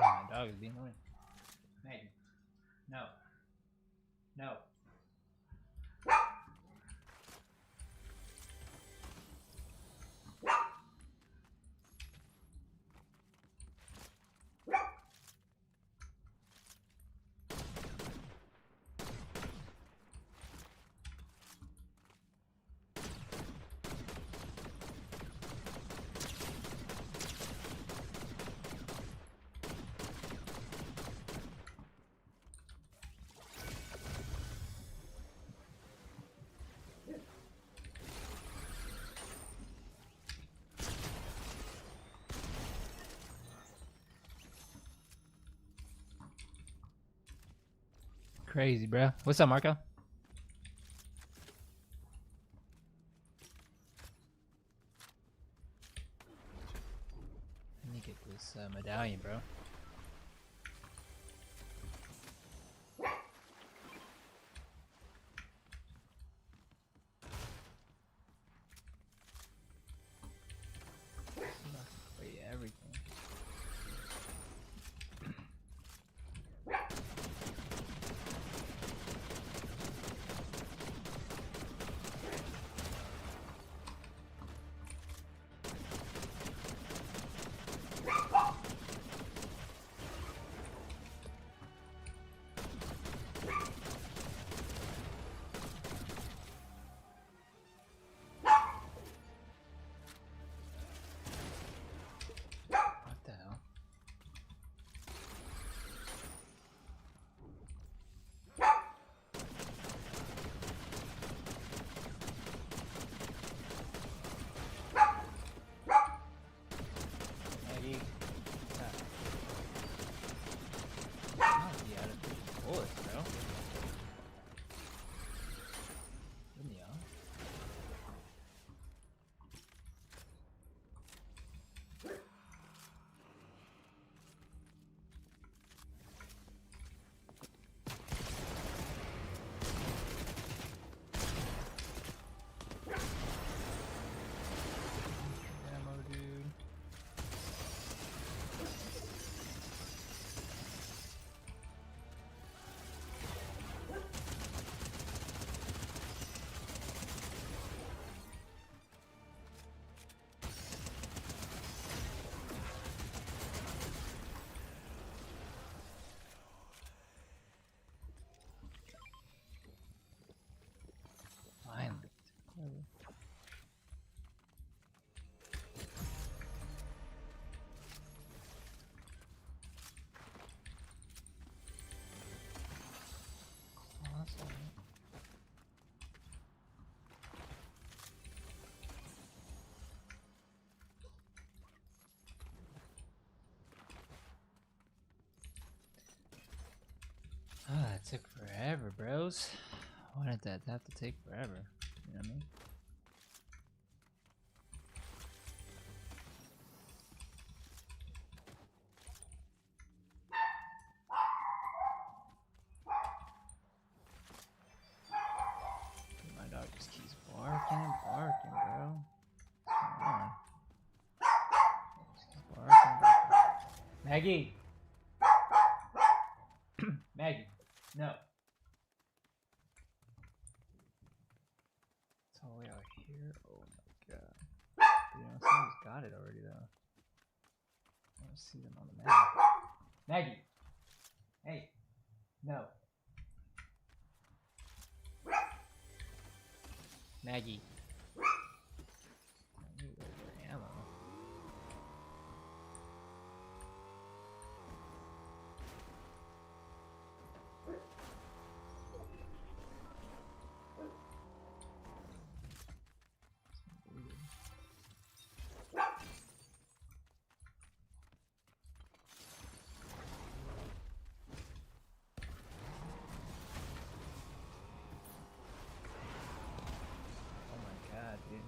My dog is being annoying. Hey. No. No. Crazy, bro. What's up, Marco? Let me get this medallion, bro. Wait, everything. What the hell? Maggie. Might be out of bullets, bro. Give me a. Ammo, dude. Finally. Awesome. Ah, that took forever, bros. Why did that have to take forever? You know what I mean? My dog just keeps barking, bro. Come on. Maggie! Maggie, no. It's all the way out here. Oh my god. You know, someone's got it already though. I want to see them on the map. Maggie! Hey! No. Maggie. I need more ammo. Oh my god, dude.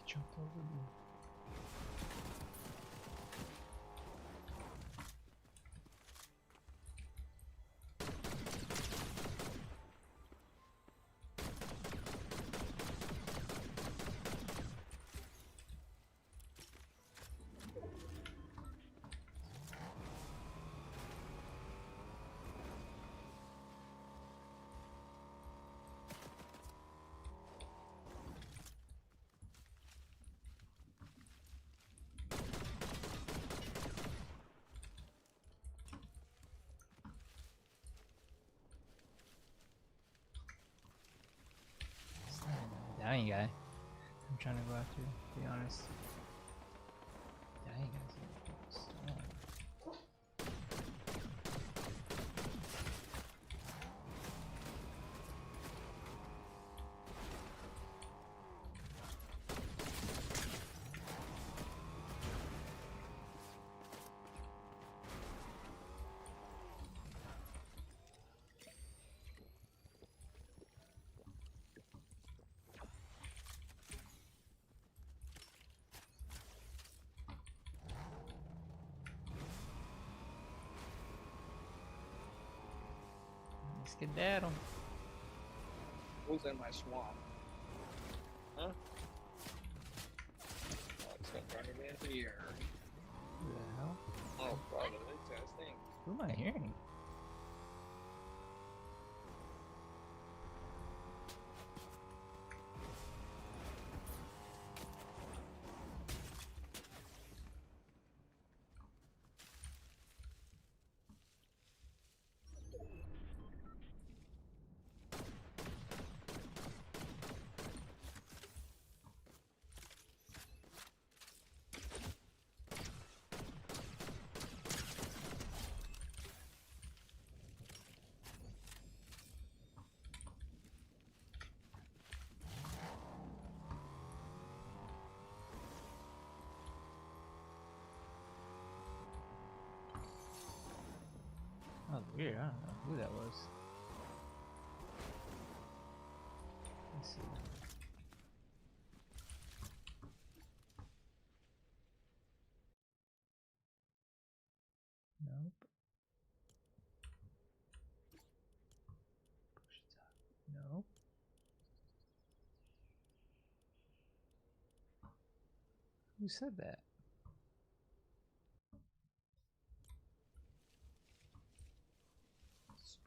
Jumped over me. Dying guy. I'm trying to go after, to be honest. Dying guy's skedaddle. Who's in my swamp? Huh? What's up running in here? Who the hell? Oh, brother, that's that thing. Who am I hearing? That was weird. I don't know who that was. Let's see. Nope. Push it up. Nope. Who said that?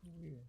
So weird.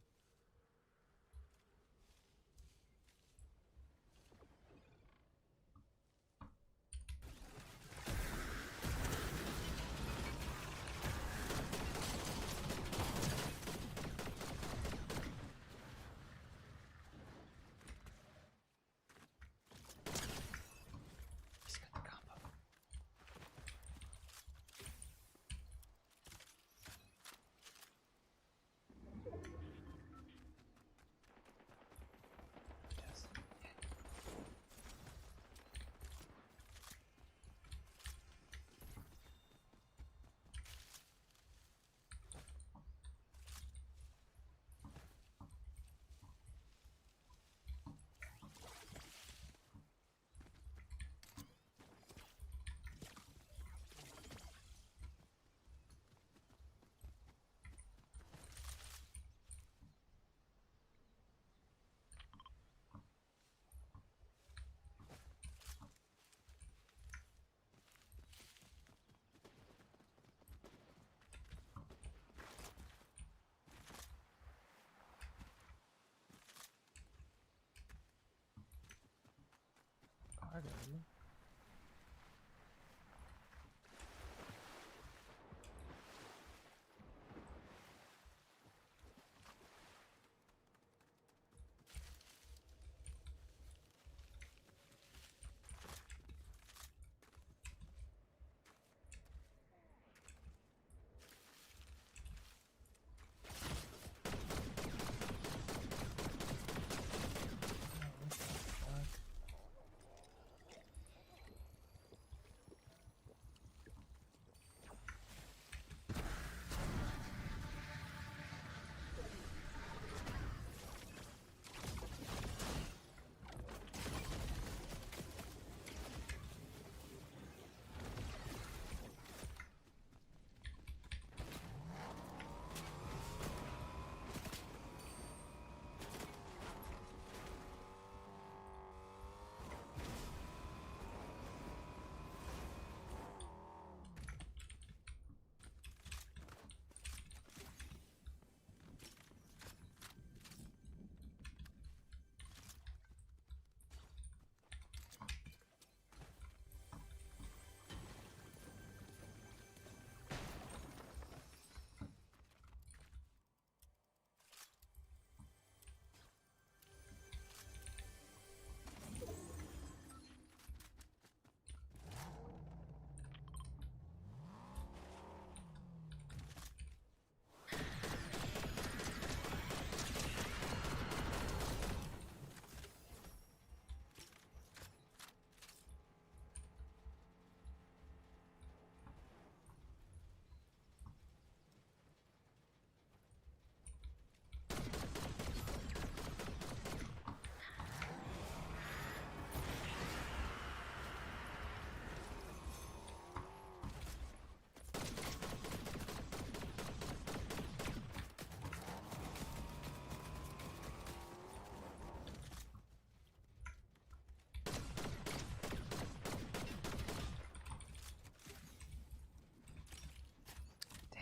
cargo, dude.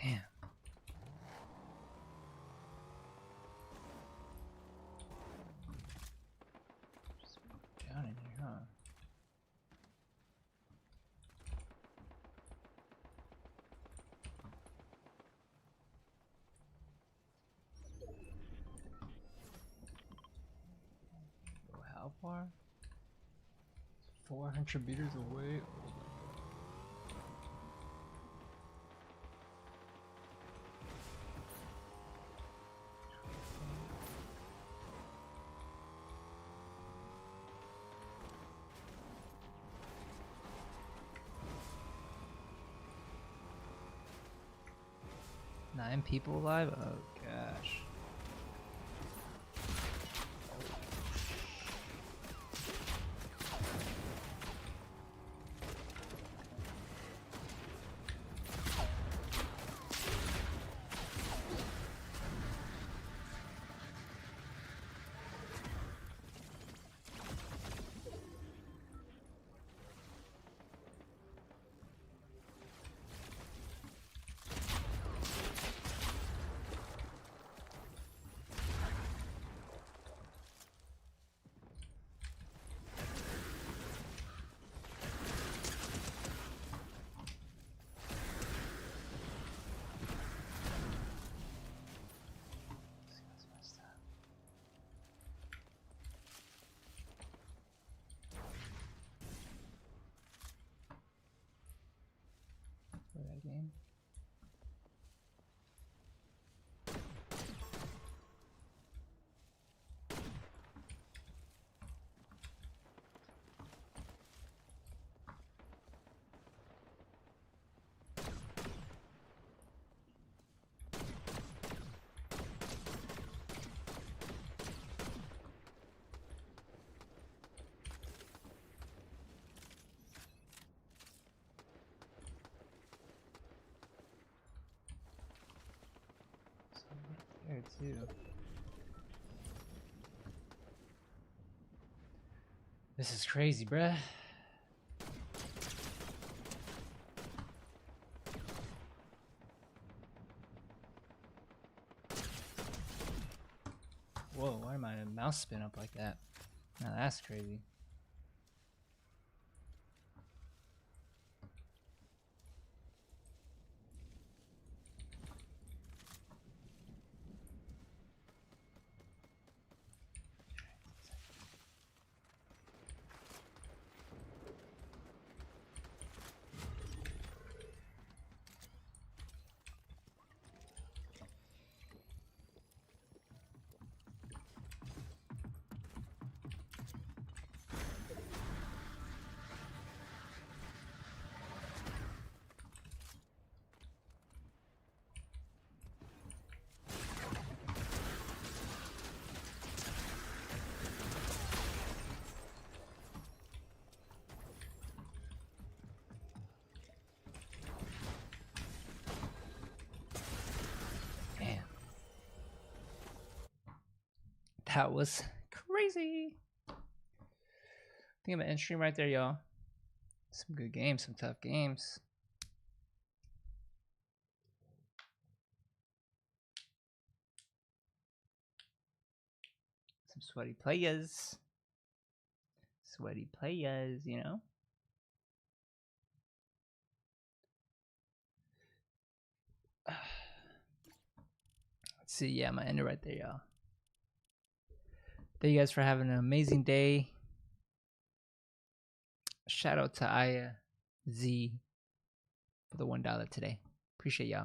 Damn. Just down in here, huh? Oh, how far? 400 meters away. Oh my god. Nine people alive? Oh gosh. This guy's messed up. Play that game. There too. This is crazy, bruh. Whoa, why did my mouse spin up like that? Now that's crazy. That was crazy. I think I'm gonna end stream right there, y'all. Some good games, some tough games. Some sweaty players. Sweaty players, you know? Let's see. Yeah, I'm gonna end it right there, y'all. Thank you guys for having an amazing day. Shout out to Aya Z for the $1 today. Appreciate y'all.